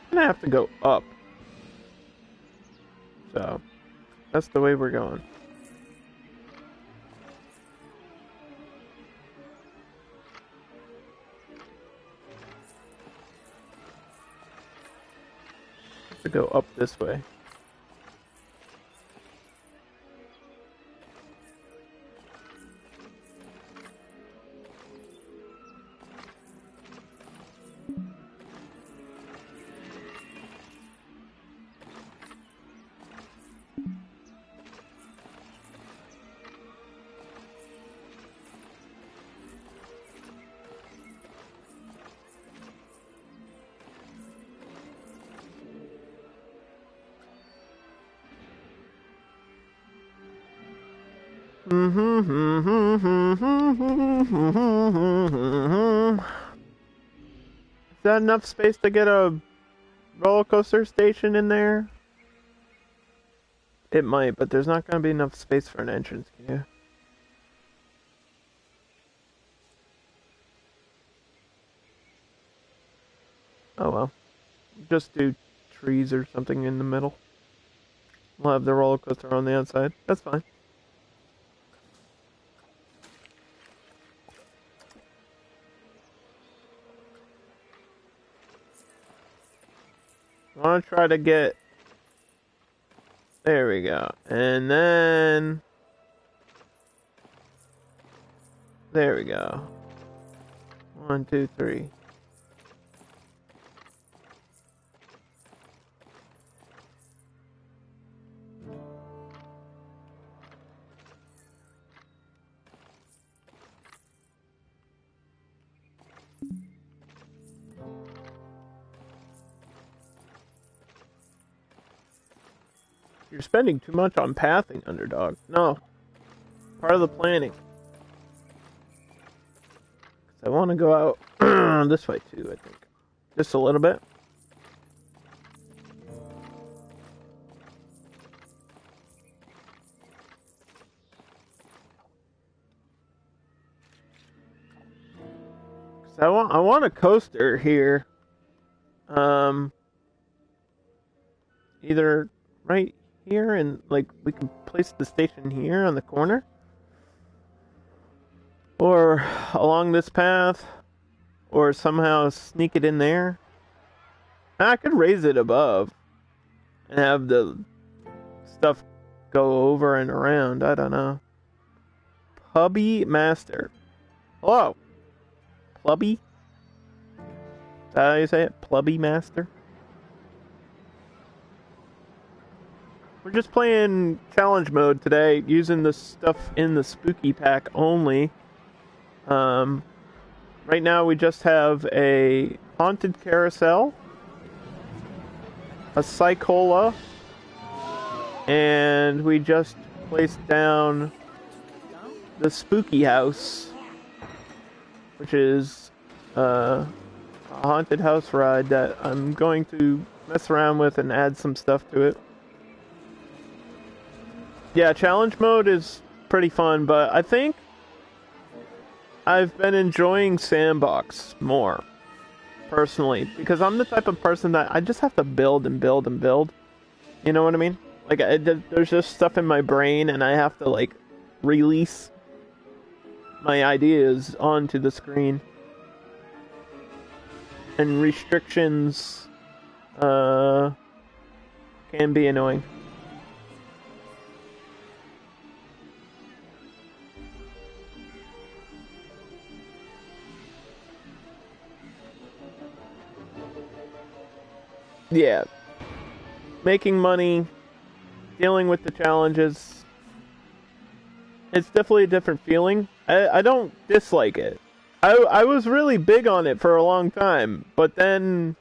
I'm gonna have to go up. So, that's the way we're going. Have to go up this way. Is that enough space to get a roller coaster station in there? It might, but there's not going to be enough space for an entrance queue. Oh well. Just do trees or something in the middle. We'll have the roller coaster on the outside. That's fine. I want to try to get... There we go. And then... There we go. 1, 2, 3. You're spending too much on pathing, underdog. No. Part of the planning. I want to go out this way too, I think. Just a little bit. I want a coaster here. Either right here and like we can place the station here on the corner, or along this path, or somehow sneak it in there. I could raise it above and have the stuff go over and around. I don't know. Pubby Master. Hello. Plubby? Is that how you say it? Plubby Master? We're just playing challenge mode today, using the stuff in the spooky pack only. Right now we just have a haunted carousel, a Psychola, and we just placed down the spooky house, which is a haunted house ride that I'm going to mess around with and add some stuff to it. Yeah, challenge mode is pretty fun, but I think I've been enjoying Sandbox more, personally, because I'm the type of person that I just have to build and build and build. You know what I mean? Like, there's just stuff in my brain, and I have to, like, release my ideas onto the screen. And restrictions can be annoying. Yeah. Making money, dealing with the challenges. It's definitely a different feeling. I don't dislike it. I was really big on it for a long time, but then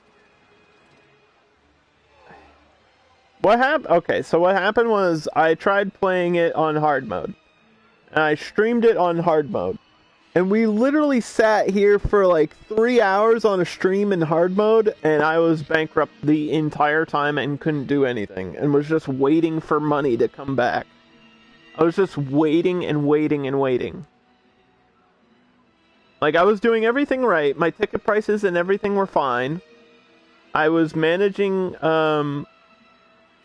what happened? Okay, so what happened was I tried playing it on hard mode. And I streamed it on hard mode. And we literally sat here for like 3 hours on a stream in hard mode, and I was bankrupt the entire time and couldn't do anything, and was just waiting for money to come back. I was just waiting and waiting and waiting. Like, I was doing everything right. My ticket prices and everything were fine. I was managing,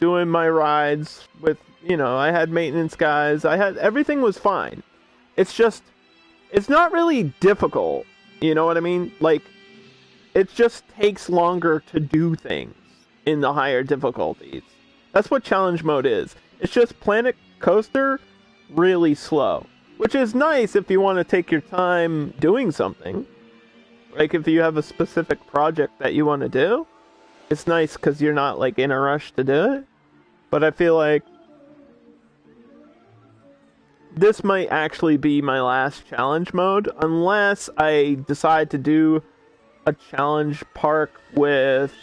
doing my rides with, you know, I had maintenance guys. Everything was fine. It's just, it's not really difficult, you know what I mean? Like, it just takes longer to do things in the higher difficulties. That's what challenge mode is. It's just Planet Coaster really slow, which is nice if you want to take your time doing something. Like, if you have a specific project that you want to do, it's nice because you're not, like, in a rush to do it. But I feel like this might actually be my last challenge mode, unless I decide to do a challenge park with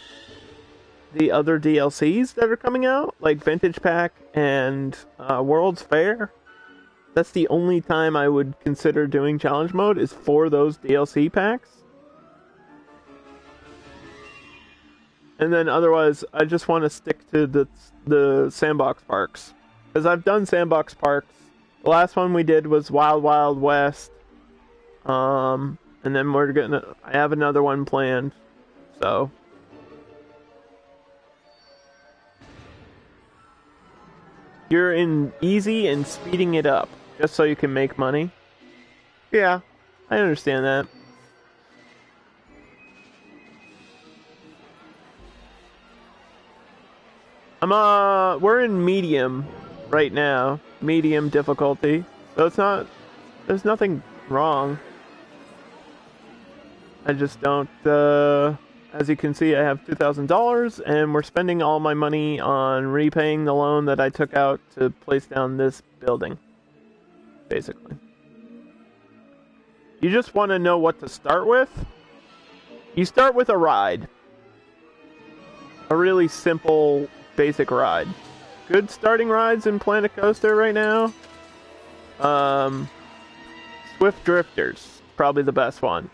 the other DLCs that are coming out, like Vintage Pack and World's Fair. That's the only time I would consider doing challenge mode, is for those DLC packs. And then otherwise, I just want to stick to the sandbox parks, because I've done sandbox parks. The last one we did was Wild Wild West. And then I have another one planned. So you're in easy and speeding it up just so you can make money. Yeah, I understand that. We're in medium right now. Medium difficulty. So there's nothing wrong. I just don't, as you can see, I have $2,000, and we're spending all my money on repaying the loan that I took out to place down this building. Basically. You just want to know what to start with? you start with a ride. A really simple, basic ride. Good starting rides in Planet Coaster right now. Swift Drifters, probably the best one.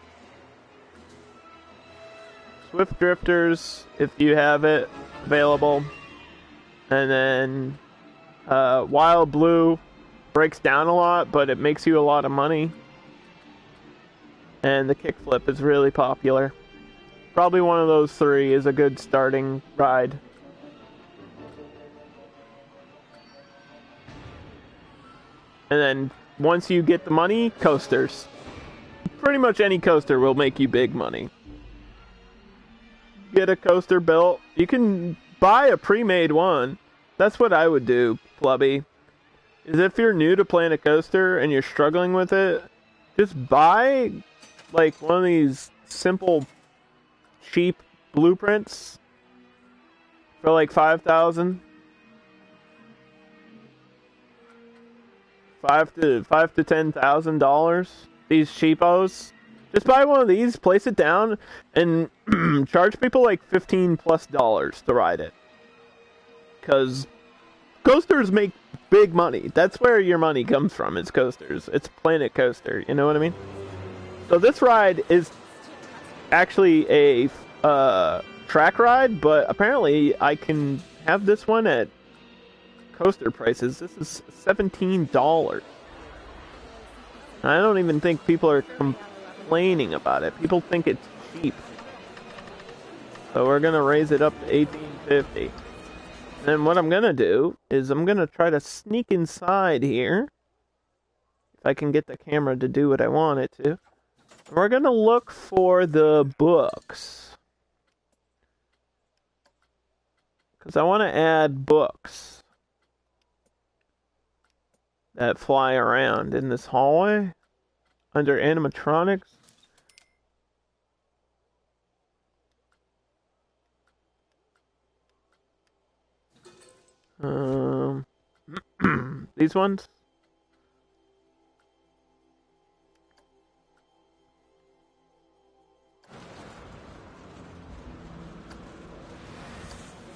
Swift Drifters, if you have it available. And then Wild Blue breaks down a lot, but it makes you a lot of money. And the kickflip is really popular. Probably one of those three is a good starting ride. And then once you get the money, coasters. Pretty much any coaster will make you big money. Get a coaster built. You can buy a pre-made one. That's what I would do, Plubby. Is if you're new to Planet Coaster and you're struggling with it, just buy like one of these simple, cheap blueprints for like $5,000. $5,000 to $10,000. These cheapos. Just buy one of these, place it down, and charge people like $15+ to ride it. Because coasters make big money. That's where your money comes from. It's coasters. It's Planet Coaster. You know what I mean? So this ride is actually a track ride, but apparently I can have this one at coaster prices. This is $17. I don't even think people are complaining about it. People think it's cheap. So we're gonna raise it up to $18.50. And then what I'm gonna do is I'm gonna try to sneak inside here. If I can get the camera to do what I want it to. And we're gonna look for the books. Because I want to add books that fly around in this hallway under animatronics. These ones.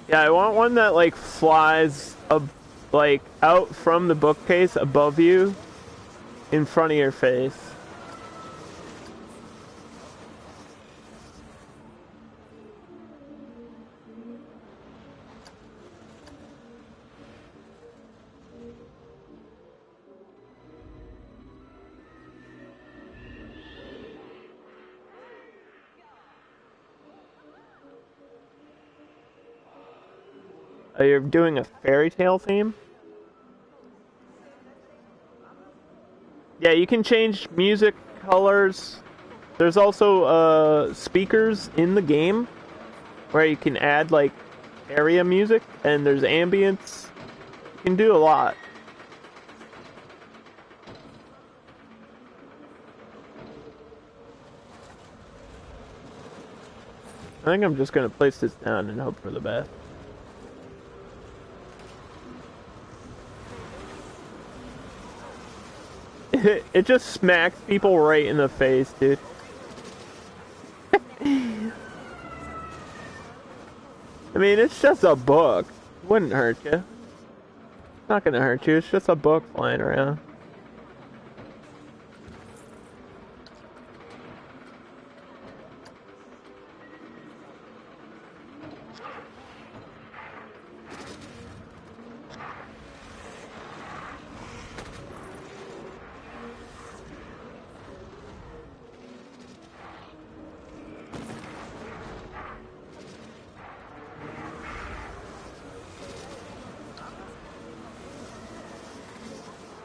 Yeah, I want one that like flies like out from the bookcase above you, in front of your face. Oh, you're doing a fairy tale theme? Yeah, you can change music colors. There's also speakers in the game where you can add like area music, and there's ambience. You can do a lot. I think I'm just gonna place this down and hope for the best. It just smacks people right in the face, dude. I mean, it's just a book. It wouldn't hurt you. It's not gonna hurt you. It's just a book flying around.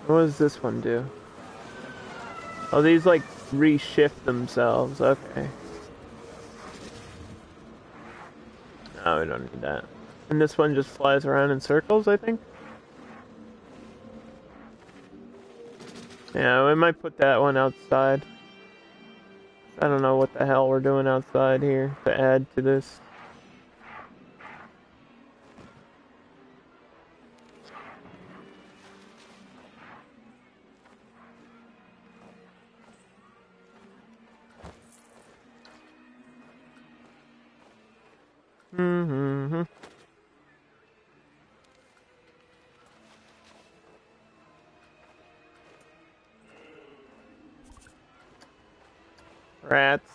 What does this one do? Oh, these like reshift themselves. Okay. No, we don't need that. And this one just flies around in circles, I think? Yeah, we might put that one outside. I don't know what the hell we're doing outside here to add to this. Rats.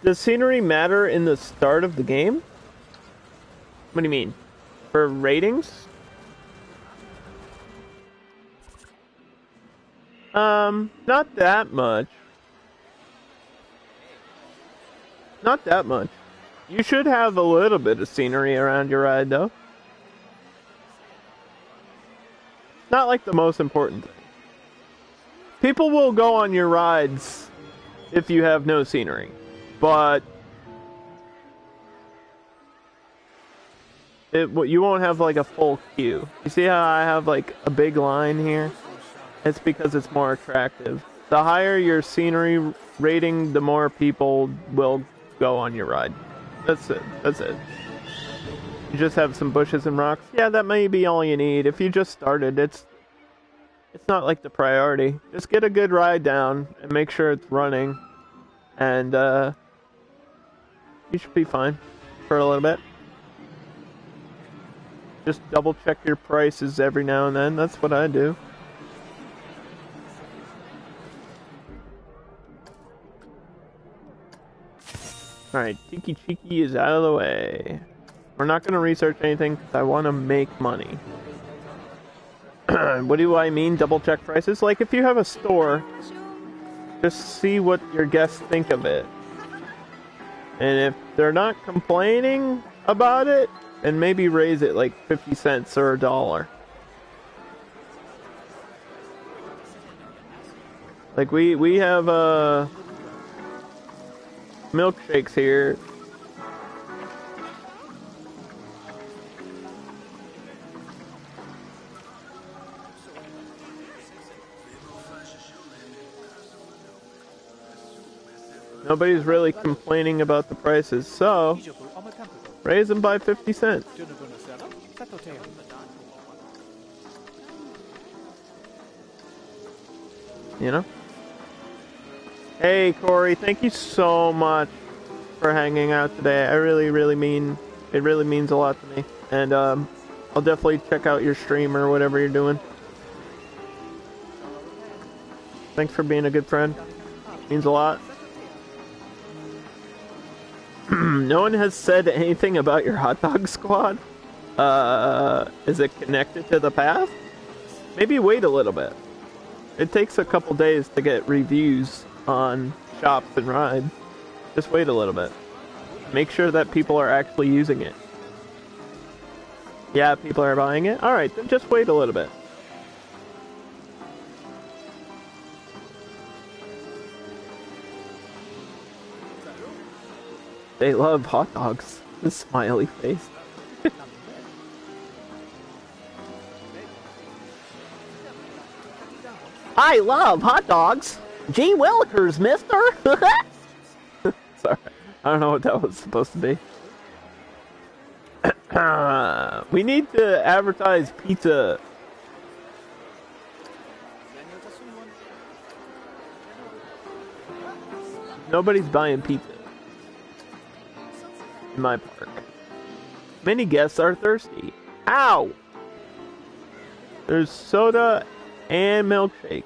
Does scenery matter in the start of the game? What do you mean? For ratings? Not that much. Not that much. You should have a little bit of scenery around your ride, though. Not like the most important thing. People will go on your rides if you have no scenery, but you won't have like a full queue. You see how I have like a big line here? It's because it's more attractive. The higher your scenery rating, the more people will go on your ride. That's it. That's it. You just have some bushes and rocks. Yeah, that may be all you need. If you just started, it's not like the priority. Just get a good ride down and make sure it's running. And you should be fine for a little bit. Just double check your prices every now and then. That's what I do. Alright, Tiki Chiki is out of the way. We're not going to research anything because I want to make money. What do I mean, double check prices? Like, if you have a store, just see what your guests think of it. And if they're not complaining about it, then maybe raise it like 50 cents or $1. Like, we have, milkshakes here. Nobody's really complaining about the prices, so raise them by 50 cents. You know? Hey, Corey, thank you so much for hanging out today. It really means a lot to me. And I'll definitely check out your stream or whatever you're doing. Thanks for being a good friend. Means a lot. No one has said anything about your hot dog squad. Is it connected to the path? Maybe wait a little bit. It takes a couple days to get reviews on shops and rides. Just wait a little bit. Make sure that people are actually using it. Yeah, people are buying it? Alright, then just wait a little bit. They love hot dogs. The smiley face. I love hot dogs! Gee Willikers, mister! Sorry. I don't know what that was supposed to be. We need to advertise pizza. Nobody's buying pizza in my park. Many guests are thirsty. Ow! There's soda and milkshakes.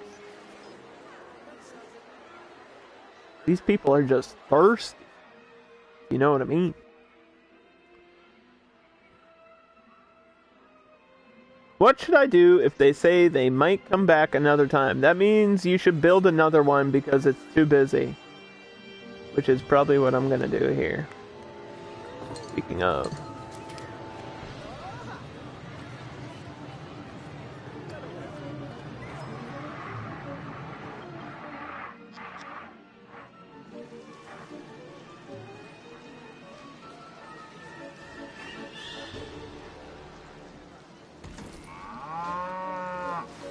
These people are just thirsty. You know what I mean? What should I do if they say they might come back another time? That means you should build another one because it's too busy. Which is probably what I'm gonna do here. Speaking of.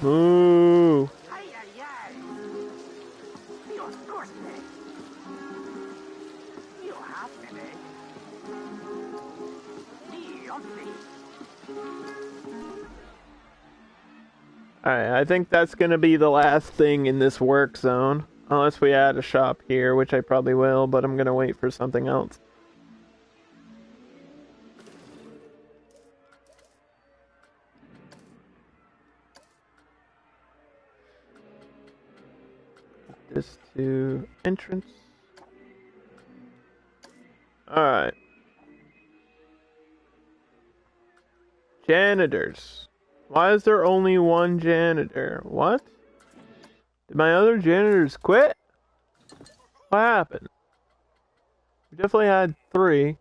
Ooh. Alright, I think that's gonna be the last thing in this work zone. Unless we add a shop here, which I probably will, but I'm gonna wait for something else. This to entrance. Alright. Janitors. Why is there only one janitor? What? Did my other janitors quit? What happened? We definitely had 3.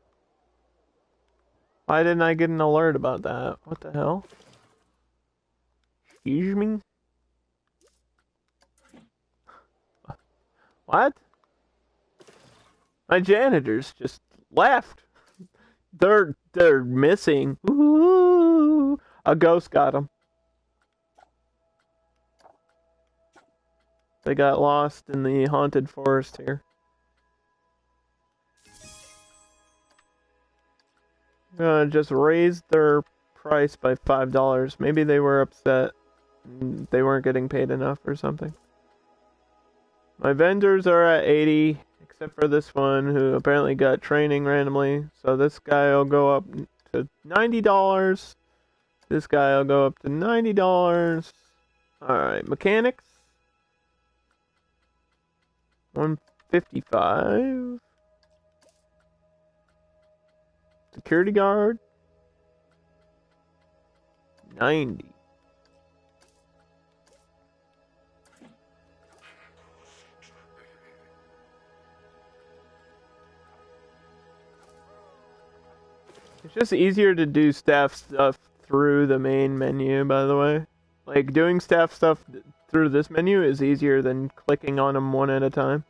Why didn't I get an alert about that? What the hell? Excuse me? What? My janitors just left. They're missing. Ooh, a ghost got them. They got lost in the haunted forest here. I'm gonna just raise their price by $5. Maybe they were upset. They weren't getting paid enough or something. My vendors are at 80, except for this one who apparently got training randomly. So this guy will go up to $90. This guy will go up to $90. Alright, mechanics. 155. Security guard. 90. It's just easier to do staff stuff through the main menu, by the way. Like, doing staff stuff through this menu is easier than clicking on them one at a time.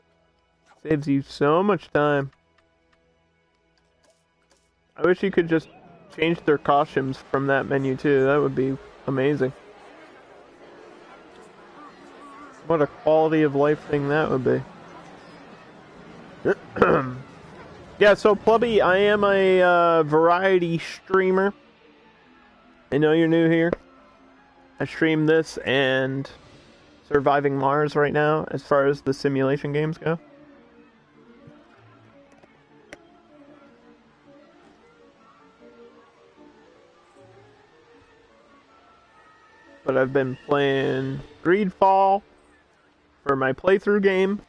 Saves you so much time. I wish you could just change their costumes from that menu too. That would be amazing. What a quality of life thing that would be. Yeah, so Plubby, I am a variety streamer. I know you're new here. I stream this and Surviving Mars right now, as far as the simulation games go. But I've been playing Greedfall for my playthrough game.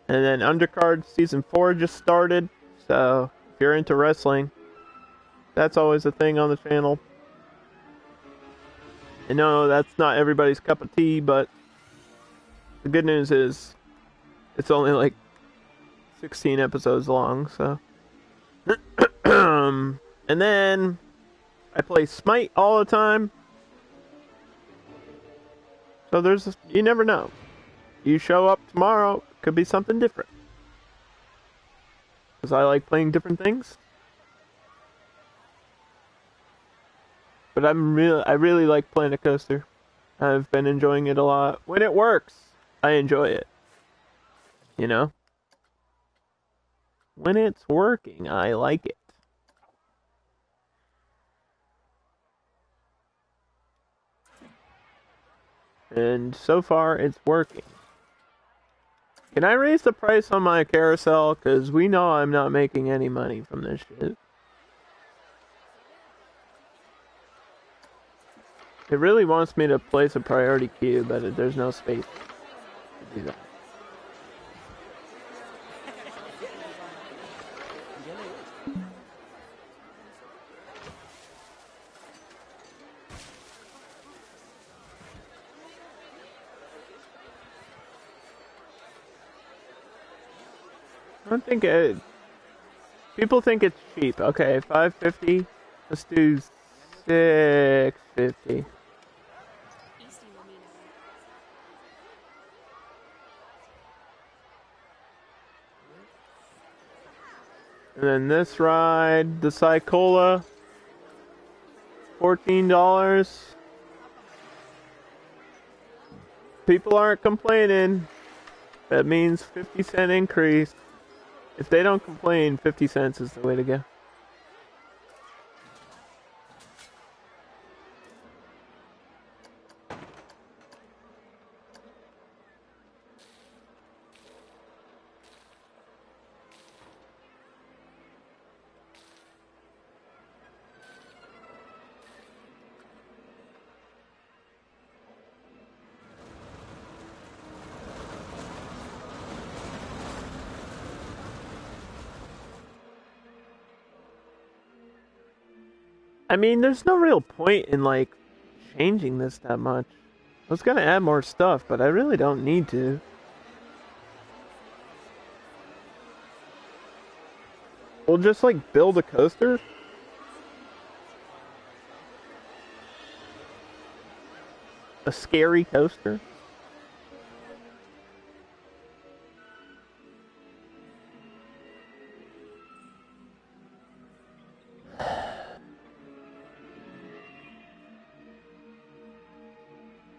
And then Undercard Season 4 just started. So, if you're into wrestling, that's always a thing on the channel. I know that's not everybody's cup of tea, but the good news is it's only like 16 episodes long, so. And then I play Smite all the time. So you never know. You show up tomorrow, could be something different. Because I like playing different things. But I really like Planet Coaster. I've been enjoying it a lot. When it works, I enjoy it. You know? When it's working, I like it. And so far, it's working. Can I raise the price on my carousel? Because we know I'm not making any money from this shit. It really wants me to place a priority queue, but there's no space to do that. I don't think people think it's cheap. Okay, $5.50. Let's do $6.50. And then this ride, the Cycola, $14. People aren't complaining. That means 50-cent increase. If they don't complain, 50 cents is the way to go. I mean, there's no real point in, like, changing this that much. I was gonna add more stuff, but I really don't need to. We'll just, like, build a coaster. A scary coaster.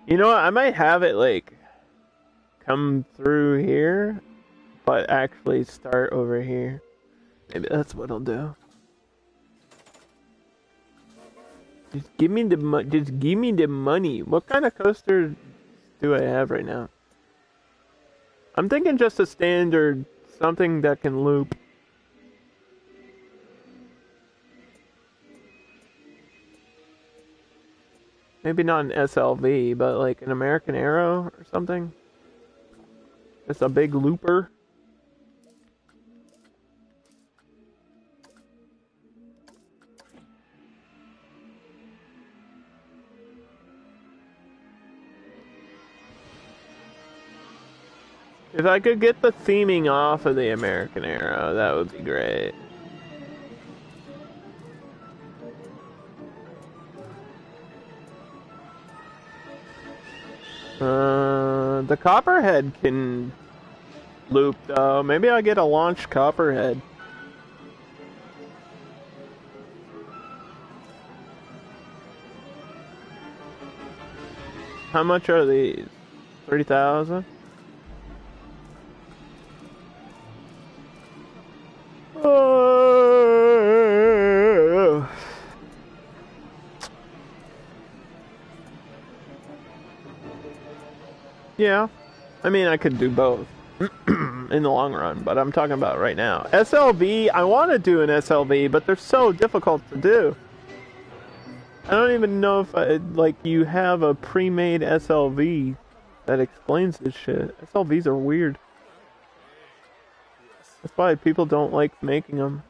You know what? I might have it, like, come through here, but actually start over here. Maybe that's what I'll do. Just give me the money. What kind of coaster do I have right now? I'm thinking just a standard, something that can loop. Maybe not an SLV, but like an American Arrow or something. Just a big looper. If I could get the theming off of the American Arrow, that would be great. The Copperhead can loop though. Maybe I'll get a launch Copperhead. How much are these? 30,000? Oh. Yeah. I mean, I could do both in the long run, but I'm talking about right now. SLV, I want to do an SLV, but they're so difficult to do. I don't even know if you have a pre-made SLV that explains this shit. SLVs are weird. That's why people don't like making them.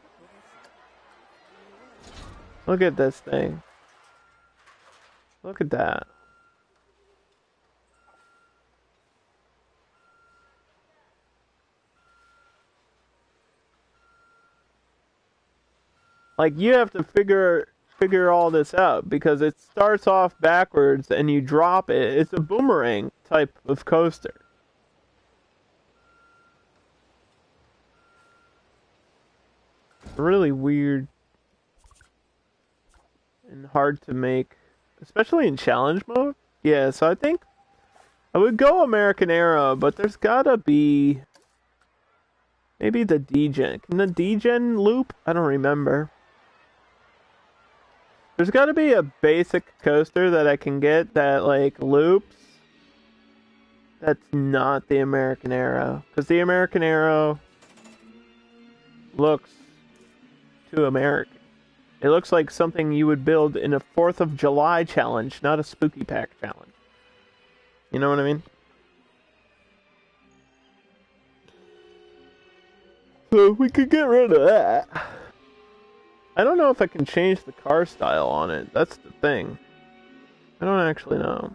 Look at this thing. Look at that. Like, you have to figure all this out because it starts off backwards and you drop it. It's a boomerang type of coaster. Really weird and hard to make, especially in challenge mode. Yeah, so I think I would go American Arrow, but there's gotta be maybe the Djinn. Can the Djinn loop? I don't remember. There's got to be a basic coaster that I can get that, like, loops. That's not the American Arrow. Because the American Arrow looks too American. It looks like something you would build in a 4th of July challenge, not a Spooky Pack challenge. You know what I mean? So we could get rid of that. I don't know if I can change the car style on it. That's the thing. I don't actually know.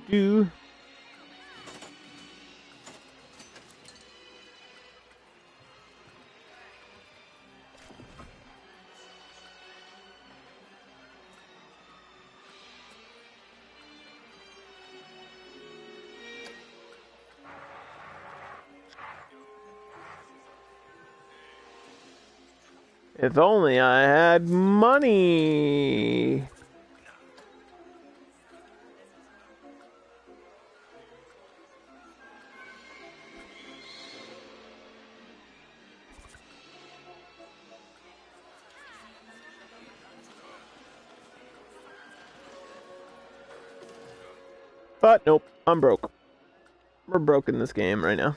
Do. If only I had money. But nope, I'm broke. We're broke in this game right now.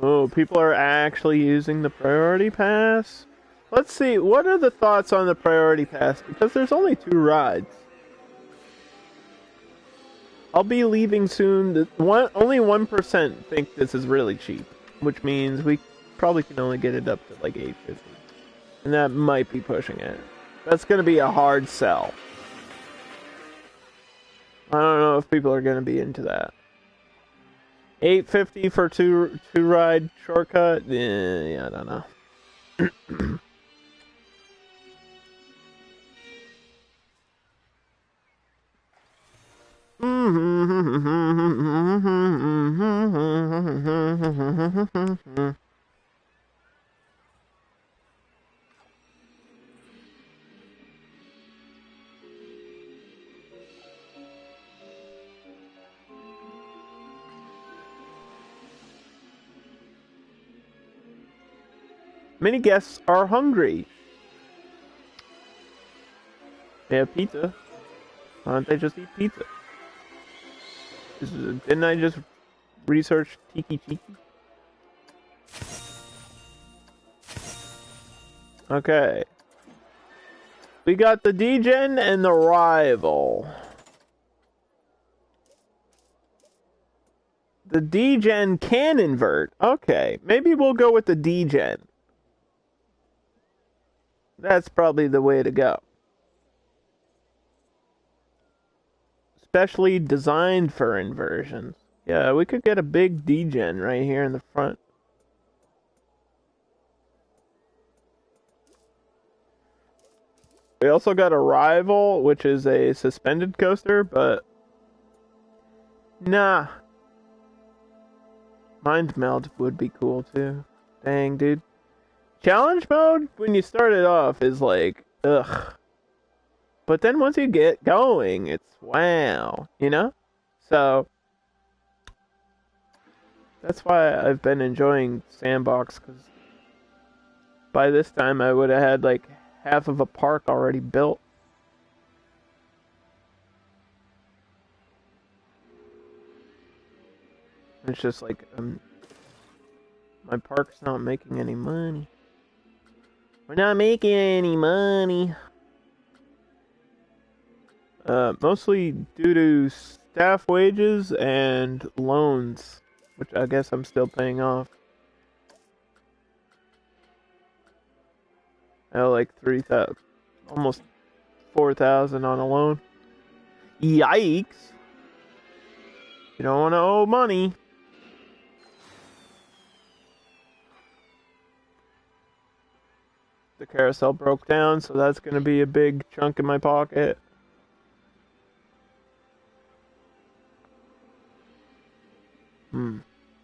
Oh, people are actually using the priority pass? Let's see, what are the thoughts on the priority pass? Because there's only 2 rides. I'll be leaving soon. Only 1% think this is really cheap, which means we probably can only get it up to like $8.50. And that might be pushing it. That's going to be a hard sell. I don't know if people are going to be into that. $8.50 for two ride shortcut? Yeah, I don't know. Many guests are hungry. They have pizza. Why don't they just eat pizza? Didn't I just research Tiki Tiki? Okay. We got the Djinn and the Rival. The Djinn can invert. Okay. Maybe we'll go with the Djinn. That's probably the way to go. Specially designed for inversions. Yeah, we could get a big Djinn right here in the front. We also got a Rival, which is a suspended coaster, but nah. Mind Meld would be cool too. Dang, dude. Challenge mode, when you start it off, is like, ugh. But then once you get going, it's wow, you know? So, that's why I've been enjoying Sandbox, because by this time I would have had like half of a park already built. It's just like, my park's not making any money. We're not making any money. Mostly due to staff wages and loans, which I guess I'm still paying off. I owe like 3,000, almost 4,000 on a loan. Yikes! You don't want to owe money. The carousel broke down, so that's going to be a big chunk in my pocket.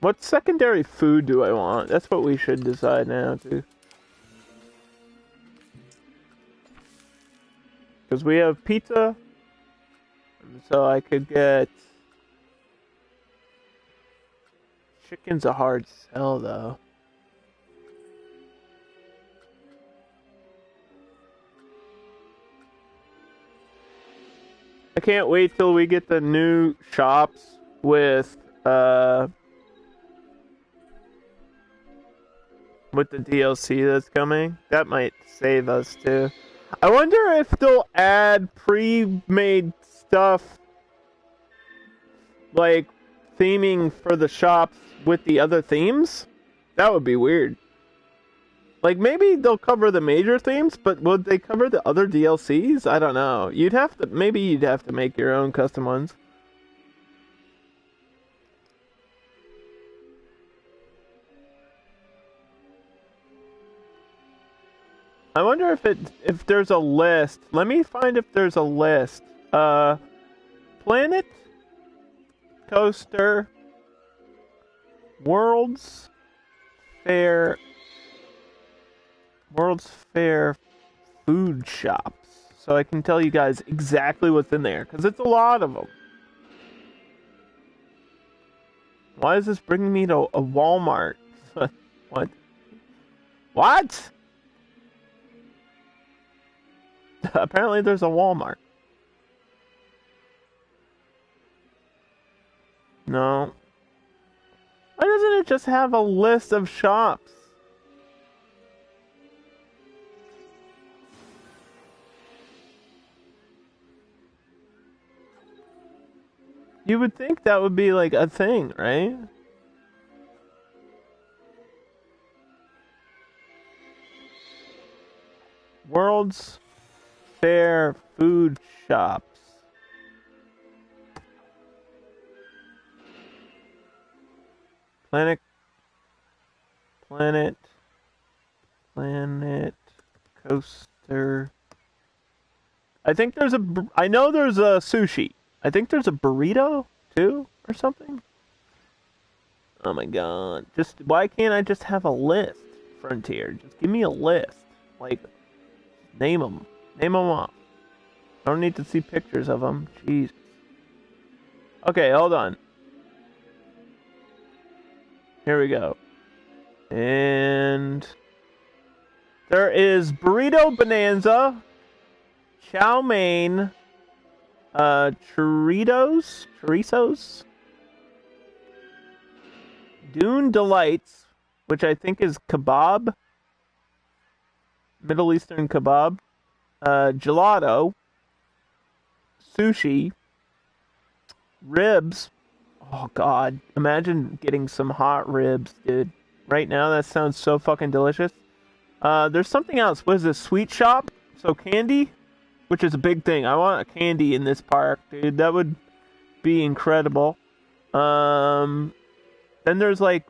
What secondary food do I want? That's what we should decide now, too. Because we have pizza. So I could get... Chicken's a hard sell, though. I can't wait till we get the new shops with the DLC that's coming. That might save us too. I wonder if they'll add pre-made stuff like theming for the shops with the other themes. That would be weird. Like maybe they'll cover the major themes, but would they cover the other DLCs? I don't know. Maybe you'd have to make your own custom ones. I wonder if there's a list. Let me find if there's a list. Planet Coaster World's Fair food shops. so I can tell you guys exactly what's in there, because it's a lot of them. Why is this bringing me to a Walmart? What? What? Apparently there's a Walmart. No. Why doesn't it just have a list of shops? You would think that would be like a thing, right? World's Fair food shops. Planet Coaster. I know there's a sushi. I think there's a burrito too or something. Oh my god. Why can't I just have a list, Frontier? Just give me a list. Like, name them. Name them off. I don't need to see pictures of them. Jeez. Okay, hold on. Here we go. And there is Burrito Bonanza, Chow Mein, chorizos, Dune Delights, which I think is kebab, Middle Eastern kebab, gelato, sushi, ribs. Oh god, imagine getting some hot ribs, dude. Right now, that sounds so fucking delicious. There's something else. What is this? Sweet shop? So candy? Which is a big thing. I want a candy in this park, dude. That would be incredible. Then there's like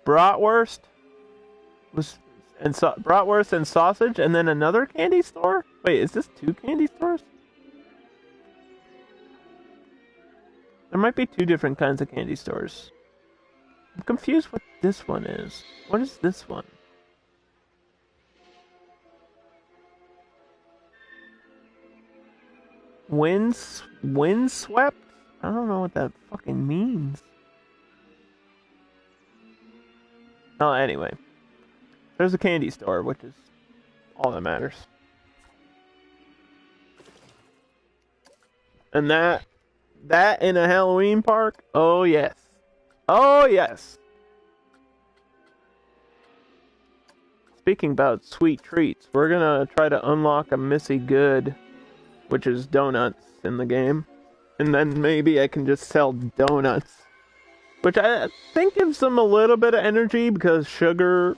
bratwurst. Bratwurst and sausage, and then another candy store? Wait, is this 2 candy stores? There might be 2 different kinds of candy stores. I'm confused what this one is. What is this one? Windswept? I don't know what that fucking means. Oh, anyway. There's a candy store, which is all that matters. And that in a Halloween park? Oh, yes. Oh, yes. Speaking about sweet treats, we're gonna try to unlock a Missy Good, which is donuts in the game. And then maybe I can just sell donuts. Which I think gives them a little bit of energy because sugar...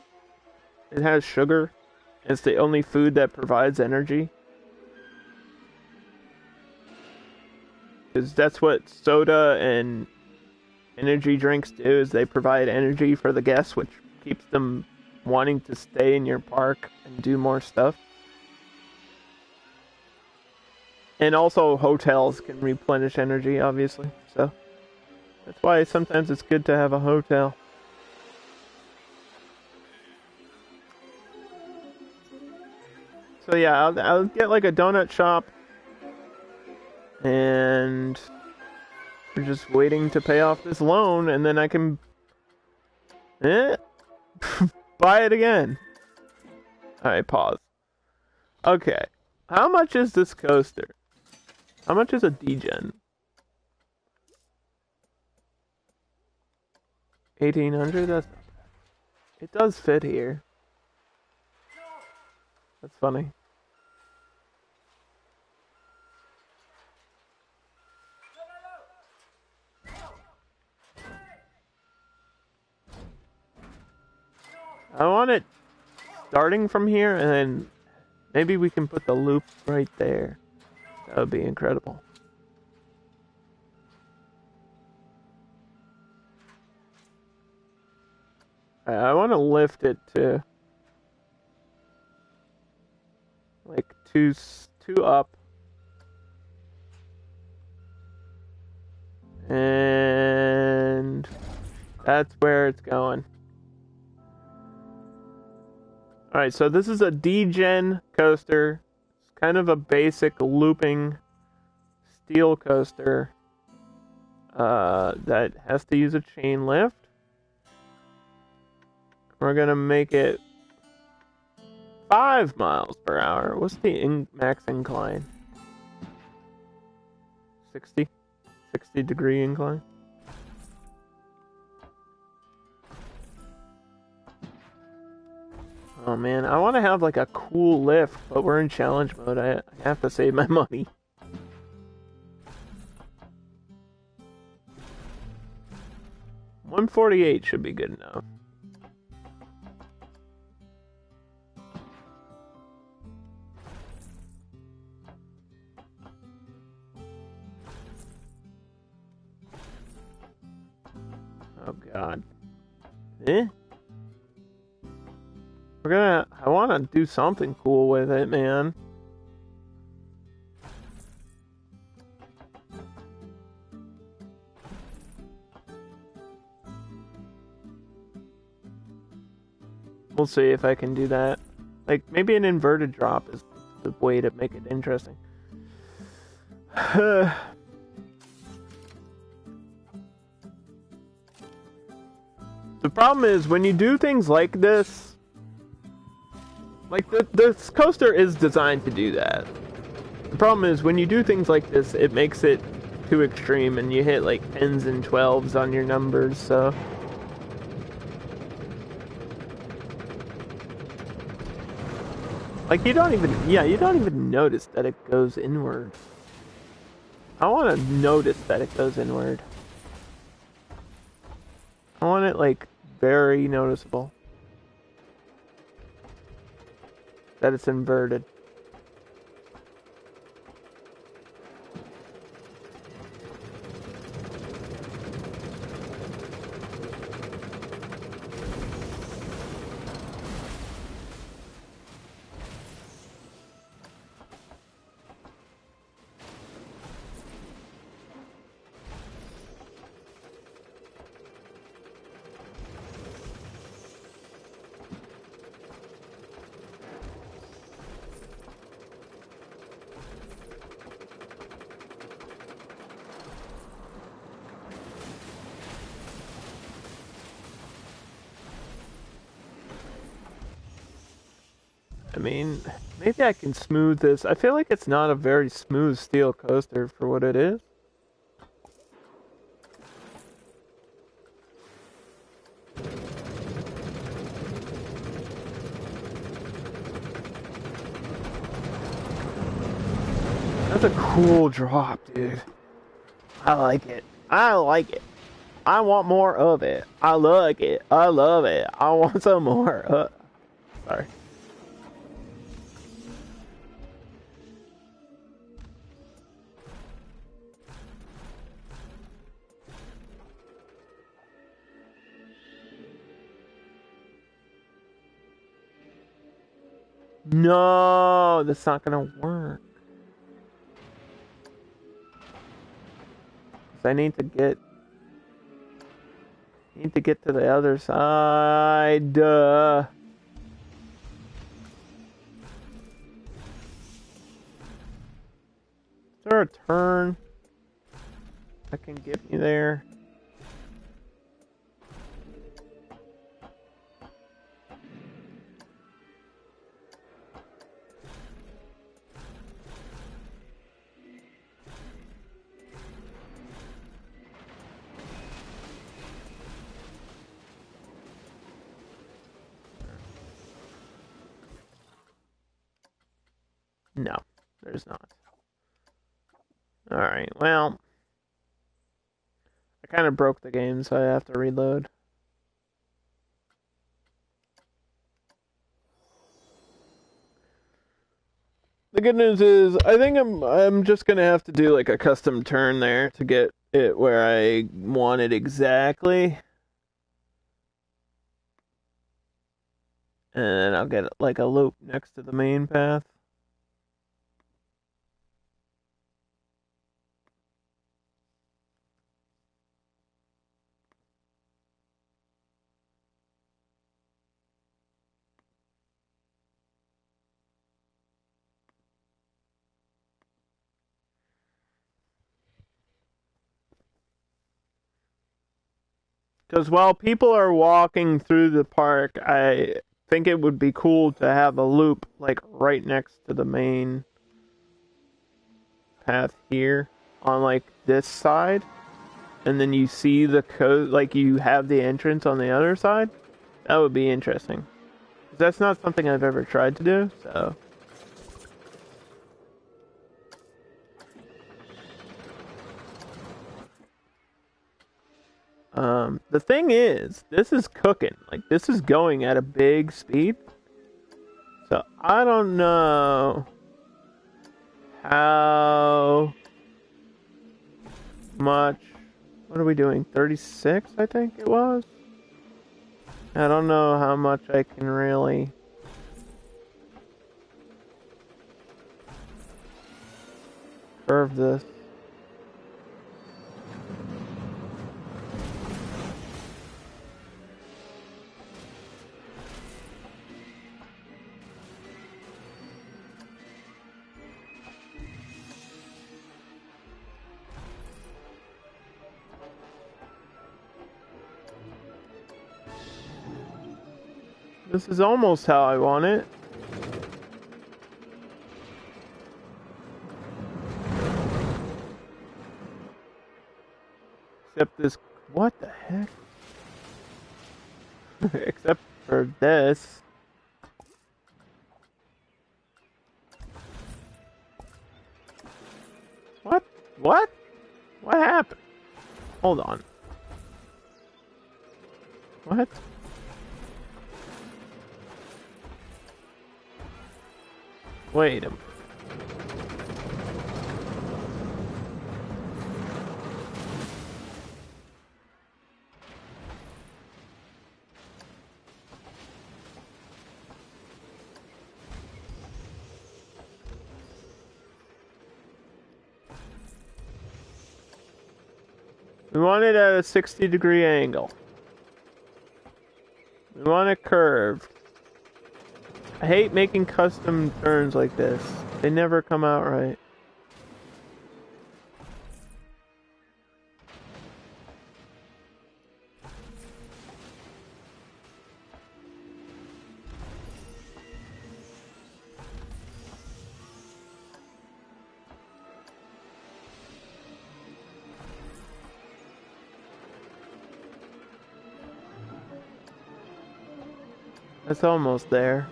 It has sugar. It's the only food that provides energy. Because that's what soda and energy drinks do, is they provide energy for the guests, which keeps them wanting to stay in your park and do more stuff. And also hotels can replenish energy, obviously. So that's why sometimes it's good to have a hotel. So yeah, I'll get like a donut shop. And we're just waiting to pay off this loan, and then I can buy it again. Alright, pause. Okay. How much is this coaster? How much is a Djinn? 1,800? That's not bad. It does fit here. That's funny. I want it starting from here, and then maybe we can put the loop right there. That would be incredible. I want to lift it to like two up, and that's where it's going. Alright, so this is a Djinn coaster. It's kind of a basic looping steel coaster that has to use a chain lift. We're gonna make it 5 miles per hour. What's the max incline? 60 degree incline. Oh man, I want to have like a cool lift, but we're in challenge mode. I have to save my money. $148 should be good enough. Oh god. I want to do something cool with it, man. We'll see if I can do that. Like, maybe an inverted drop is the way to make it interesting. The problem is, when you do things like this, like, this coaster is designed to do that. The problem is, when you do things like this, it makes it too extreme, and you hit, like, 10s and 12s on your numbers, so... Like, you don't even notice that it goes inward. I want to notice that it goes inward. I want it, like, very noticeable. That it's inverted. I mean, maybe I can smooth this. I feel like it's not a very smooth steel coaster for what it is. That's a cool drop, dude. I like it. I like it. I want more of it. I like it. I love it. I want some more. Sorry. No, that's not gonna work. I need to get to the other side. Is there a turn that can get me there? No, there's not. Alright, well. I kind of broke the game, so I have to reload. The good news is, I think I'm just gonna have to do like a custom turn there to get it where I want it exactly. And then I'll get like a loop next to the main path. Because while people are walking through the park, I think it would be cool to have a loop like right next to the main path here on like this side, and then you see the code, like you have the entrance on the other side. That would be interesting. 'Cause that's not something I've ever tried to do, so. The thing is, this is cooking. Like, this is going at a big speed. So, I don't know how much. What are we doing? 36, I think it was? I don't know how much I can really curve this. This is almost how I want it. Except this... What the heck? Except for this. What? What? What happened? Hold on. What? Wait a minute. We want it at a 60-degree angle. We want it curved. I hate making custom turns like this. They never come out right. It's almost there.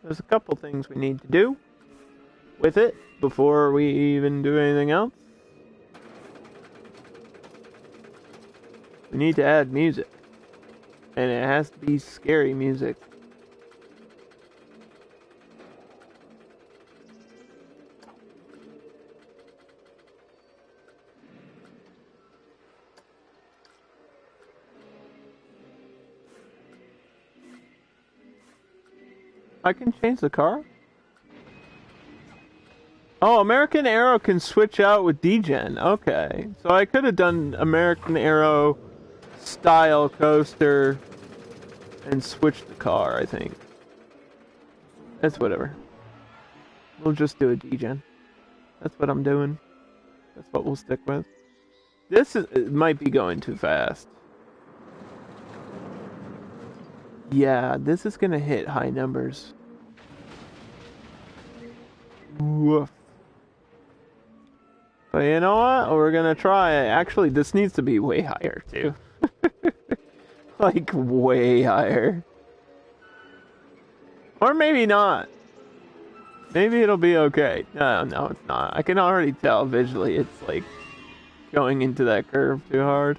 There's a couple things we need to do with it before we even do anything else. We need to add music. And it has to be scary music. I can change the car? Oh, American Arrow can switch out with Djinn. Okay. So I could have done American Arrow style coaster and switch the car, I think. That's whatever. We'll just do a Djinn. That's what I'm doing. That's what we'll stick with. This is, it might be going too fast. Yeah, this is gonna hit high numbers. Woof. But you know what? We're gonna try it. Actually, this needs to be way higher, too. Like, way higher. Or maybe not. Maybe it'll be okay. No, it's not. I can already tell visually it's, like, going into that curve too hard.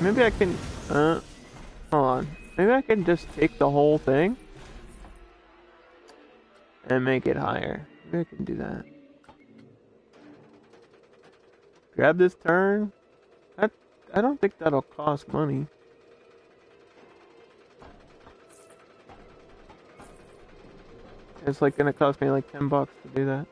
Maybe I can, hold on. Maybe I can just take the whole thing and make it higher. Maybe I can do that. Grab this turn. I don't think that'll cost money. It's like gonna cost me like $10 to do that.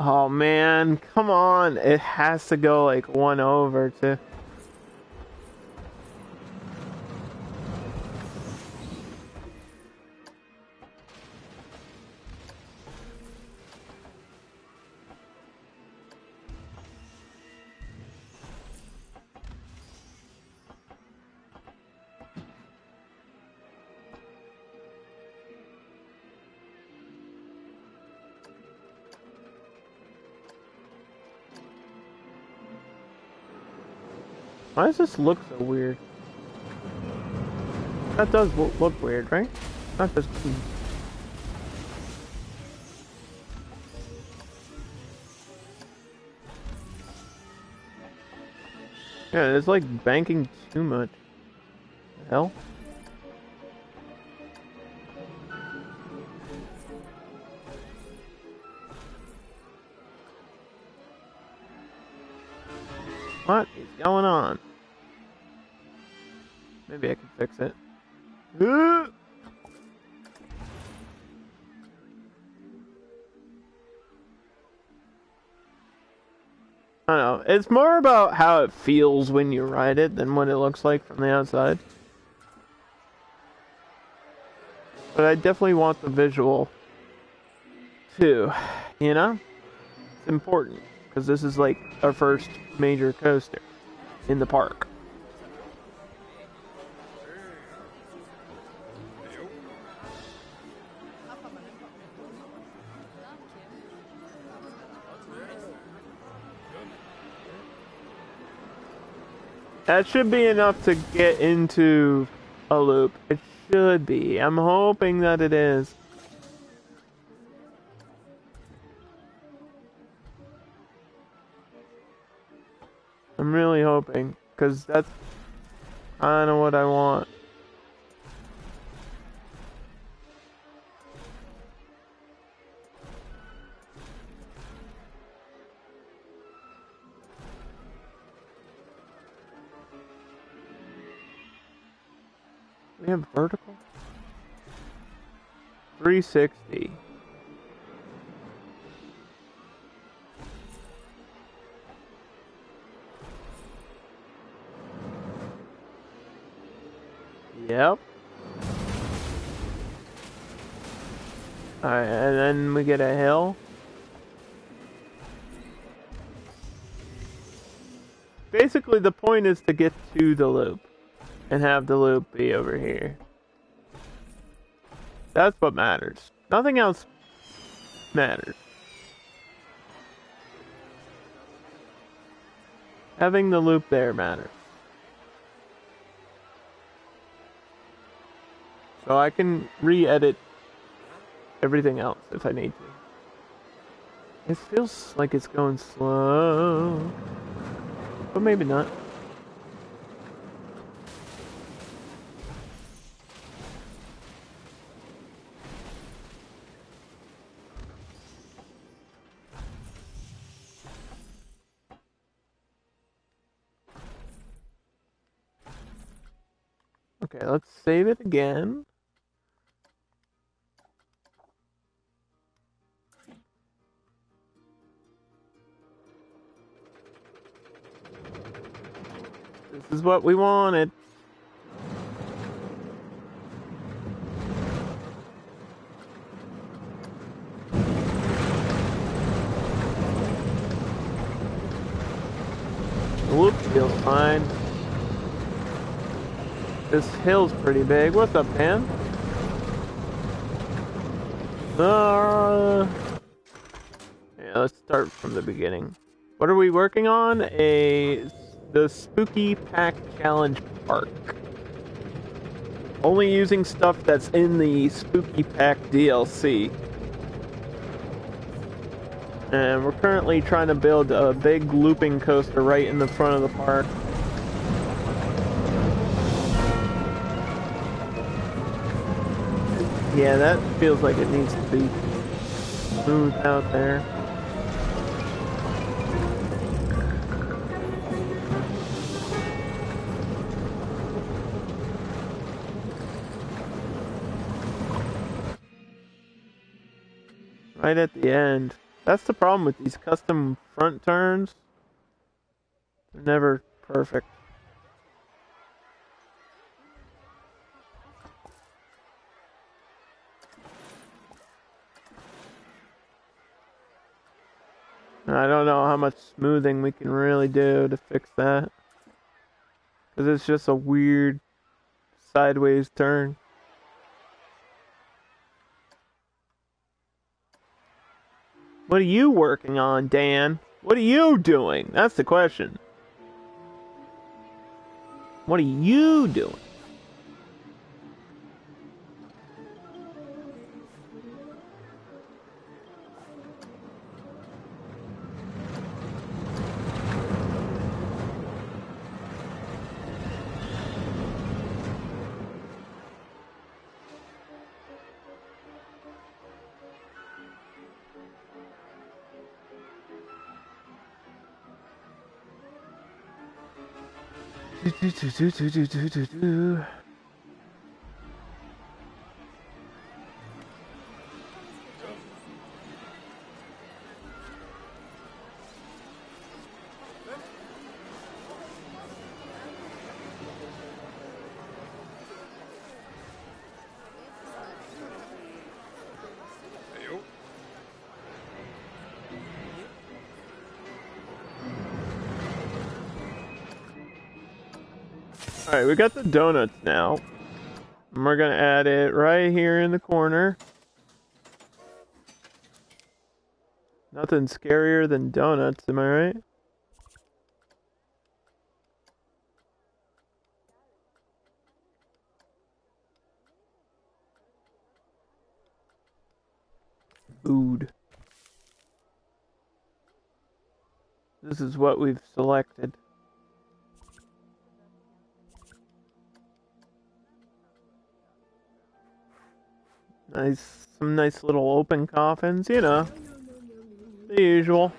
Oh man, come on. It has to go like one over to... Why does this look so weird? That does look weird, right? Not just... Yeah, it's like banking too much. The hell? What is going on? Maybe I can fix it. I don't know. It's more about how it feels when you ride it than what it looks like from the outside. But I definitely want the visual too, you know? It's important, because this is like our first major coaster in the park. That should be enough to get into a loop. It should be. I'm hoping that it is. I'm really hoping, because that's kind of what I want. We have vertical? 360. Yep. Alright, and then we get a hill. Basically, the point is to get to the loop and have the loop be over here. That's what matters. Nothing else matters. Having the loop there matters. So I can re-edit everything else if I need to. It feels like it's going slow, but maybe not. Okay, let's save it again. This is what we wanted. The loop feels fine. This hill's pretty big. What's up, man? Yeah, Let's start from the beginning. What are we working on? The Spooky Pack Challenge Park. Only using stuff that's in the Spooky Pack DLC. And we're currently trying to build a big looping coaster right in the front of the park. Yeah, that feels like it needs to be smoothed out there. Right at the end. That's the problem with these custom front turns. They're never perfect. I don't know how much smoothing we can really do to fix that. Because it's just a weird sideways turn. What are you working on, Dan? What are you doing? That's the question. What are you doing? Alright, we got the donuts now. And we're gonna add it right here in the corner. Nothing scarier than donuts, am I right? Food. This is what we've selected. Some nice little open coffins, you know. The usual.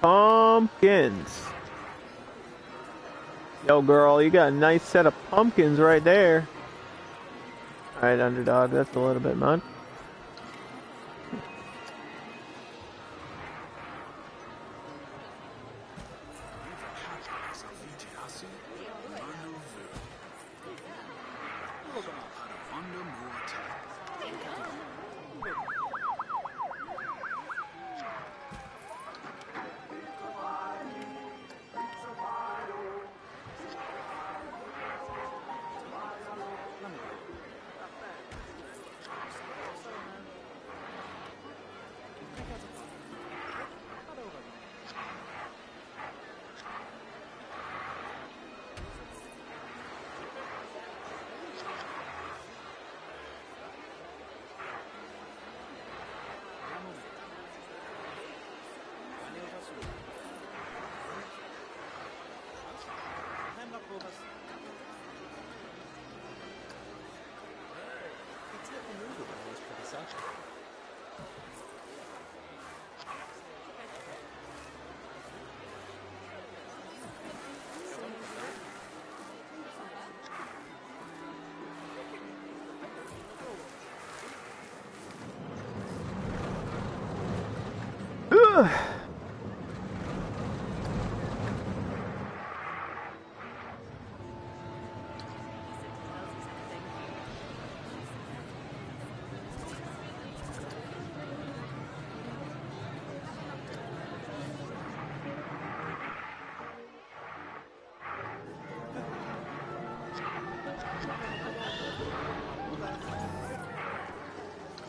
Pumpkins. Yo, girl, you got a nice set of pumpkins right there. Alright, underdog, that's a little bit much.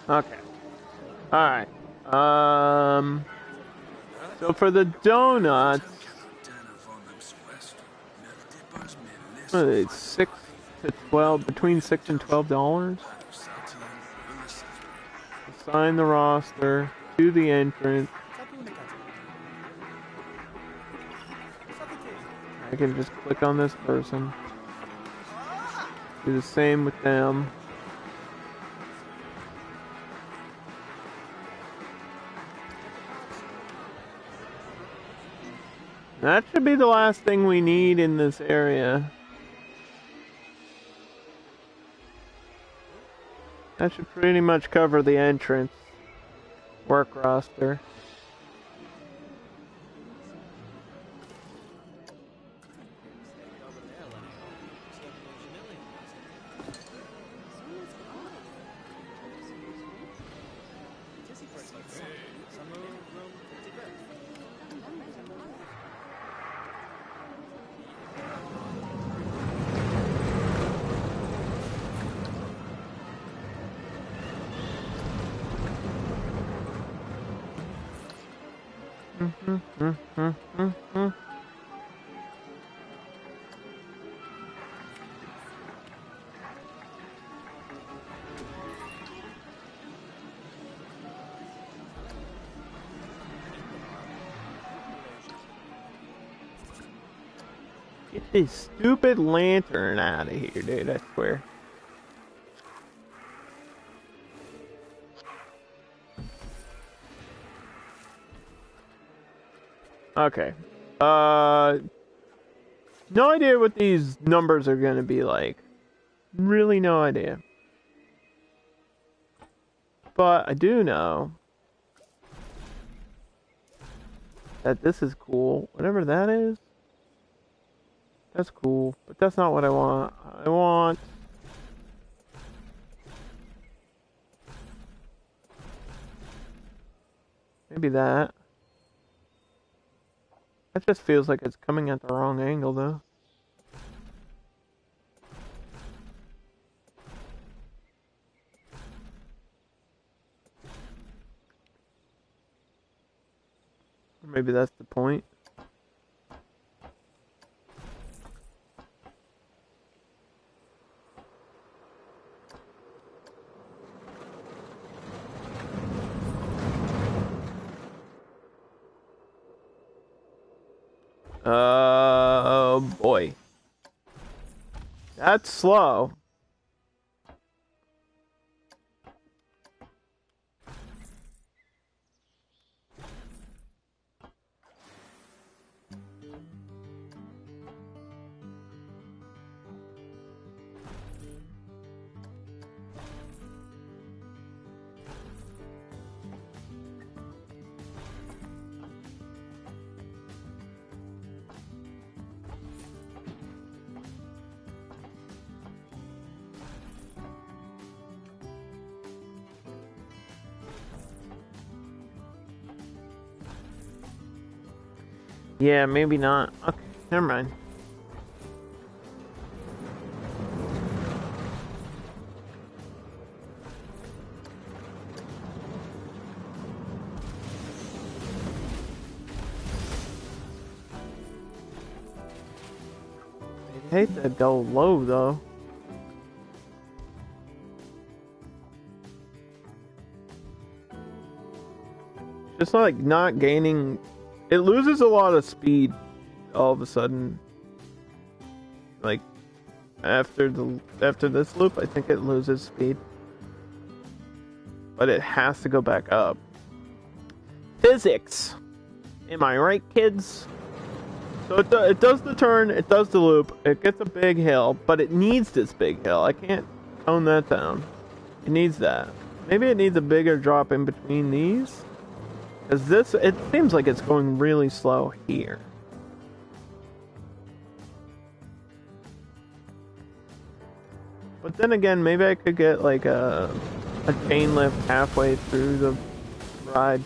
Okay. Alright. So for the donuts, what are they, 6 to 12, between $6 and $12? Assign the roster to the entrance. I can just click on this person. Do the same with them. That should be the last thing we need in this area. That should pretty much cover the entrance work roster. Get this stupid lantern out of here, dude, I swear. Okay. No idea what these numbers are gonna be like. Really no idea. But I do know that this is cool. Whatever that is. That's cool. But that's not what I want. I want... maybe that. That just feels like it's coming at the wrong angle, though. Or maybe that's the point. Oh boy. That's slow. Yeah, maybe not. Okay, never mind. I hate that go low though. Just like not gaining. It loses a lot of speed all of a sudden. Like after this loop, I think it loses speed. but it has to go back up. Physics! Am I right, kids? So it does the turn, it does the loop, it gets a big hill, but it needs this big hill. I can't tone that down. It needs that. Maybe it needs a bigger drop in between these? Because this, it seems like it's going really slow here. But then again, maybe I could get like a chain lift halfway through the ride.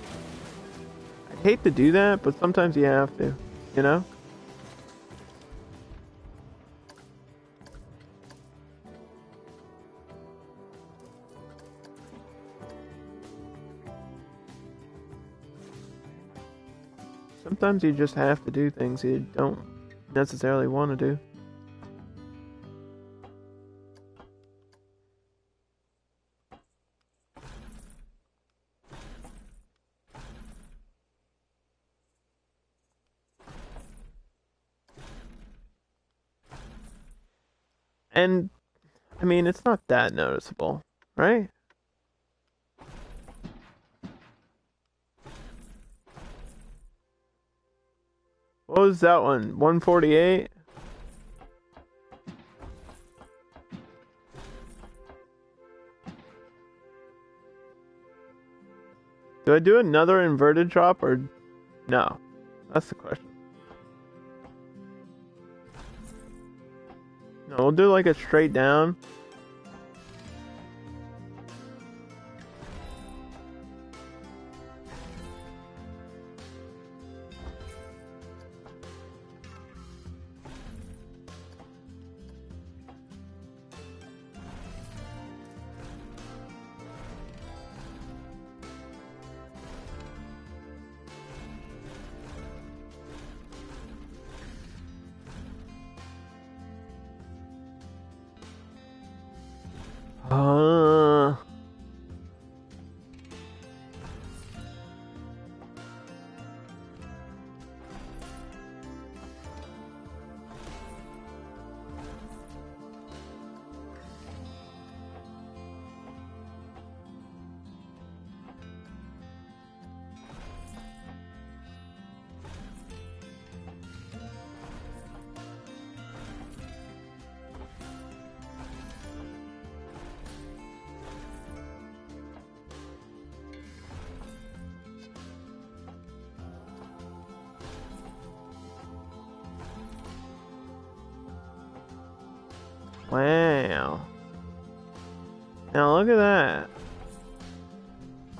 I'd hate to do that, but sometimes you have to, you know? Sometimes you just have to do things you don't necessarily want to do. And, I mean, it's not that noticeable, right? What was that one? 148? Do I do another inverted drop or no? That's the question. No, we'll do like a straight down. Wow. Now look at that.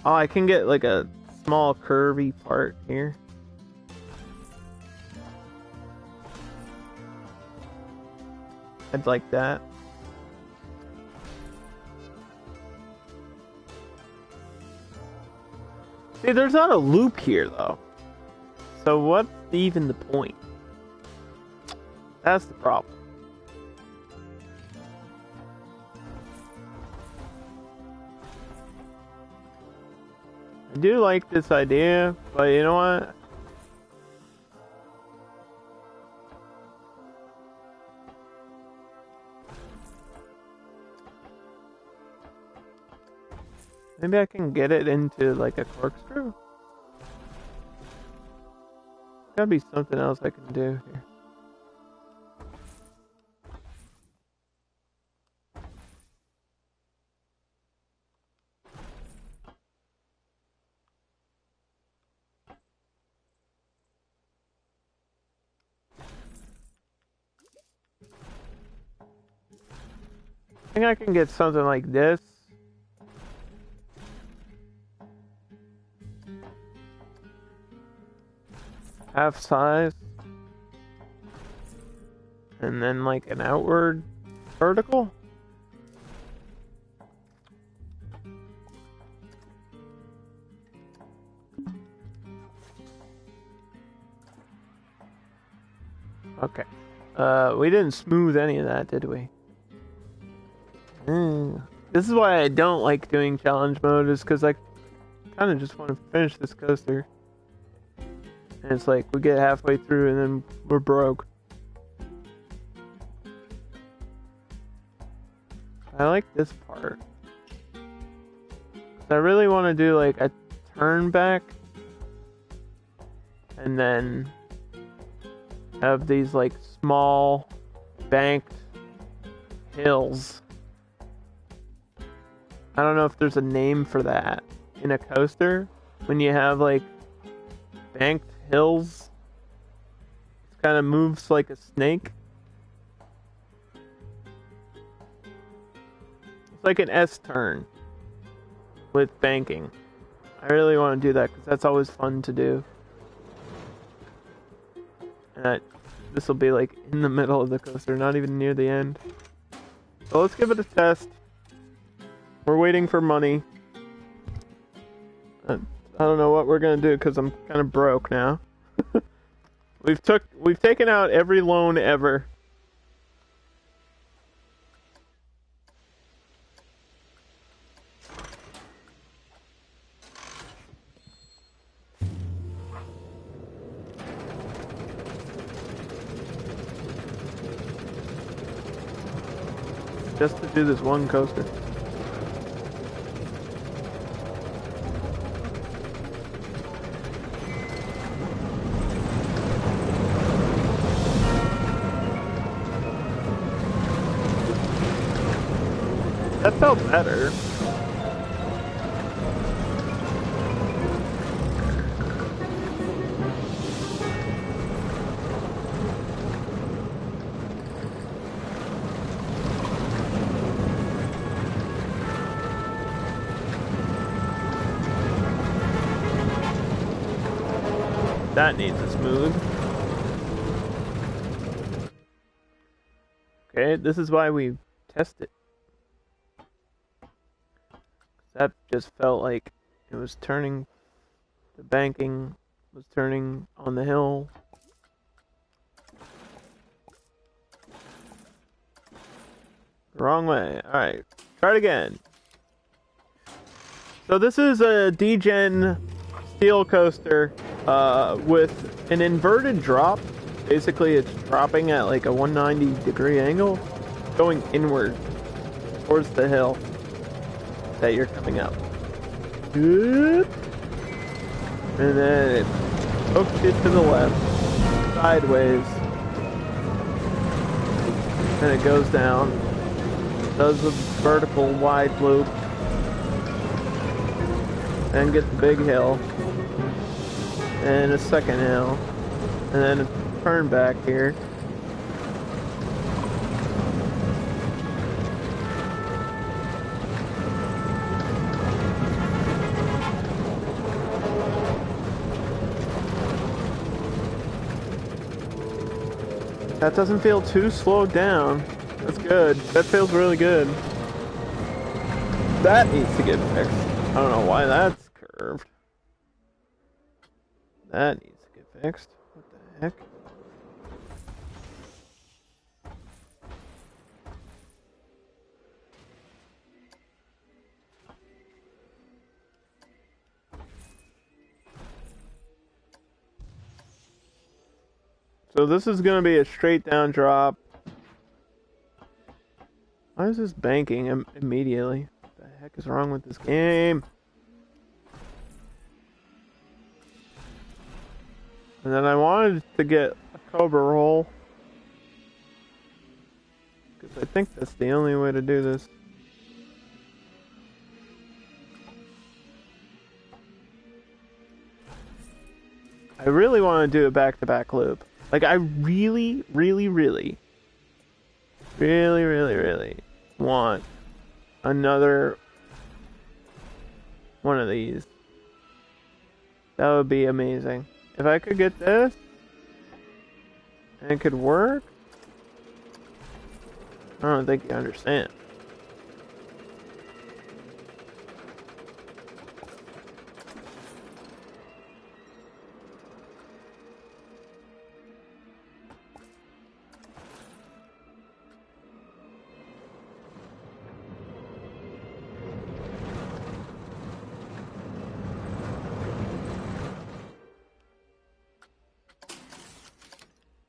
Oh, I can get like a small curvy part here. I'd like that. See, there's not a loop here though. So what's even the point? That's the problem. I do like this idea, but you know what? Maybe I can get it into like a corkscrew? Gotta be something else I can do here. I think I can get something like this. Half size. And then like an outward vertical. Okay. We didn't smooth any of that, did we? This is why I don't like doing challenge mode, is because I kind of just want to finish this coaster. And it's like, we get halfway through and then we're broke. I like this part. I really want to do like a turn back and then have these like small banked hills. I don't know if there's a name for that in a coaster when you have like banked hills. It kind of moves like a snake. It's like an S turn with banking. I really want to do that because that's always fun to do. And this will be like in the middle of the coaster, not even near the end. So let's give it a test. We're waiting for money. I don't know what we're gonna do because I'm kind of broke now. We've taken out every loan ever. Just to do this one coaster. That felt better. That needs a smooth. Okay, this is why we test it. That just felt like it was turning, the banking was turning on the hill. Wrong way. Alright, try it again. So this is a Djinn steel coaster with an inverted drop. Basically it's dropping at like a 190-degree angle, going inward towards the hill that you're coming up. And then it hooks it to the left, sideways, and it goes down, does a vertical wide loop, and gets the big hill, and a second hill, and then a turn back here. That doesn't feel too slowed down. That's good. That feels really good. That needs to get fixed. I don't know why that's curved. That needs to get fixed. What the heck? So this is going to be a straight down drop. Why is this banking immediately? What the heck is wrong with this game? And then I wanted to get a Cobra roll, because I think that's the only way to do this. I really want to do a back-to-back loop. Like, I really want another one of these. That would be amazing. If I could get this, and it could work, I don't think you understand.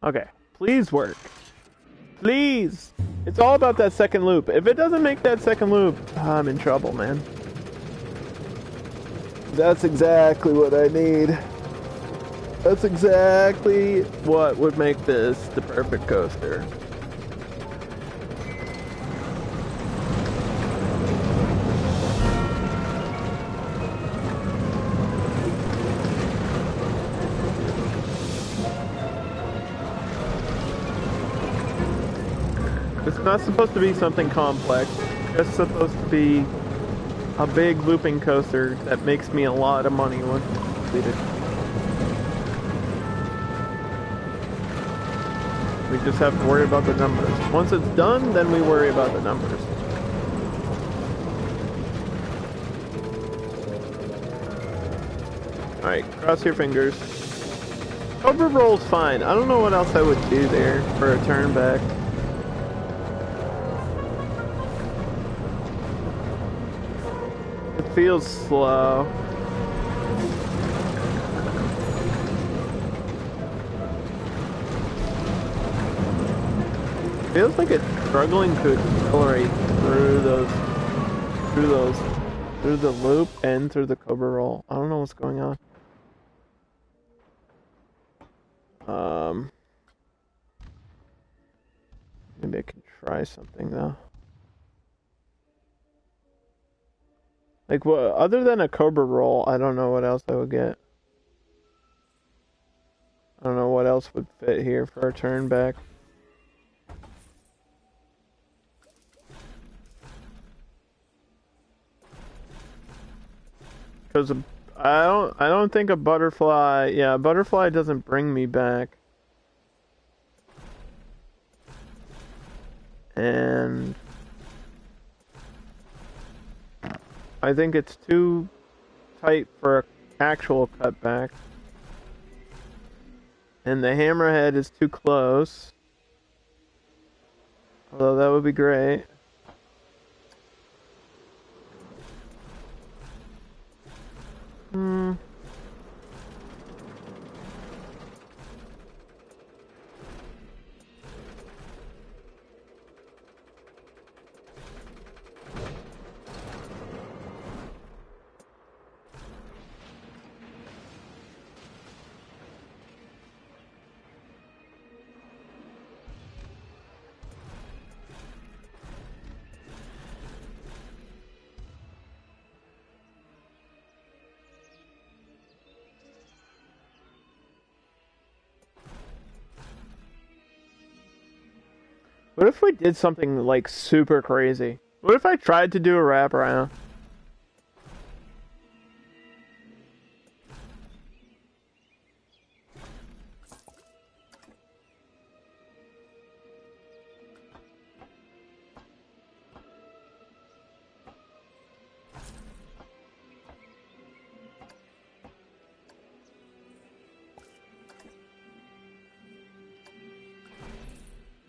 Okay, please work. Please! It's all about that second loop. If it doesn't make that second loop, I'm in trouble, man. That's exactly what I need. That's exactly what would make this the perfect coaster. It's not supposed to be something complex. It's just supposed to be a big looping coaster that makes me a lot of money once it's completed. We just have to worry about the numbers. Once it's done, then we worry about the numbers. Alright, cross your fingers. Cobra roll's fine. I don't know what else I would do there for a turn back. It feels slow. Feels like it's struggling to accelerate through the loop and through the Cobra roll. I don't know what's going on. Maybe I can try something though. Like, what, other than a Cobra roll, I don't know what else I would get. I don't know what else would fit here for a turn back. Because I don't think a butterfly, yeah, a butterfly doesn't bring me back. And I think it's too tight for an actual cutback. And the hammerhead is too close. Although that would be great. What if we did something like super crazy? What if I tried to do a wraparound?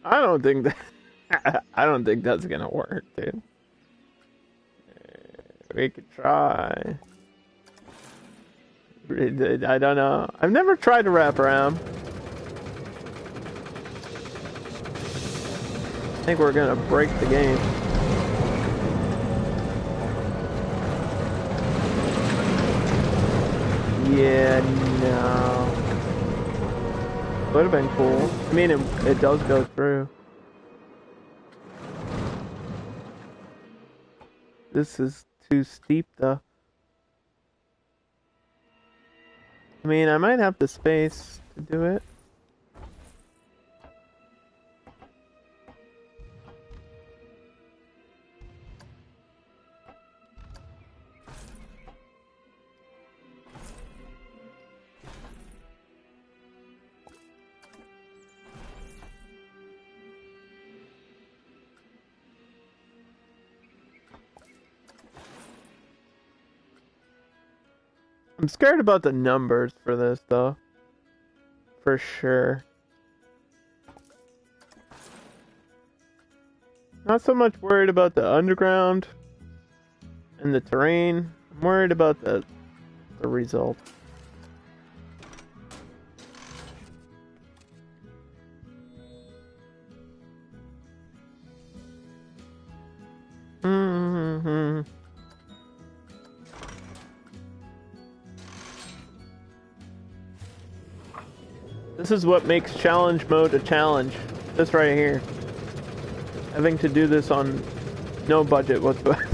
I don't think that. I don't think that's gonna work, dude. We could try. I don't know. I've never tried to wrap around. I think we're gonna break the game. Yeah, no. Would have been cool. I mean, it does go through. This is too steep, though. I mean, I might have the space to do it. I'm scared about the numbers for this, though. For sure. Not so much worried about the underground and the terrain. I'm worried about the result. This is what makes challenge mode a challenge. This right here. Having to do this on no budget whatsoever.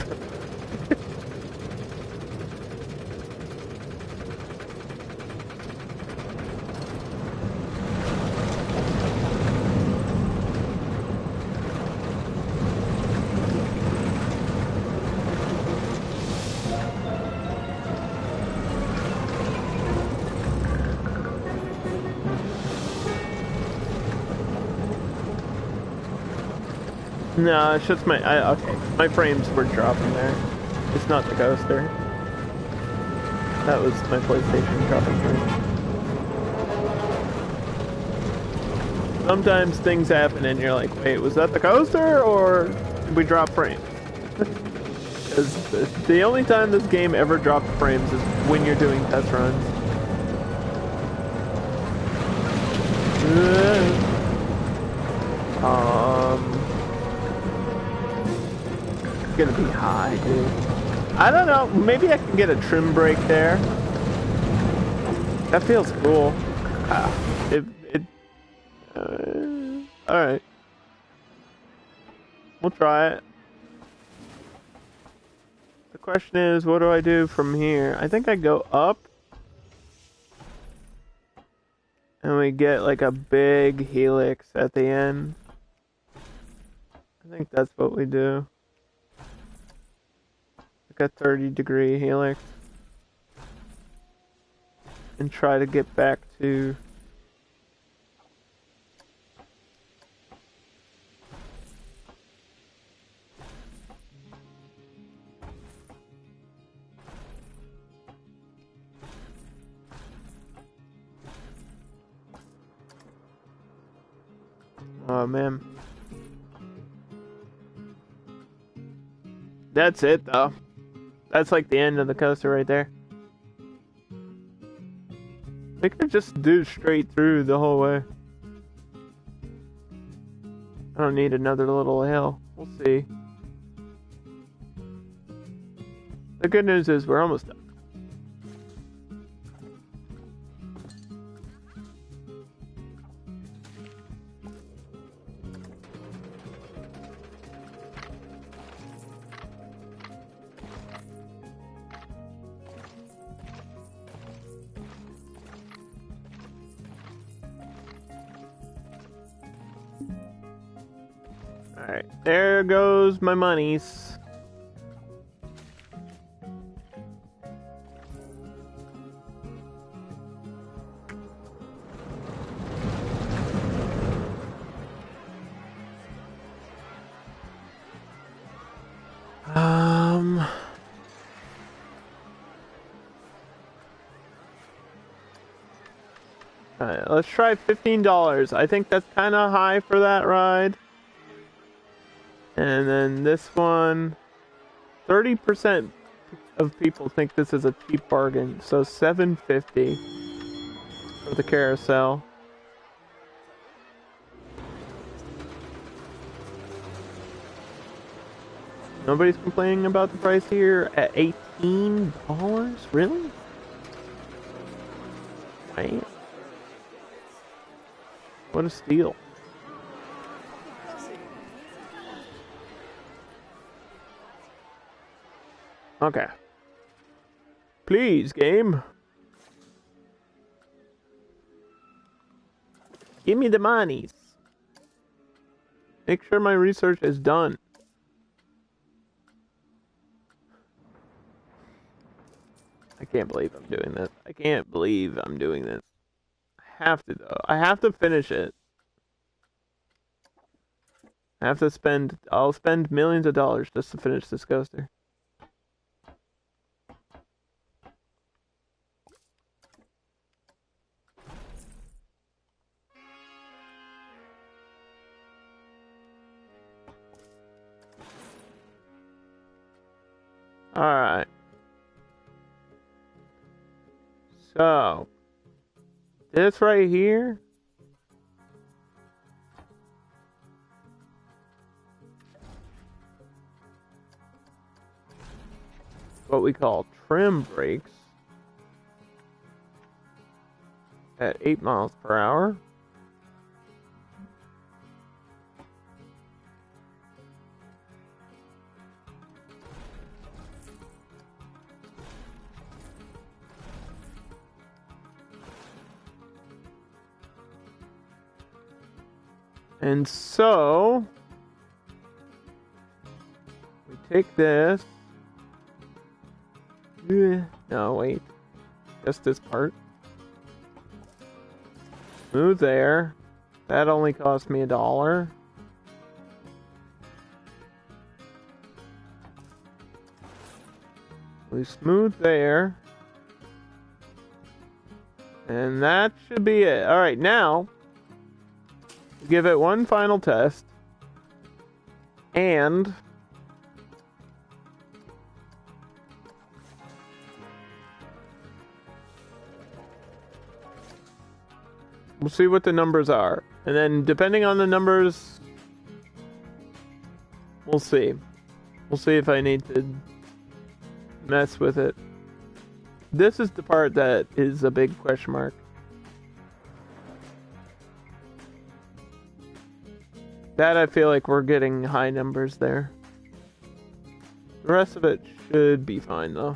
No, it's just okay. My frames were dropping there. It's not the coaster. That was my PlayStation dropping frames. Sometimes things happen and you're like, wait, was that the coaster or did we drop frames? Because the only time this game ever dropped frames is when you're doing test runs. It's gonna be high, dude. I don't know. Maybe I can get a trim brake there. That feels cool. All right. We'll try it. The question is, what do I do from here? I think I go up. And we get like a big helix at the end. I think that's what we do. Like a 30-degree helix. And try to get back to... Oh man. That's it though. That's like the end of the coaster right there. I could just do straight through the whole way. I don't need another little hill. We'll see. The good news is we're almost done. Alright, there goes my monies. Alright, let's try $15. I think that's kind of high for that ride. And then this one, 30% of people think this is a cheap bargain, so $7.50 for the carousel. Nobody's complaining about the price here at $18? Really? Right? What a steal. Okay. Please, game. Give me the monies. Make sure my research is done. I can't believe I'm doing this. I can't believe I'm doing this. I have to, though. I have to finish it. I have to spend... I'll spend millions of dollars just to finish this coaster. Alright. So, this right here, what we call trim brakes. at 8 miles per hour. And so we take this. No, wait. Just this part. Smooth there. That only cost me $1. We smooth there. And that should be it. Alright, now give it one final test. And we'll see what the numbers are. And then depending on the numbers, we'll see. We'll see if I need to mess with it. This is the part that is a big question mark. That I feel like we're getting high numbers there. The rest of it should be fine though.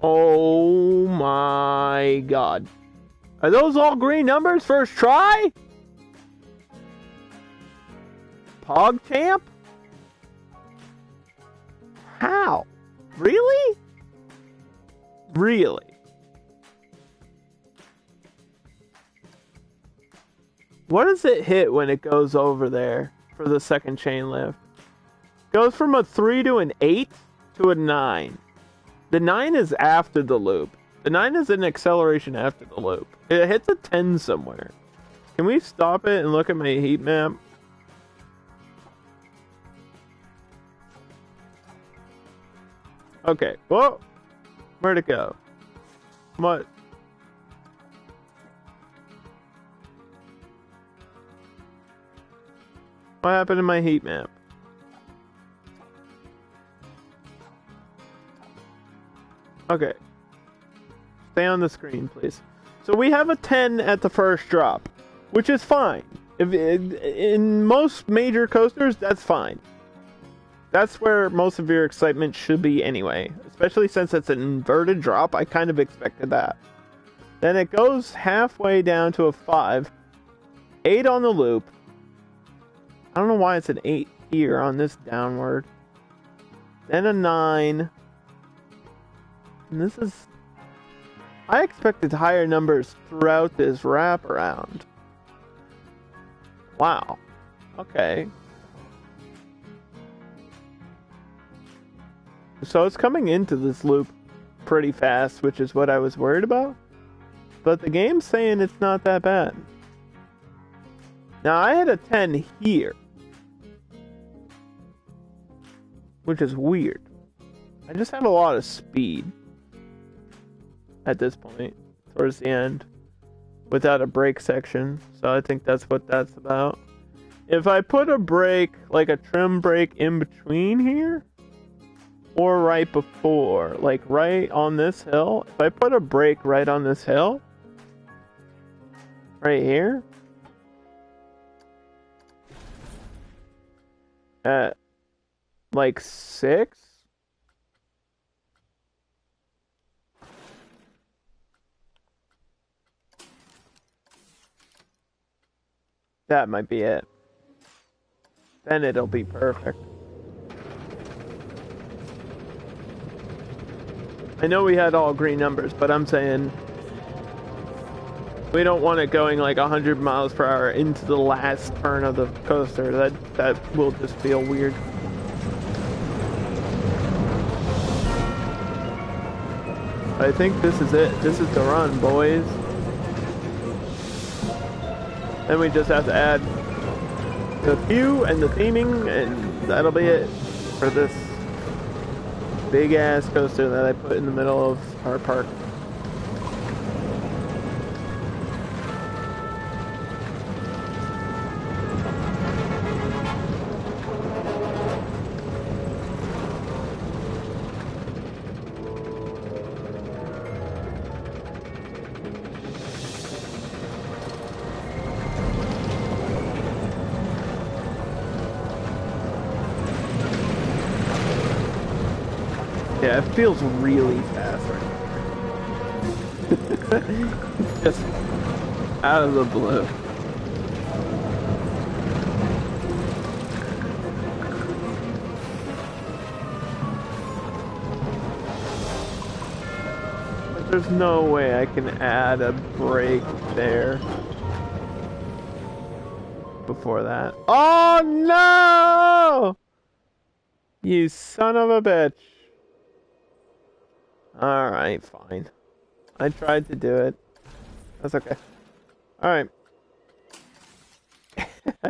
Oh my god. Are those all green numbers first try? PogChamp? How? Really? Really? What does it hit when it goes over there for the second chain lift? Goes from a 3 to an 8 to a 9. The 9 is after the loop. The 9 is an acceleration after the loop. It hits a 10 somewhere. Can we stop it and look at my heat map? Okay. Whoa! Where'd it go? What? What happened to my heat map? Okay. Stay on the screen, please. So we have a 10 at the first drop, which is fine. In most major coasters, that's fine. That's where most of your excitement should be anyway. Especially since it's an inverted drop, I kind of expected that. Then it goes halfway down to a 5. 8 on the loop. I don't know why it's an 8 here on this downward. Then a 9. And this is... I expected higher numbers throughout this wraparound. Wow. Okay. So it's coming into this loop pretty fast, which is what I was worried about. But the game's saying it's not that bad. Now I had a 10 here, which is weird. I just have a lot of speed at this point, towards the end, without a brake section. So I think that's what that's about. If I put a brake, like a trim brake in between here, or right before, like right on this hill, if I put a brake right on this hill, right here, at like 6, that might be it. Then it'll be perfect. I know we had all green numbers, but I'm saying we don't want it going like 100 miles per hour into the last turn of the coaster. That will just feel weird. I think this is it. This is the run, boys. Then we just have to add the view and the theming, and that'll be it for this big ass coaster that I put in the middle of our park. Yeah, it feels really fast right now. Just out of the blue. But there's no way I can add a break there before that. Oh no! You son of a bitch. Alright, fine. I tried to do it. That's okay. Alright.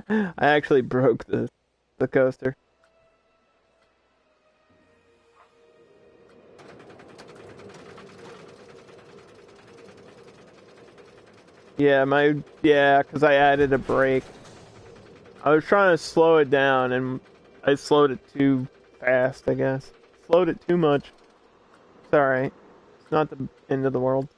I actually broke the coaster. Yeah, because I added a brake. I was trying to slow it down and I slowed it too fast, I guess. Slowed it too much. It's alright. It's not the end of the world.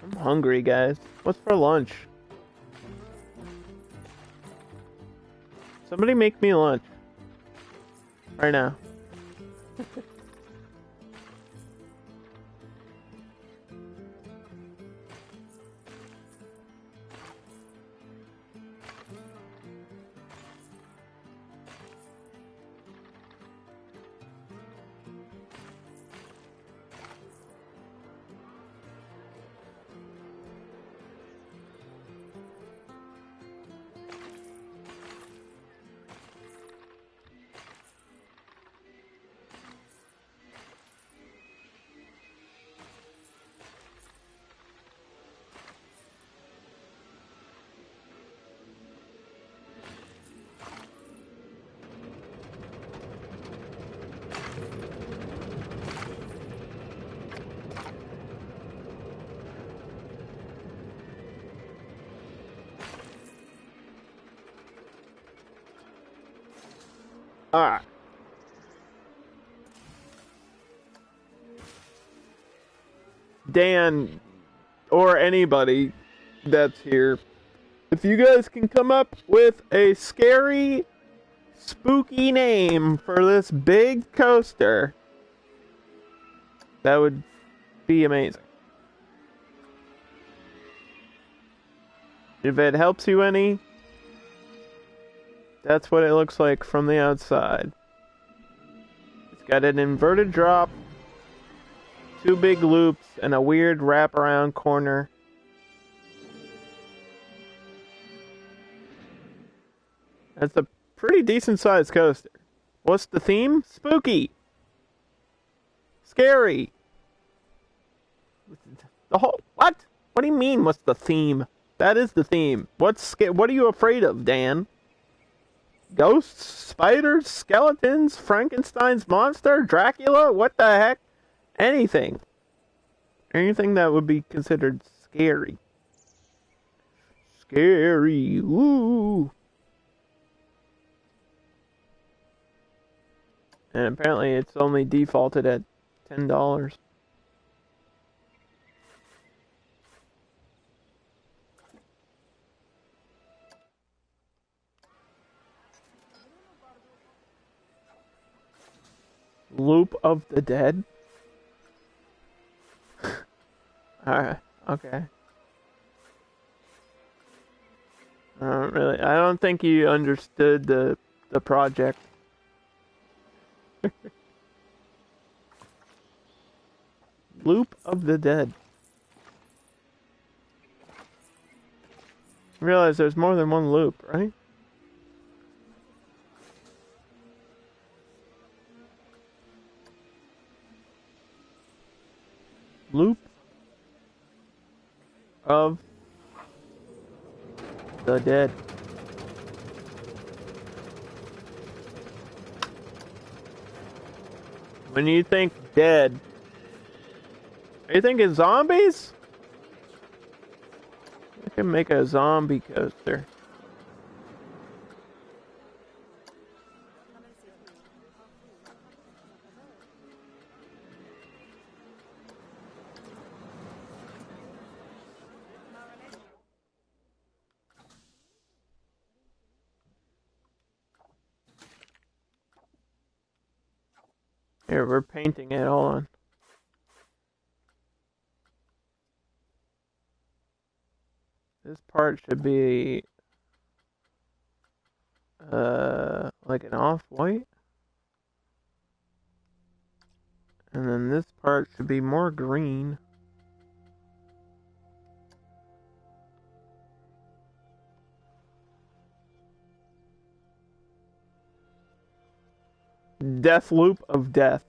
I'm hungry, guys. What's for lunch? Somebody make me lunch. Right now. Alright. Dan, or anybody that's here, if you guys can come up with a scary, spooky name for this big coaster, that would be amazing. If it helps you any, that's what it looks like from the outside. It's got an inverted drop, 2 big loops, and a weird wraparound corner. That's a pretty decent sized coaster. What's the theme? Spooky. Scary. The whole... What? What do you mean, what's the theme? That is the theme. What are you afraid of, Dan? Ghosts? Spiders? Skeletons? Frankenstein's monster? Dracula? What the heck? Anything. Anything that would be considered scary. Scary. Ooh. And apparently it's only defaulted at $10. Loop of the Dead? Alright, okay. I don't think you understood the project. Loop of the Dead. Realize there's more than one loop, right? Loop of the dead. When you think dead, are you thinking zombies? I can make a zombie coaster. Here, we're painting it on. This part should be like an off-white. And then this part should be more green. Death loop of death.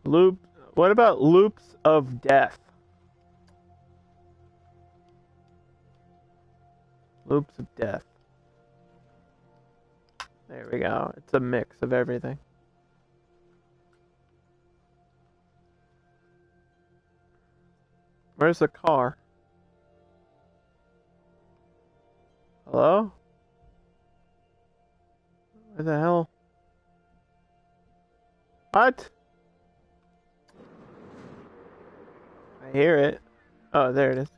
Loop. What about loops of death? Loops of death. There we go. It's a mix of everything. Where's the car? Hello? Where the hell? What? I hear it. Oh, there it is.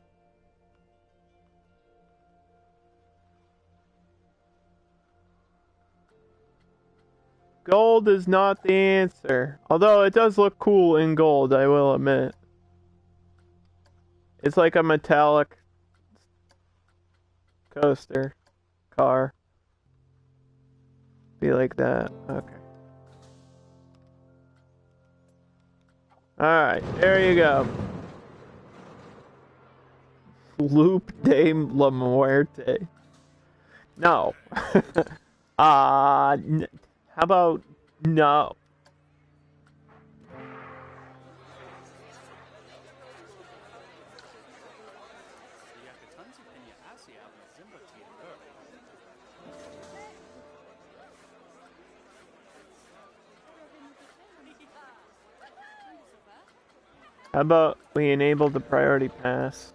Gold is not the answer. Although it does look cool in gold, I will admit. It's like a metallic coaster. Car. Be like that. Okay. Alright, there you go. Loop de la Muerte. No. How about no? How about we enable the priority pass?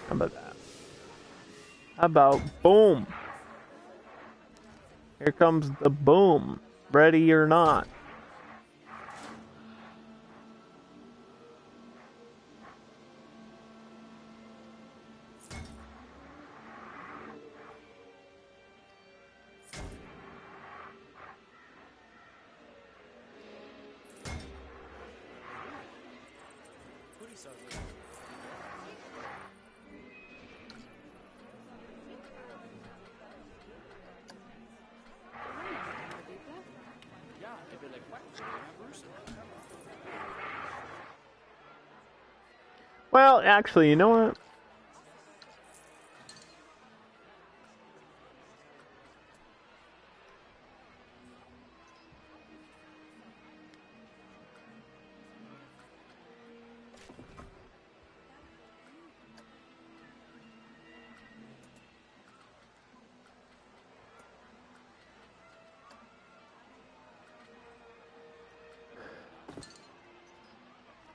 How about that? How about boom? Here comes the boom. Ready or not. Well, actually, you know what?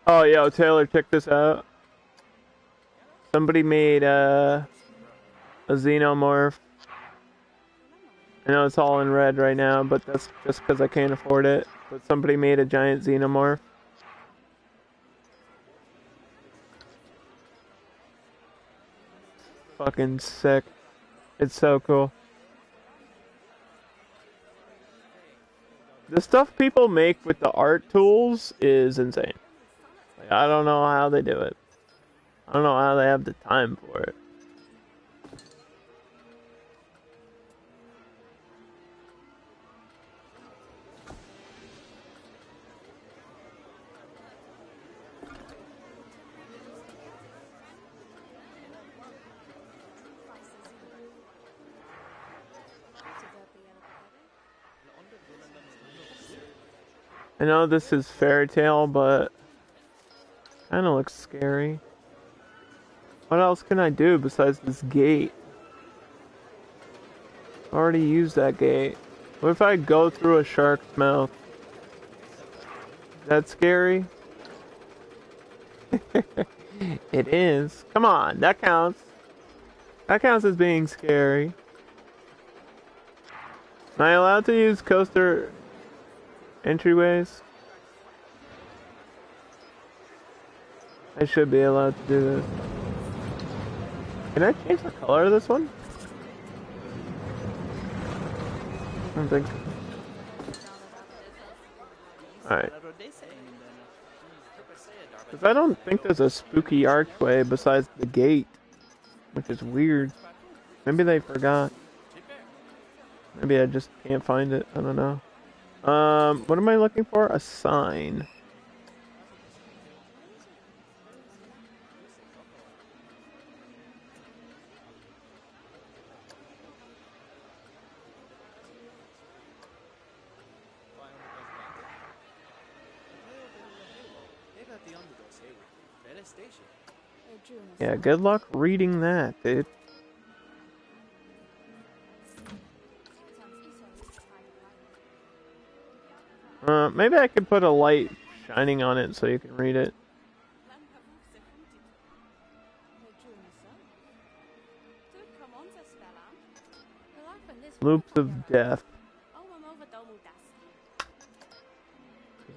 Oh, yo, Taylor, check this out. Somebody made a xenomorph I know it's all in red right now, but that's just because I can't afford it. But somebody made a giant xenomorph. Fucking sick. It's so cool. The stuff people make with the art tools is insane. Like, I don't know how they do it. I don't know how they have the time for it. I know this is fairy tale, but kind of looks scary. What else can I do besides this gate? I already used that gate. What if I go through a shark's mouth? Is that scary? It is. Come on, that counts. That counts as being scary. Am I allowed to use coaster entryways? I should be allowed to do this. Can I change the color of this one? I don't think. Alright. Because I don't think there's a spooky archway besides the gate. Which is weird. Maybe they forgot. Maybe I just can't find it. I don't know. What am I looking for? A sign. Yeah, good luck reading that, dude. Maybe I could put a light shining on it so you can read it. Loops of death.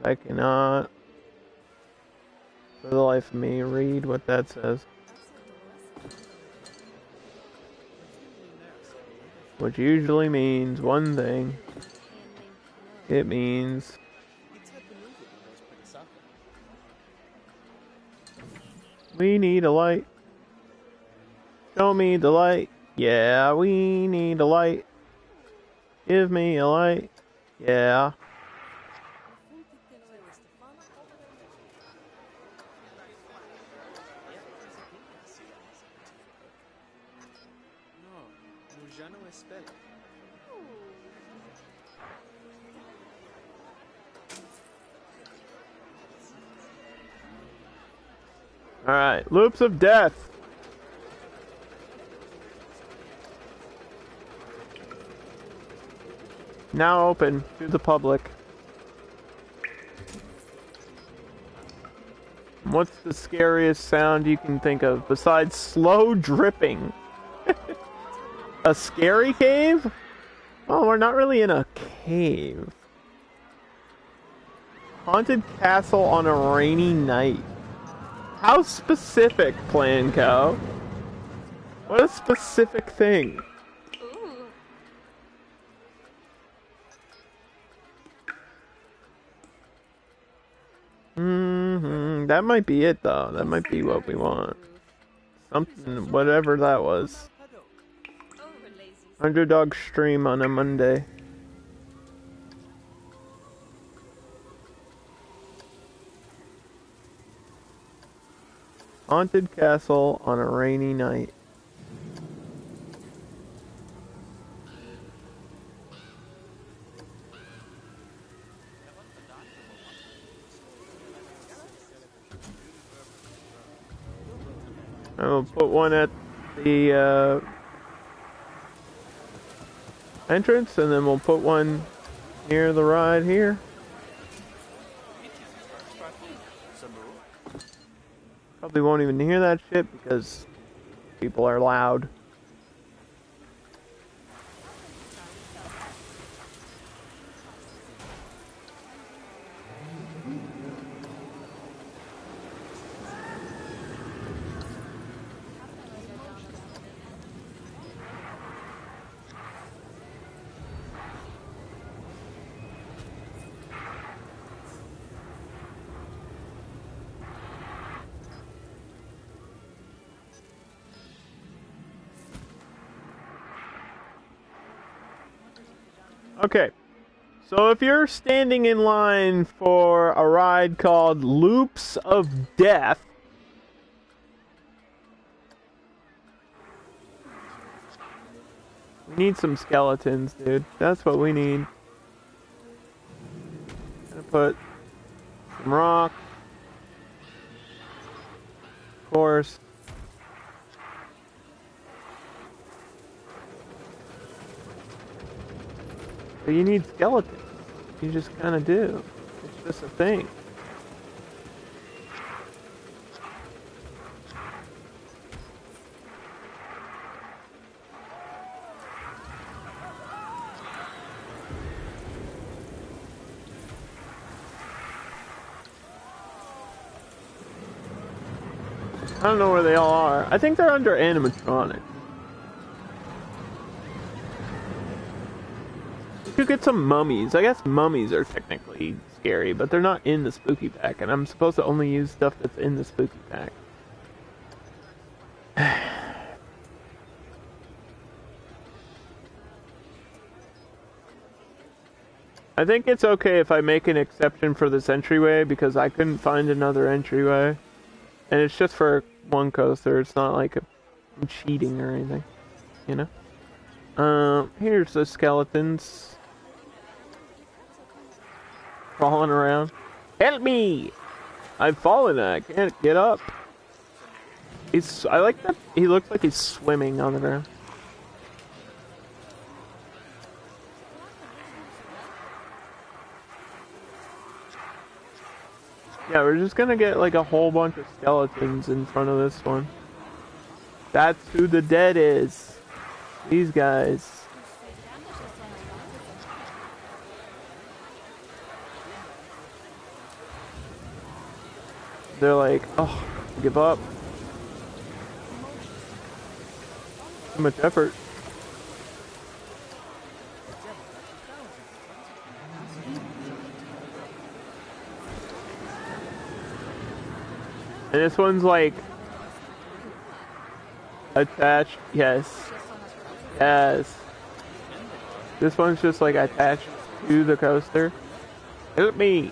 I cannot, for the life of me, read what that says. Which usually means one thing. It means we need a light. Show me the light. Yeah, we need a light. Give me a light. Yeah. Alright, loops of death. Now open to the public. What's the scariest sound you can think of besides slow dripping? A scary cave? Oh, we're not really in a cave. Haunted castle on a rainy night. How specific, Plan Co? What a specific thing. That might be it though. That might be what we want. Something, whatever that was. Underdog stream on a Monday. Haunted castle on a rainy night. I will put one at the entrance, and then we'll put one near the ride here. Probably won't even hear that shit because people are loud. Okay. So if you're standing in line for a ride called Loops of Death, we need some skeletons, dude. That's what we need. Gonna put some rock, of course. But you need skeletons. You just kind of do. It's just a thing. I don't know where they all are. I think they're under animatronics. You could get some mummies. I guess mummies are technically scary, but they're not in the spooky pack, and I'm supposed to only use stuff that's in the spooky pack. I think it's okay if I make an exception for this entryway because I couldn't find another entryway. And it's just for one coaster. It's not like I'm cheating or anything, you know? Here's the skeletons. Crawling around. Help me! I've fallen and I can't get up. I like that he looks like he's swimming on the ground. Yeah, we're just gonna get like a whole bunch of skeletons in front of this one. That's who the dead is. These guys. They're like, oh, give up. Too much effort. And this one's like attached. Yes. Yes. This one's just like attached to the coaster. Help me.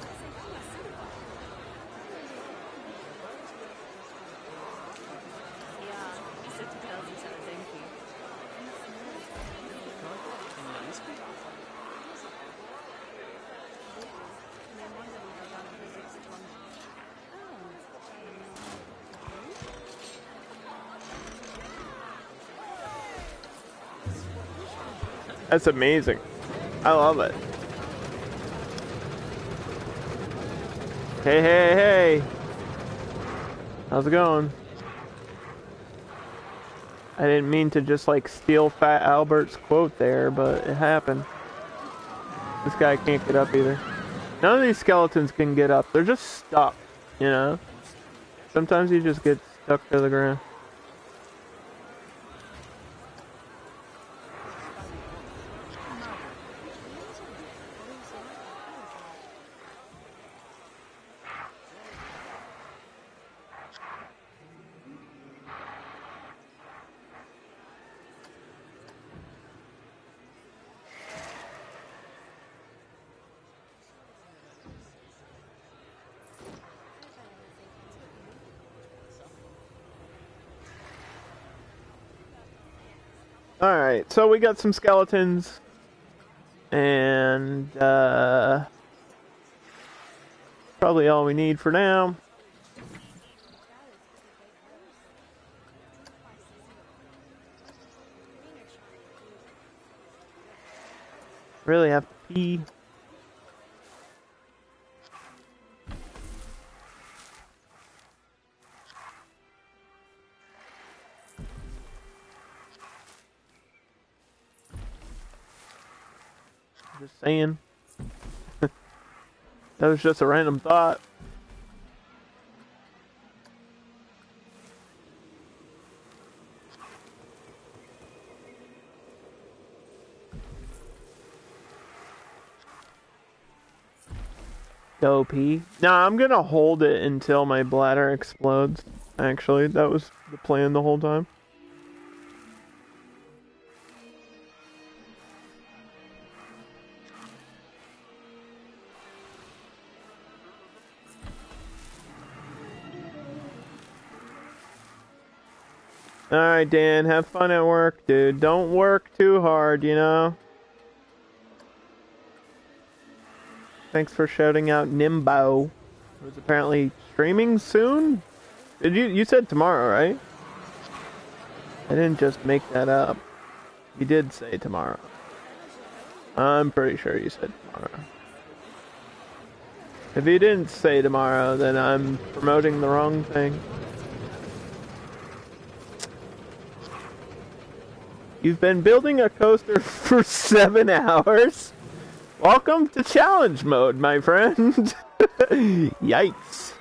That's amazing. I love it. Hey, hey, hey. How's it going? I didn't mean to just like steal Fat Albert's quote there, but it happened. This guy can't get up either. None of these skeletons can get up. They're just stuck, you know? Sometimes you just get stuck to the ground. Alright, so we got some skeletons. And, probably all we need for now. Really have to pee. Just saying. That was just a random thought. Go pee. Nah, I'm gonna hold it until my bladder explodes. Actually, that was the plan the whole time. Alright, Dan, have fun at work, dude. Don't work too hard, you know? Thanks for shouting out Nimbo. Who's apparently streaming soon? You said tomorrow, right? I didn't just make that up. You did say tomorrow. I'm pretty sure you said tomorrow. If you didn't say tomorrow, then I'm promoting the wrong thing. You've been building a coaster for 7 hours? Welcome to challenge mode, my friend. Yikes.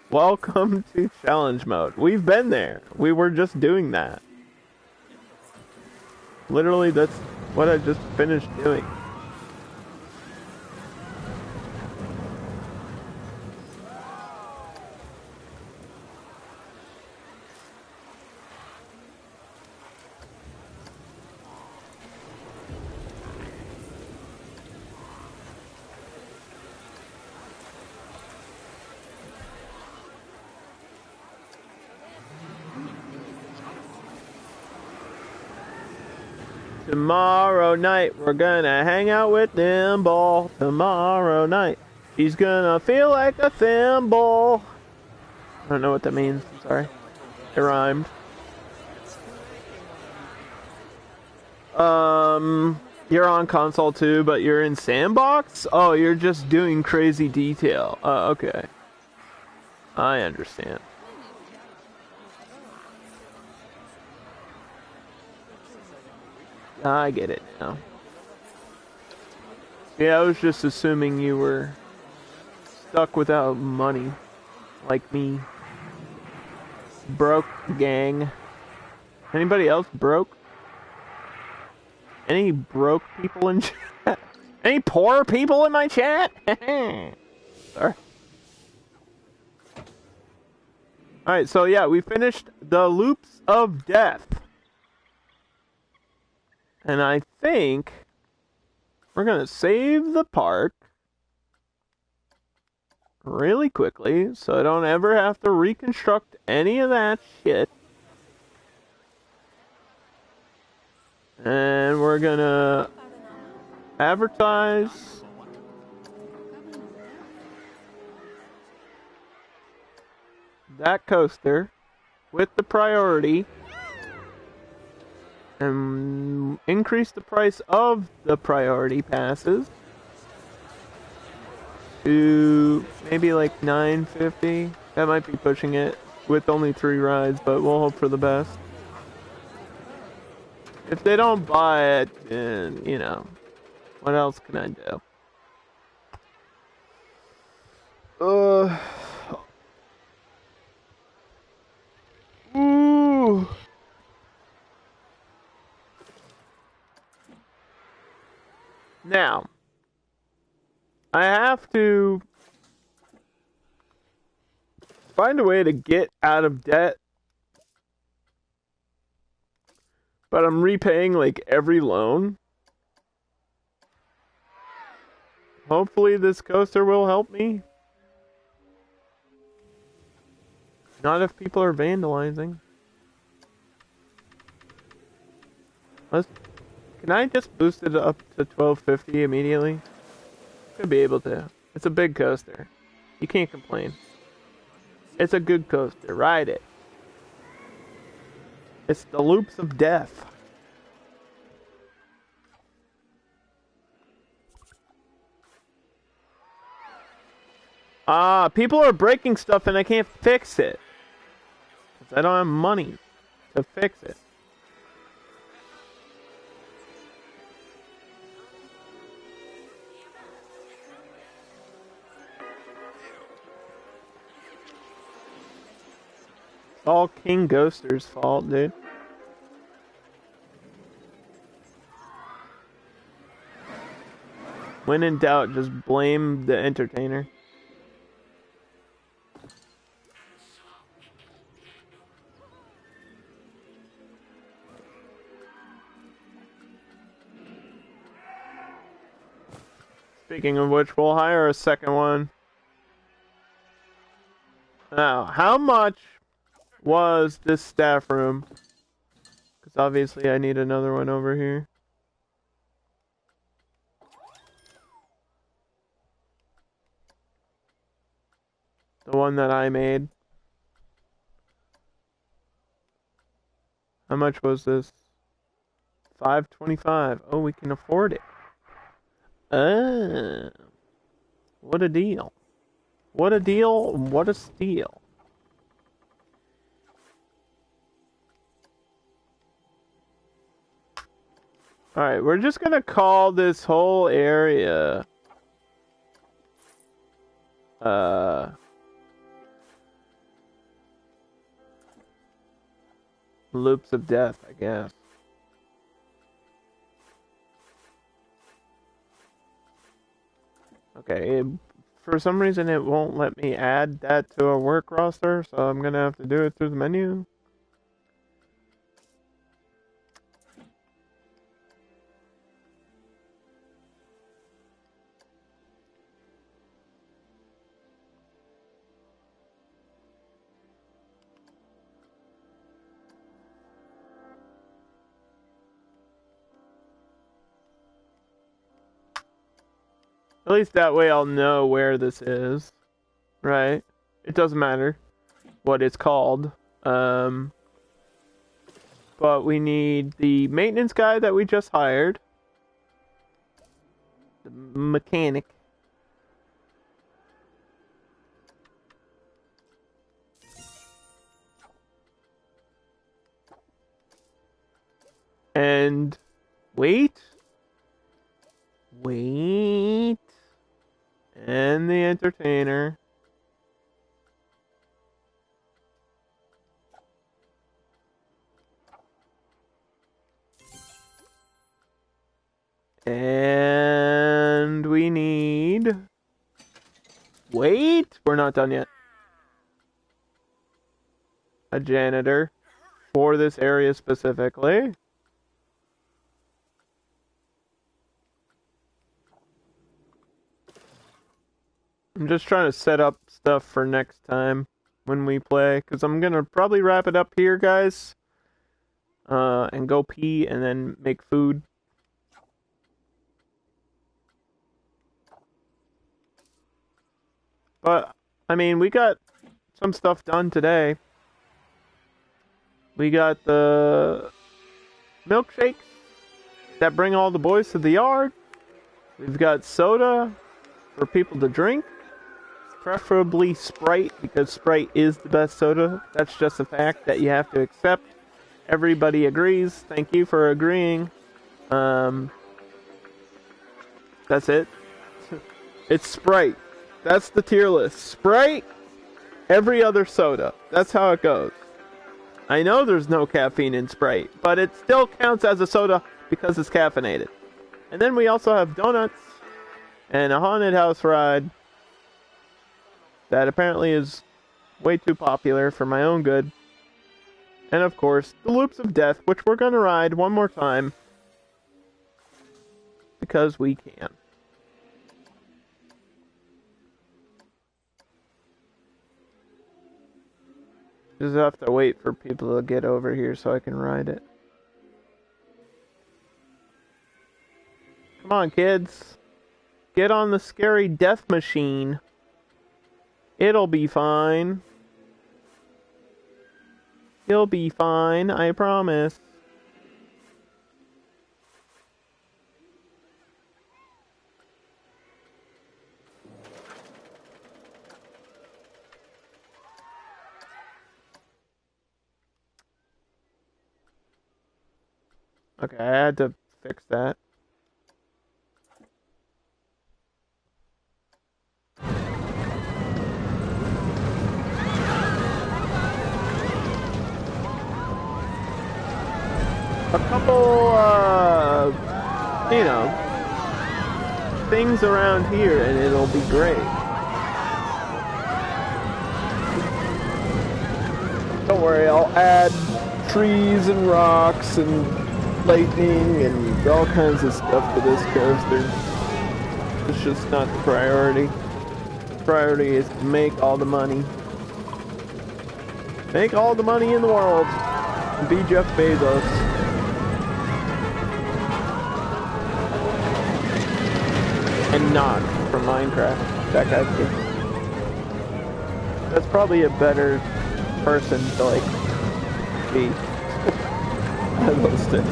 Welcome to challenge mode. We've been there. We were just doing that. Literally, that's what I just finished doing. Tomorrow night, we're gonna hang out with Nimble. Tomorrow night, he's gonna feel like a thimble. I don't know what that means. I'm sorry. It rhymed. You're on console too, but you're in sandbox? Oh, you're just doing crazy detail. Okay. I understand. I get it now. Yeah, I was just assuming you were stuck without money, like me. Broke gang. Anybody else broke? Any broke people in chat? Any poor people in my chat? Sorry. Alright, so yeah, we finished the Loops of Death. And I think we're gonna save the park really quickly so I don't ever have to reconstruct any of that shit. And we're gonna advertise that coaster with the priority and increase the price of the priority passes to maybe like $9.50. That might be pushing it with only 3 rides, but we'll hope for the best. If they don't buy it, then, you know, what else can I do? Ooh. Now, I have to find a way to get out of debt, but I'm repaying like every loan. Hopefully this coaster will help me. Not if people are vandalizing. Can I just boost it up to 1250 immediately? Should be able to. It's a big coaster. You can't complain. It's a good coaster. Ride it. It's the Loops of Death. People are breaking stuff and I can't fix it. 'Cause I don't have money to fix it. It's all King Ghoster's fault, dude. When in doubt, just blame the entertainer. Speaking of which, we'll hire a second one. Now, how much was this staff room. Because obviously I need another one over here. The one that I made. How much was this? $5.25. Oh, we can afford it. What a deal. What a deal. What a steal. Alright, we're just gonna call this whole area Loops of Death, I guess. Okay, for some reason it won't let me add that to a work roster, so I'm gonna have to do it through the menu. At least that way I'll know where this is, right? It doesn't matter what it's called. But we need the maintenance guy that we just hired. The mechanic. And wait. And the entertainer. And we need... Wait! We're not done yet. A janitor. For this area specifically. I'm just trying to set up stuff for next time when we play, because I'm going to probably wrap it up here, guys. And go pee and then make food. But, I mean, we got some stuff done today. We got the milkshakes that bring all the boys to the yard. We've got soda for people to drink. Preferably Sprite, because Sprite is the best soda. That's just a fact that you have to accept. Everybody agrees. Thank you for agreeing. That's it. It's Sprite. That's the tier list. Sprite, every other soda. That's how it goes. I know there's no caffeine in Sprite, but it still counts as a soda because it's caffeinated. And then we also have donuts and a haunted house ride that apparently is way too popular for my own good. And of course, the Loops of Death, which we're going to ride one more time. Because we can. Just have to wait for people to get over here so I can ride it. Come on, kids. Get on the scary death machine. It'll be fine. You'll be fine, I promise. Okay, I had to fix that. A couple, things around here and it'll be great. Don't worry, I'll add trees and rocks and lightning and all kinds of stuff to this coaster. It's just not the priority. The priority is to make all the money. Make all the money in the world. And be Jeff Bezos. And not from Minecraft. That guy's good. That's probably a better person to, like, be. I lost it.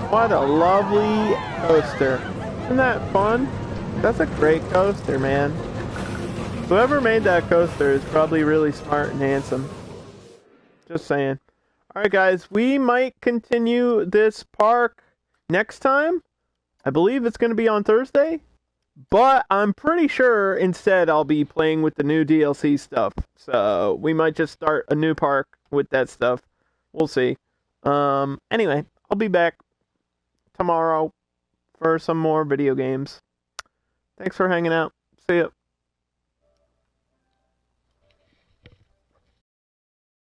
What a lovely coaster. Isn't that fun? That's a great coaster, man. Whoever made that coaster is probably really smart and handsome. Just saying. Alright guys, we might continue this park next time. I believe it's going to be on Thursday. But I'm pretty sure instead I'll be playing with the new DLC stuff. So we might just start a new park with that stuff. We'll see. Anyway, I'll be back tomorrow for some more video games. Thanks for hanging out. See ya.